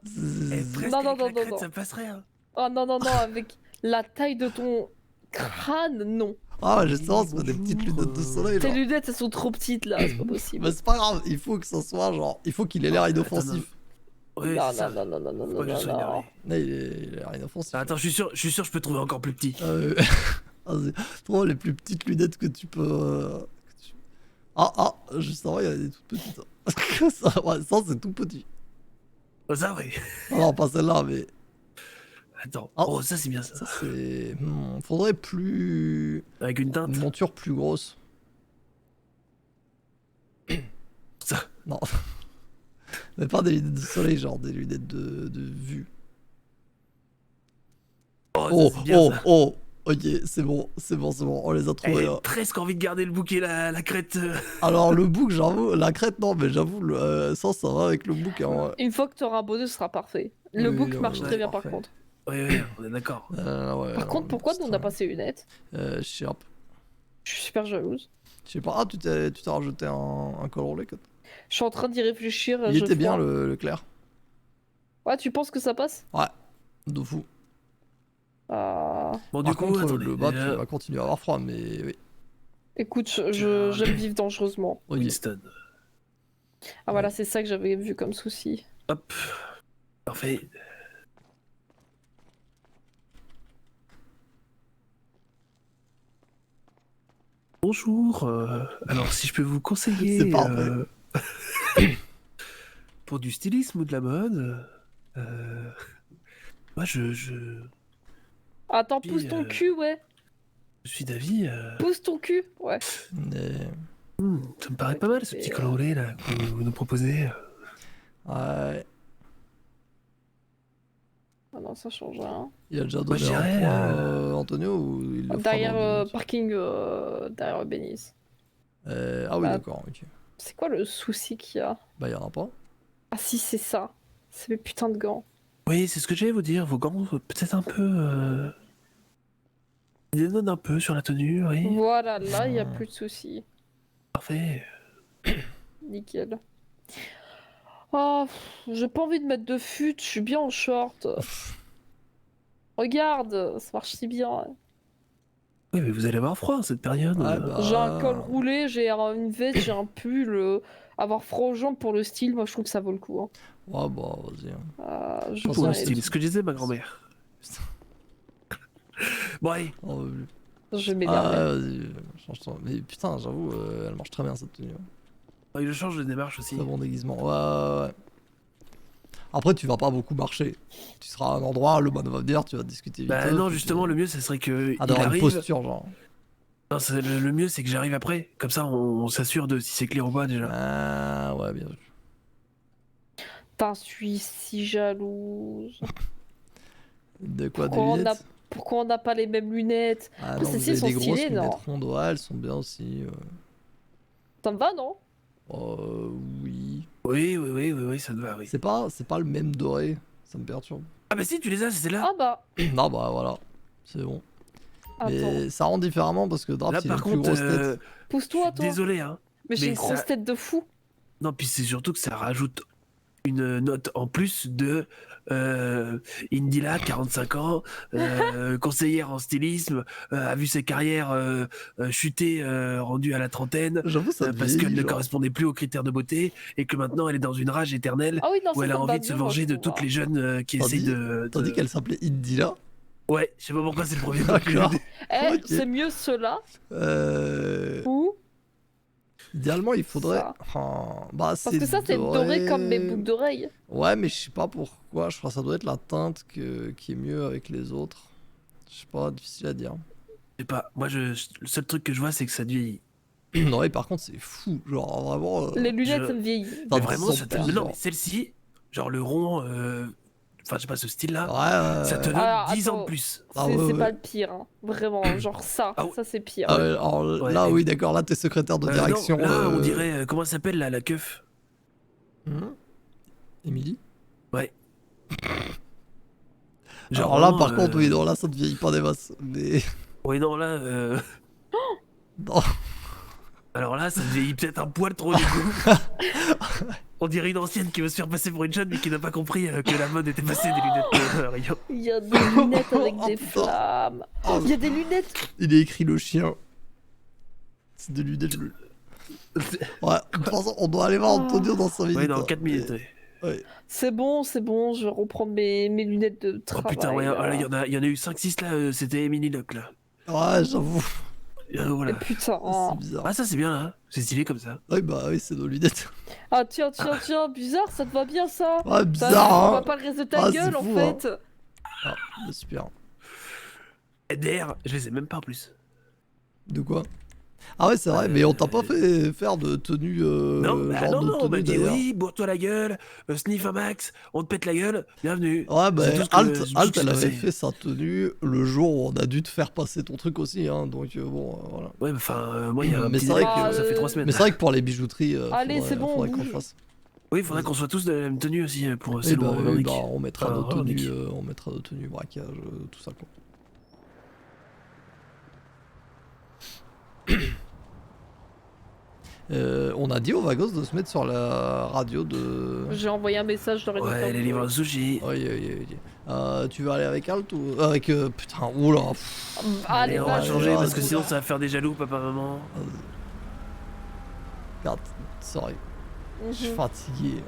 Presque Non, non, avec la non, crête, non. ça passerait. Hein. Oh non, non, non, avec la taille de ton crâne, non. Ah, ouais, justement, c'est pas des bonjour, petites lunettes de soleil, Tes genre. lunettes, elles sont trop petites là, c'est pas possible. Mais c'est pas grave, il faut que ça soit genre. Il faut qu'il ait l'air Attends, inoffensif. Ouais, Non, c'est ça. non, non, non, non, Faut non, pas que je non, sois non. énervé. Là, il a l'air inoffensif. Attends, je suis sûr, je peux trouver encore plus petit. Vas-y, trouve les plus petites lunettes que tu peux. Ah, juste avant, il y a des toutes petites. Ça, ouais, ça c'est tout petit. Oh, ça, ouais. Non, pas celle-là, mais Attends. Ah. Oh, ça, c'est bien ça. ça c'est. Faudrait plus. Avec une teinte. Une monture plus grosse. Ça. Non. Mais pas des lunettes de soleil, genre des lunettes de vue. Oh, ça, c'est bien ça. Ok, c'est bon, on les a trouvés J'ai là. presque envie de garder le bouquet, la crête. Alors le bouc, j'avoue, la crête non, mais j'avoue, ça va avec le bouc. Hein, Une fois que tu auras un bonus, ce sera parfait. Le Oui, book non, marche ouais, très bien parfait. par contre. Ouais, on est d'accord. ouais, Par contre, pourquoi nous on n'a pas ces lunettes? Je sais pas. Je suis super jalouse. Je sais pas. Ah, tu t'es rajouté un col roulé. Je suis en train d'y réfléchir. Il je était bien vois. le clair. Ouais, tu penses que ça passe? De fou. Ah. Bon, Par du coup, contre, attendez. le bas, déjà, tu vas continuer à avoir froid, mais oui. Écoute, j'aime vivre dangereusement. Ok. Winston. Ah voilà, c'est ça que j'avais vu comme souci. Hop. Parfait. Bonjour. Alors, si je peux vous conseiller C'est parfait. pour du stylisme ou de la mode, moi, je Attends, Puis, pousse ton cul, ouais. suis d'avis. Pousse ton cul, ouais. Mais... Ça me paraît pas mal ce petit col roulé là que vous nous proposez. Ouais. Ah non, ça change rien. Il a déjà Moi, donné je un dirais, point, Antonio, ou il le fera Derrière dans 10 minutes parking, derrière Benice. Ah oui, Bah. d'accord, ok. C'est quoi le souci qu'il y a? Bah, y'en a pas. Ah si, c'est ça. C'est mes putains de gants. Oui, c'est ce que j'allais vous dire. Vos gants, peut-être un peu. Ils dédonnent un peu sur la tenue, oui. Voilà, là, il n'y a plus de souci. Parfait. Nickel. Oh, j'ai pas envie de mettre de fut, je suis bien en short. Regarde, ça marche si bien. Oui, mais vous allez avoir froid en cette période. Ouais, bah... J'ai un col roulé, j'ai une veste, j'ai un pull. Avoir froid aux jambes pour le style, moi je trouve que ça vaut le coup. Hein. Ouais, bah, vas-y. Je Pour Pour viens le et- style, ce que disait ma grand-mère. Bon, allez. Oh, Je vais ah, m'énerver. ouais, vas-y, change toi. Mais putain, j'avoue, elle marche très bien cette tenue. Il le change de démarche aussi. Très bon déguisement. Ouais. Après, tu vas pas beaucoup marcher. Tu seras à un endroit, le man va venir, tu vas discuter vite. Bah non, justement, le mieux, ce serait que il d'avoir une arrive. posture, genre. Non, le mieux, c'est que j'arrive après. Comme ça, on s'assure de si c'est clair ou pas déjà. Ah, ouais, bien vu. T'en suis si jalouse. De quoi, des Pourquoi on a- lunettes Pourquoi on n'a pas les mêmes lunettes? Ah Après, non, celles-ci vous avez sont des grosses stylées, non lunettes rondes, ouais, elles sont bien aussi. Ça me va, non? Oui. Oui, ça te va, oui. C'est pas le même doré, ça me perturbe. Ah bah si, tu les as, c'est là. Ah bah, Non, bah voilà, c'est bon. attends. Mais ça rend différemment parce que Draft, Là, il a par une plus contre, grosse tête. Pousse-toi, toi. désolé, hein. Mais j'ai mais une grosse ça- tête de fou. Non, puis c'est surtout que ça rajoute une note en plus de Indila, 45 ans, conseillère en stylisme, a vu sa carrière chuter, rendue à la trentaine, J'avoue, ça parce qu'elle ne genre. correspondait plus aux critères de beauté, et que maintenant elle est dans une rage éternelle, Ah oui, non, où ça, elle ça a me va envie de se mieux, moi, venger je de trouve, toutes hein. les jeunes qui Tandis- essayent de... Tandis qu'elle s'appelait Indila. Ouais, je sais pas pourquoi c'est le premier mot que D'accord. j'ai dit. Eh, Ok. c'est mieux cela ou Idéalement, il faudrait. ça. Bah, Parce que ça, c'est doré comme mes boucles d'oreilles. Ouais, mais je sais pas pourquoi. Je crois que ça doit être la teinte qui est mieux avec les autres. Je sais pas, difficile à dire. Je sais pas, moi le seul truc que je vois c'est que ça vieillit. Non, et par contre, c'est fou. Genre, vraiment. Les lunettes, je- ça me vieillit. T'en Mais vraiment, sens ça te... pas, Non, genre. mais celle-ci, genre le rond, enfin je sais pas, ce style-là, Ouais, ça te donne Alors, 10 ans attends. de plus. Ah C'est ouais, c'est ouais. pas le pire, hein. Vraiment, genre ça, Ah ouais. ça c'est pire. Ah ouais, alors Ouais, là, et- oui, d'accord. Là, t'es secrétaire de direction. Non, là, on dirait, comment ça s'appelle là, la keuf? Émilie. Ouais. Alors là, vraiment, par contre, oui, non, là, ça te vieillit pas des masses. Mais. Oui, non, là, Non. Alors là, ça vieillit peut-être un poil trop du coup. On dirait une ancienne qui veut se faire passer pour une jeune mais qui n'a pas compris que la mode était passée des lunettes Rio. Il y a des lunettes avec Oh, des putain. flammes. Oh, Il y a des lunettes. Il est écrit le chien. C'est de lunettes. Ouais, de toute façon, on doit aller voir Antonio dans 5 minutes. Ouais, dans hein. 4 minutes. Ouais. Ouais. C'est bon, je vais reprendre mes lunettes de Oh travail. putain, ouais, là. là, il y en a eu 5-6 là, c'était Emily Locke là. Ouais, j'avoue. Voilà. Mais putain. C'est bizarre. Ah, ça c'est bien là, c'est stylé comme ça. Ouais, bah oui, c'est nos lunettes. Ah tiens, bizarre, ça te va bien ça. Ouais, Ça, bizarre, on hein. voit pas le reste de ta Ah, gueule c'est en fou, hein. fait. Ah, bah, super. NDR, je les ai même pas en plus. De quoi? Ah ouais, c'est vrai, mais on t'a pas fait faire de tenue. Non, bah genre non, de non, on m'a tenue dit d'ailleurs. oui, bourre-toi la gueule, sniff un max, on te pète la gueule, bienvenue. Ouais, bah C'est tout ce que- Alt, c'est tout ce Alt qui elle s'est avait passé. fait sa tenue le jour où on a dû te faire passer ton truc aussi, hein, donc bon, voilà. Ouais, mais enfin, moi il y a un Mais petit c'est vrai délai, que- ça fait 3 semaines. Mais c'est vrai que pour les bijouteries, Allez, c'est bon, faudrait qu'on le bouge. fasse. Oui, il faudrait qu'on soit tous de la même tenue aussi pour Oui, c'est bah, le oui, revendique. bah, on mettra nos Enfin, tenues, revendique. on mettra nos tenues braquage, tout ça quoi. On a dit aux Vagos de se mettre sur la radio de. J'ai envoyé un message, je leur ai dit. Ouais, les livres de sushi. Oui, oui, oui. Tu veux aller avec Alt ou. Avec. Putain, oula. Allez, Et on va vas-y. changer parce que vas-y. sinon ça va faire des jaloux, papa, maman. Regarde, sorry, je suis Mhm. fatigué.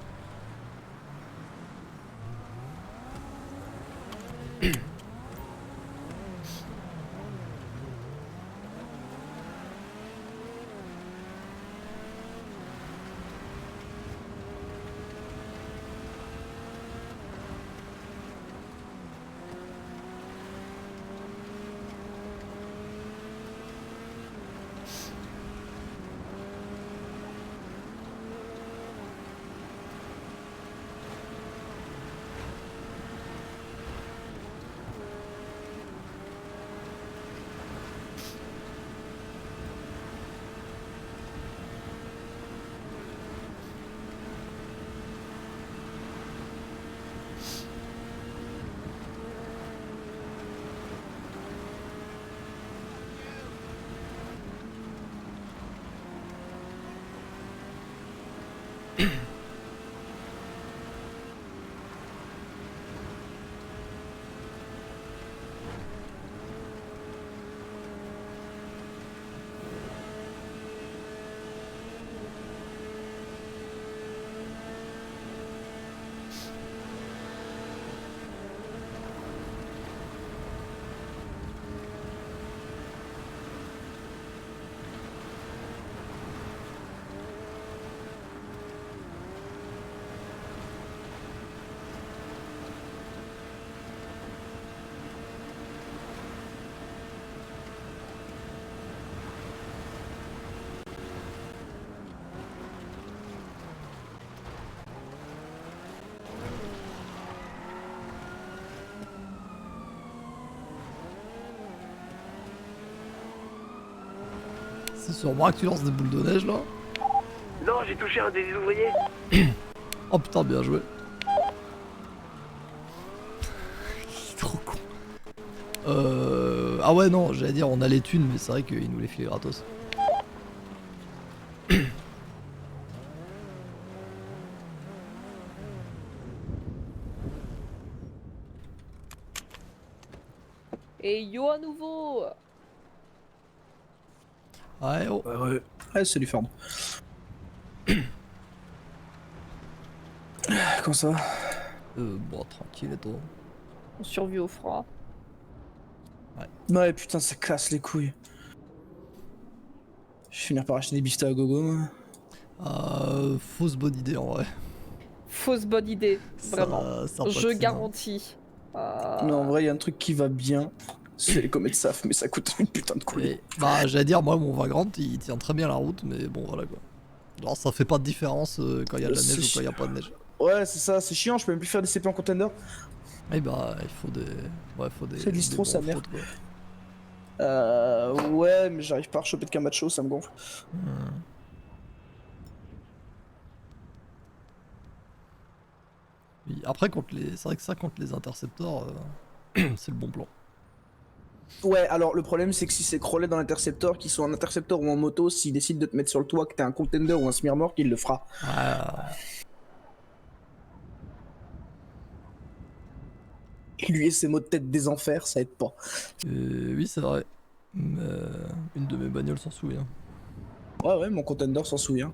C'est sur moi que tu lances des boules de neige là? Non, j'ai touché un des ouvriers. Oh putain, bien joué. Trop con. Ah ouais, non, j'allais dire on a les thunes, mais c'est vrai qu'ils nous les filaient gratos. Et yo à nouveau. Ouais, oh. Ouais. Ouais, salut Ford. Comment ça va? Bon, tranquille et toi. On survit au froid. Ouais, putain, ça casse les couilles. Je vais finir par acheter des biftas à gogo, moi. Fausse bonne idée en vrai. Fausse bonne idée, vraiment. Ça a pas de Je sens. garantis. Non, en vrai, il y a un truc qui va bien. C'est les comètes SAF, mais ça coûte une putain de couille. Et, bah, j'allais dire, moi, mon Vagrant, il tient très bien la route, mais bon, voilà quoi. Alors, ça fait pas de différence quand il y a de la C'est neige ou quand il y a pas de neige. Ouais, c'est ça, c'est chiant, je peux même plus faire des CP en contender. Et bah, il faut des. Ouais, faut des. C'est distro, des sa bons mère. fautes, quoi. Ouais, mais j'arrive pas à choper de Camacho, ça me gonfle. Oui, après, contre les. C'est vrai que ça, contre les intercepteurs, c'est le bon plan. Ouais, alors le problème c'est que si c'est crawlé dans l'intercepteur, qu'ils soient en intercepteur ou en moto, s'il décide de te mettre sur le toit, que t'es un contender ou un smearmork, il le fera. Ah, Lui et ses mots de tête des enfers, ça aide pas. oui, c'est vrai. Mais une de mes bagnoles s'en souvient. Ouais, mon contender s'en souvient.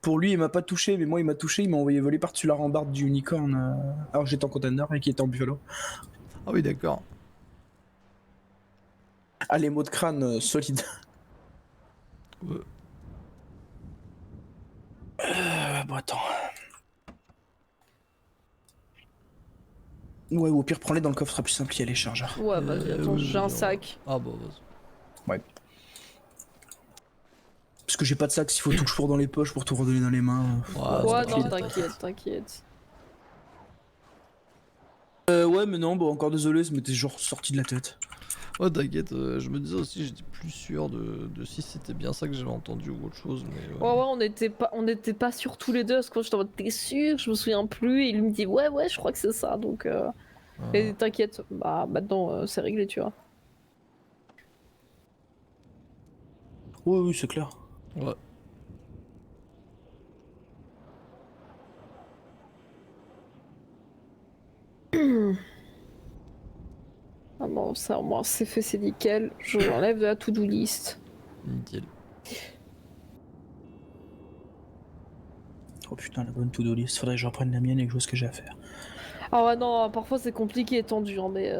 Pour lui, il m'a pas touché, mais moi, il m'a touché, il m'a envoyé voler par-dessus la rambarde du unicorn, alors que j'étais en contender et qu'il était en buffalo. Ah oui, d'accord. Ah, les mots de crâne solides. Ouais. Bon, attends. Ouais, ou au pire, prends-les dans le coffre, ce sera plus simple, il y a les chargeurs. Ouais, vas-y, attends, oui, j'ai un ouais. sac. Ah bah vas-y. Parce que j'ai pas de sac, s'il faut tout que je fourre dans les poches pour tout redonner dans les mains. Ouais, non, t'inquiète. t'inquiète. Ouais, mais non, bon, encore désolé, ça m'était genre sorti de la tête. Ouais, t'inquiète, je me disais aussi, j'étais plus sûr de si c'était bien ça que j'avais entendu ou autre chose, mais... Ouais, on était pas sûrs tous les deux, parce que moi, j'étais en mode, t'es sûr? Je me souviens plus, et il me dit, ouais, je crois que c'est ça, donc... Et t'inquiète, bah, maintenant, c'est réglé, tu vois. Oui, c'est clair. Ouais. Ah bon, ça, au moins, c'est fait, c'est nickel. Je l'enlève de la to-do list. Nickel. Oh putain, la bonne to-do list, faudrait que je reprenne la mienne et que je vois ce que j'ai à faire. Ah ouais, non, parfois, c'est compliqué et tendu, hein, mais...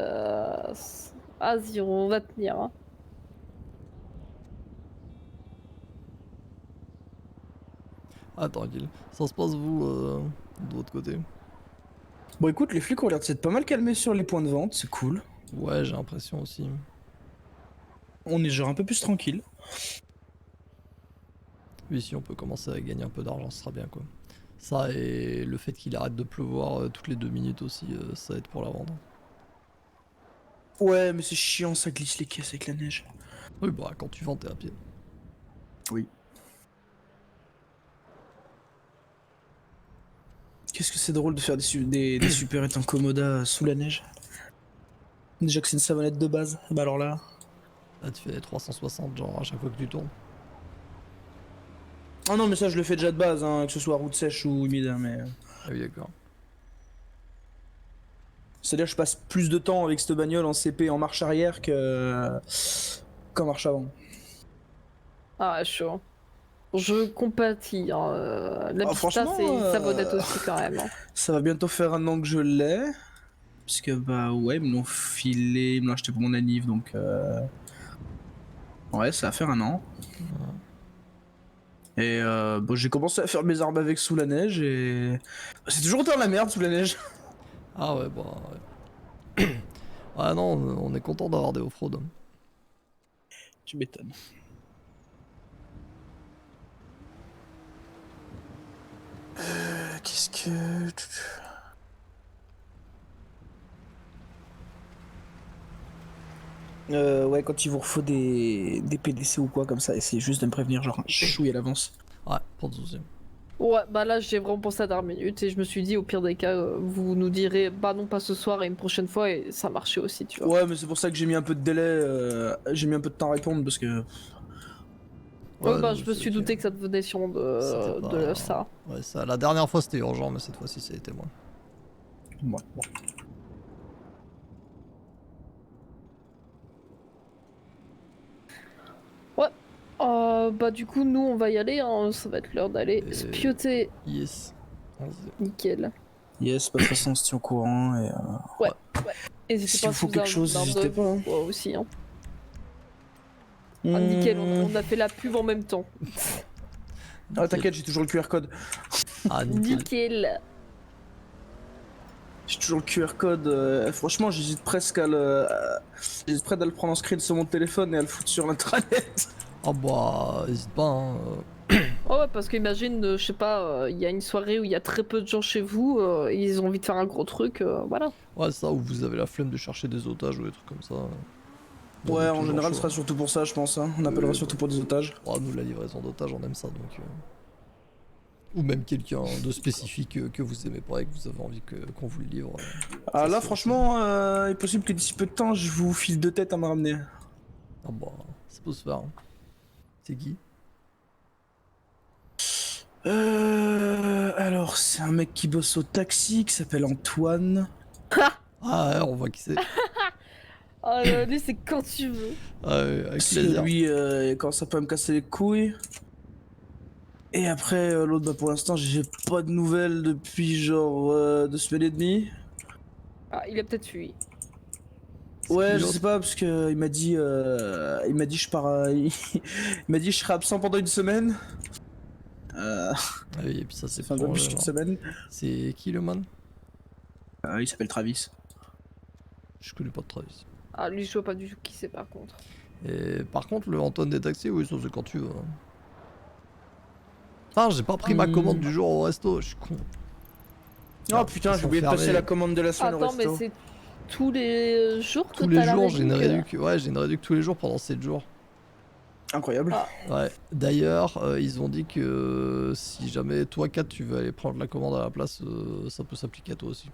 Vas-y, on va tenir, hein. Ah, tranquille. Ça se passe vous, de votre côté? Bon écoute, les flics ont l'air de s'être pas mal calmés sur les points de vente, c'est cool. Ouais, j'ai l'impression aussi. On est genre un peu plus tranquille. Oui, si on peut commencer à gagner un peu d'argent, ce sera bien, quoi. Ça et le fait qu'il arrête de pleuvoir toutes les 2 minutes aussi, ça aide pour la vente. Ouais, mais c'est chiant, ça glisse les caisses avec la neige. Oui, bah quand tu vends, t'es à pied. Oui. Qu'est-ce que c'est drôle de faire des supérettes en commoda sous la neige. Déjà que c'est une savonnette de base, bah alors là... Là, tu fais 360, genre, à chaque fois que tu tournes. Ah non, mais ça je le fais déjà de base, hein, que ce soit route sèche ou humide, hein, mais... Ah oui, d'accord. C'est-à-dire que je passe plus de temps avec cette bagnole en CP en marche arrière qu'en marche avant. Ah, chaud. Je compatis, hein. La pista, franchement, c'est une savonnette aussi, quand même, hein. Ça va bientôt faire 1 an que je l'ai. Puisque bah ouais, ils me l'ont filé, ils me l'ont acheté pour mon anniv, donc ouais, ça va faire 1 an. Et bon, j'ai commencé à faire mes armes avec sous la neige et... C'est toujours autant la merde sous la neige. Ah ouais, bah... Ouais. Ah non, on est content d'avoir des off-road. Tu m'étonnes. Qu'est-ce que... ouais, quand il vous refaut des PDC ou quoi comme ça, essayez juste de me prévenir, genre un chouille à l'avance. Ouais, pas de soucis. Ouais, bah là, j'ai vraiment pensé à dernière minute et je me suis dit, au pire des cas, vous nous direz, bah non, pas ce soir et une prochaine fois, et ça marchait aussi, tu vois. Ouais, mais c'est pour ça que j'ai mis un peu de délai, j'ai mis un peu de temps à répondre parce que... Ouais, bah, non, je me suis douté que ça venait sûrement de ça. Ouais, ça, la dernière fois c'était urgent, mais cette fois-ci ça a été moins. Ouais, bon. Bah du coup, nous, on va y aller, hein. Ça va être l'heure d'aller spioter. Yes. Vas-y. Nickel. Yes, bah, de toute façon, on se tient au courant et... N'hésitez Si pas vous faut vous quelque chose, n'hésitez pas. Ouais, aussi, hein. Ah, nickel, on a fait la pub en même temps. Ah t'inquiète, j'ai toujours le QR code. Ah, nickel. Nickel. J'ai toujours le QR code. Franchement, j'hésite presque à le... J'hésite presque à le prendre en screen sur mon téléphone et à le foutre sur l'intranet. Ah bah, hésite pas, hein. Oh ouais, parce qu'imagine, je sais pas, il y a une soirée où il y a très peu de gens chez vous, ils ont envie de faire un gros truc, voilà. Ouais, ça, où vous avez la flemme de chercher des otages ou des trucs comme ça. On Ouais, est en toujours général, ce chaud. sera surtout pour ça, je pense. Hein. On appellera Oui, surtout bah. pour des otages. Oh, nous, la livraison d'otages, on aime ça, donc... Ou même quelqu'un de spécifique que vous aimez pas et que vous avez envie qu'on vous le livre. Ah Ça, là, c'est franchement, il est possible que d'ici peu de temps, je vous file 2 têtes à me ramener. Ah bah, ça peut se faire. Hein. C'est qui? Alors, c'est un mec qui bosse au taxi, qui s'appelle Antoine. Ah ouais, on voit qui c'est. Oh, lui, c'est quand tu veux. Ah ouais, avec Parce que plaisir. lui, il commence un peu à me casser les couilles. Et après, l'autre, bah, pour l'instant, j'ai pas de nouvelles depuis genre 2 semaines et demie. Ah, il a peut-être fui. C'est Ouais, qui, je l'autre sais pas, parce que il m'a dit je pars, il m'a dit je serai absent pendant 1 semaine. Ah oui, et puis ça Ça c'est fait un peu plus prolongé. qu'une Hein. semaine. C'est qui le man? Il s'appelle Travis. Je connais pas de Travis. Ah, lui, je vois pas du tout qui c'est par contre. Et par contre, le Antoine des taxis, oui, ça c'est quand tu veux. Hein. Ah, j'ai pas pris ma commande du jour au resto, je suis con. Oh putain, ils j'ai sont oublié de passer fermés. la commande de la semaine au Attends, mais resto. c'est tous les jours que Tous les t'as la jours, j'ai une réduc, réduc. Ouais, j'ai une réduc tous les jours pendant 7 jours. Incroyable. Ah. Ouais. D'ailleurs, ils ont dit que si jamais toi, Kat, tu veux aller prendre la commande à la place, ça peut s'appliquer à toi aussi.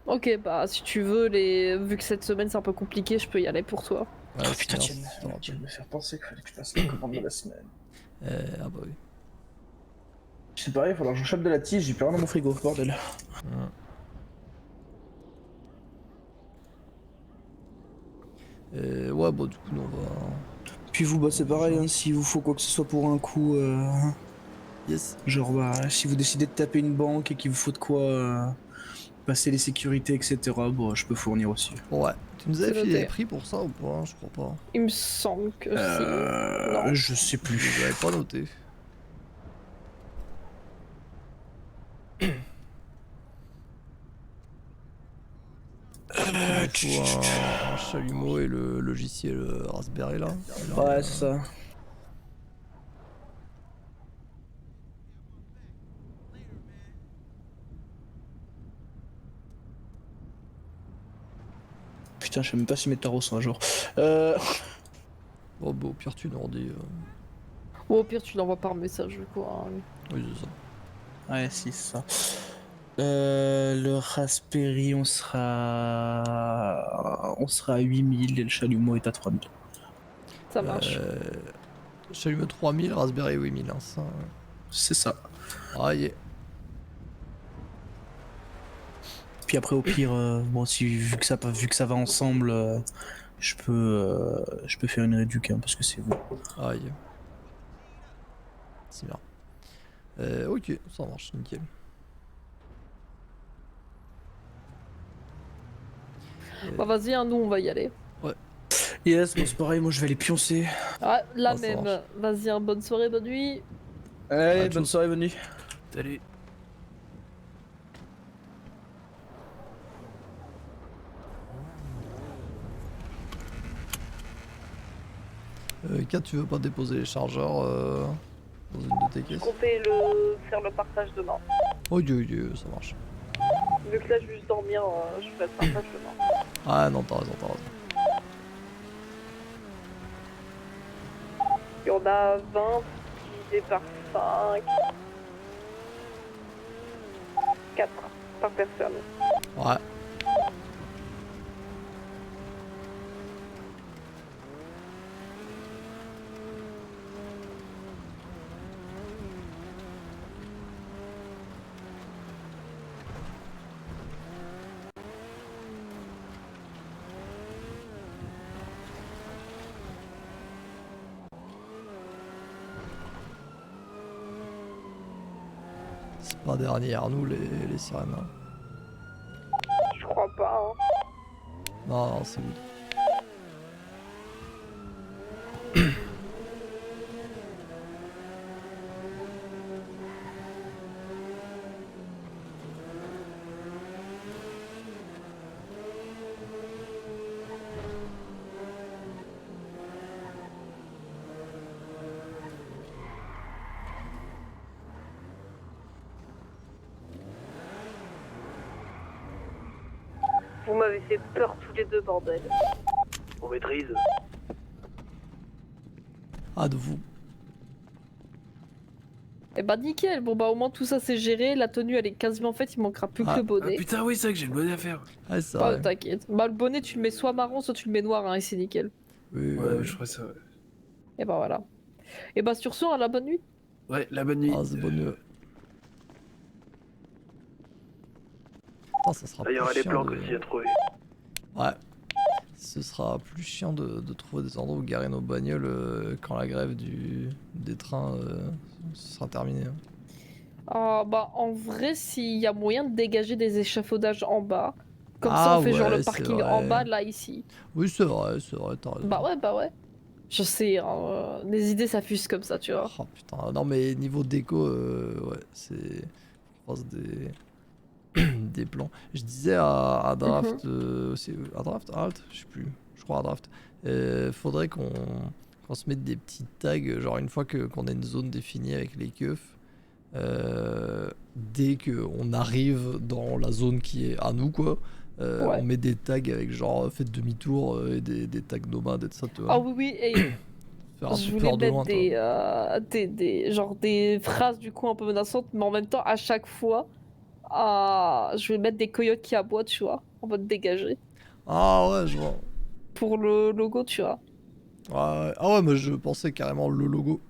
Ok, bah si tu veux, vu que cette semaine c'est un peu compliqué, je peux y aller pour toi. Ouais, Oh c'est putain, bien, tu si tu te viens rappelles. de me faire penser qu'il fallait que je passe la commande de la semaine. Ah bah oui. C'est pareil, il va falloir que je chope de la tige, j'ai plus rien dans mon frigo, bordel. Et ouais, bah du coup, nous, on va... Puis vous, bah c'est pareil, hein, s'il vous faut quoi que ce soit pour un coup, Yes. genre bah si vous décidez de taper une banque et qu'il vous faut de quoi passer les sécurités, etc., bon, je peux fournir aussi. Ouais. Tu nous avais C'est filé les noté. prix pour ça ou pas? Je crois pas. Il me semble que si. Non. Je sais Je plus. les avais pas noté. Il faut un chalumeau et le logiciel Raspberry là. Et là, Ouais, c'est ça. Putain, je sais même pas si mes tarots sont à jour. Oh bah au pire tu nous redis. Ou au pire, tu l'envoies par message, quoi. Oui, c'est ça. Ouais, si, c'est ça. Le Raspberry, on sera à 8000 et le chalumeau est à 3000. Ça marche. Chalumeau 3000, Raspberry 8000. Hein, ça... C'est ça. Ah, yeah. Puis après, au pire, bon, si vu que ça va ensemble, je peux faire une réduc, hein, parce que c'est vous. Aïe. C'est bien. Ok, ça marche, nickel. Bah vas-y, hein, nous on va y aller. Yes, bon, c'est pareil, moi je vais aller pioncer. Ah, la Ah, ça même. marche. Vas-y, hein, bonne soirée, bonne nuit. Allez, Ouais, bonne tout. soirée, bonne nuit. Salut. Kat, tu veux pas déposer les chargeurs dans une de tes caisses? comptais faire le partage demain. Ok, ok, ça marche. Vu que là je vais juste dormir, je ferai le partage demain. Ah non, t'as raison, t'as raison. Il y en a 20 divisé par 5. 4 par personne. Ouais. C'est pas derrière nous les sirènes. Hein. Je crois pas. Hein. Non, non, c'est good. Vous m'avez fait peur tous les deux, bordel. On maîtrise. Ah, de vous. Et Eh bah nickel, bon bah au moins tout ça c'est géré, la tenue elle est quasiment faite, il manquera plus que le Ah bonnet. putain, oui, c'est vrai que j'ai le bonnet à faire. Ah, c'est Bah vrai. t'inquiète. Bah le bonnet tu le mets soit marron, soit tu le mets noir, hein, et c'est nickel. Oui, Ouais, oui. je ferai ça. Ouais, Et bah voilà. Et bah sur ce, à la bonne nuit. ouais, la bonne nuit. Ah, c'est bonne nuit. Putain, ça sera Il y plus aura des chiant planques de... aussi à trouver. Ouais. Ce sera plus chiant de trouver des endroits où garer nos bagnoles quand la grève des trains sera terminée. Hein. Ah bah en vrai, s'il y a moyen de dégager des échafaudages en bas, comme ça Ah on fait genre le ouais, c'est parking en bas vrai. là ici. Oui, c'est vrai, t'as raison. Bah ouais. Je sais, hein, les idées s'affusent comme ça, tu vois. Oh putain, non mais niveau déco, ouais, c'est... Faut fasse des plans. Je disais à Draft, c'est à Draft, à Alt, je sais plus, je crois à Draft, faudrait qu'on se mette des petits tags, genre une fois qu'on a une zone définie avec les keufs, dès qu'on arrive dans la zone qui est à nous, quoi, Ouais. on met des tags avec genre faites demi-tour et des tags nomades et tout ça, tu vois. Ah oui, oui, et Faire un je peu voulais peur de mettre loin, toi. genre des phrases du coup un peu menaçantes, mais en même temps, à chaque fois, je vais mettre des coyotes qui aboient, tu vois, en mode dégagé. Ah ouais, je vois. Pour le logo, tu vois. Ouais. Ah ouais, mais je pensais carrément le logo.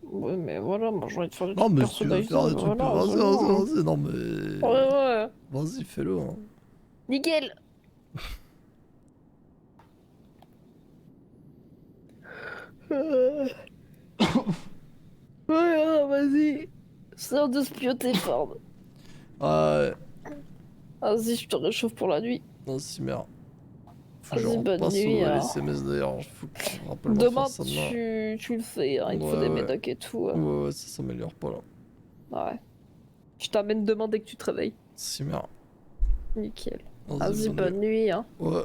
Ouais, mais voilà, moi j'ai envie de faire des Non, trucs mais si tu veux personnalisés, faire des trucs, voilà, vas-y, c'est bon, hein. vas-y, non mais... Ouais, ouais, Vas-y, fais-le. Hein. nickel. Ouais, vas-y. Sors de ce pioté, Ford. Ouais, Vas-y, je te réchauffe pour la nuit. non, si merde. Faut que je Vas-y, bonne repasse nuit. les Hein. SMS d'ailleurs, faut que je me rappelle de faire Demain, ça demain. tu le fais, hein. Il te faut des Ouais, médocs et tout. ouais, ça s'améliore pas là. Ouais. Je t'amène demain dès que tu te réveilles. Si merde. Nickel. Vas-y, Vas-y, bonne nuit. bonne nuit. Hein. Ouais.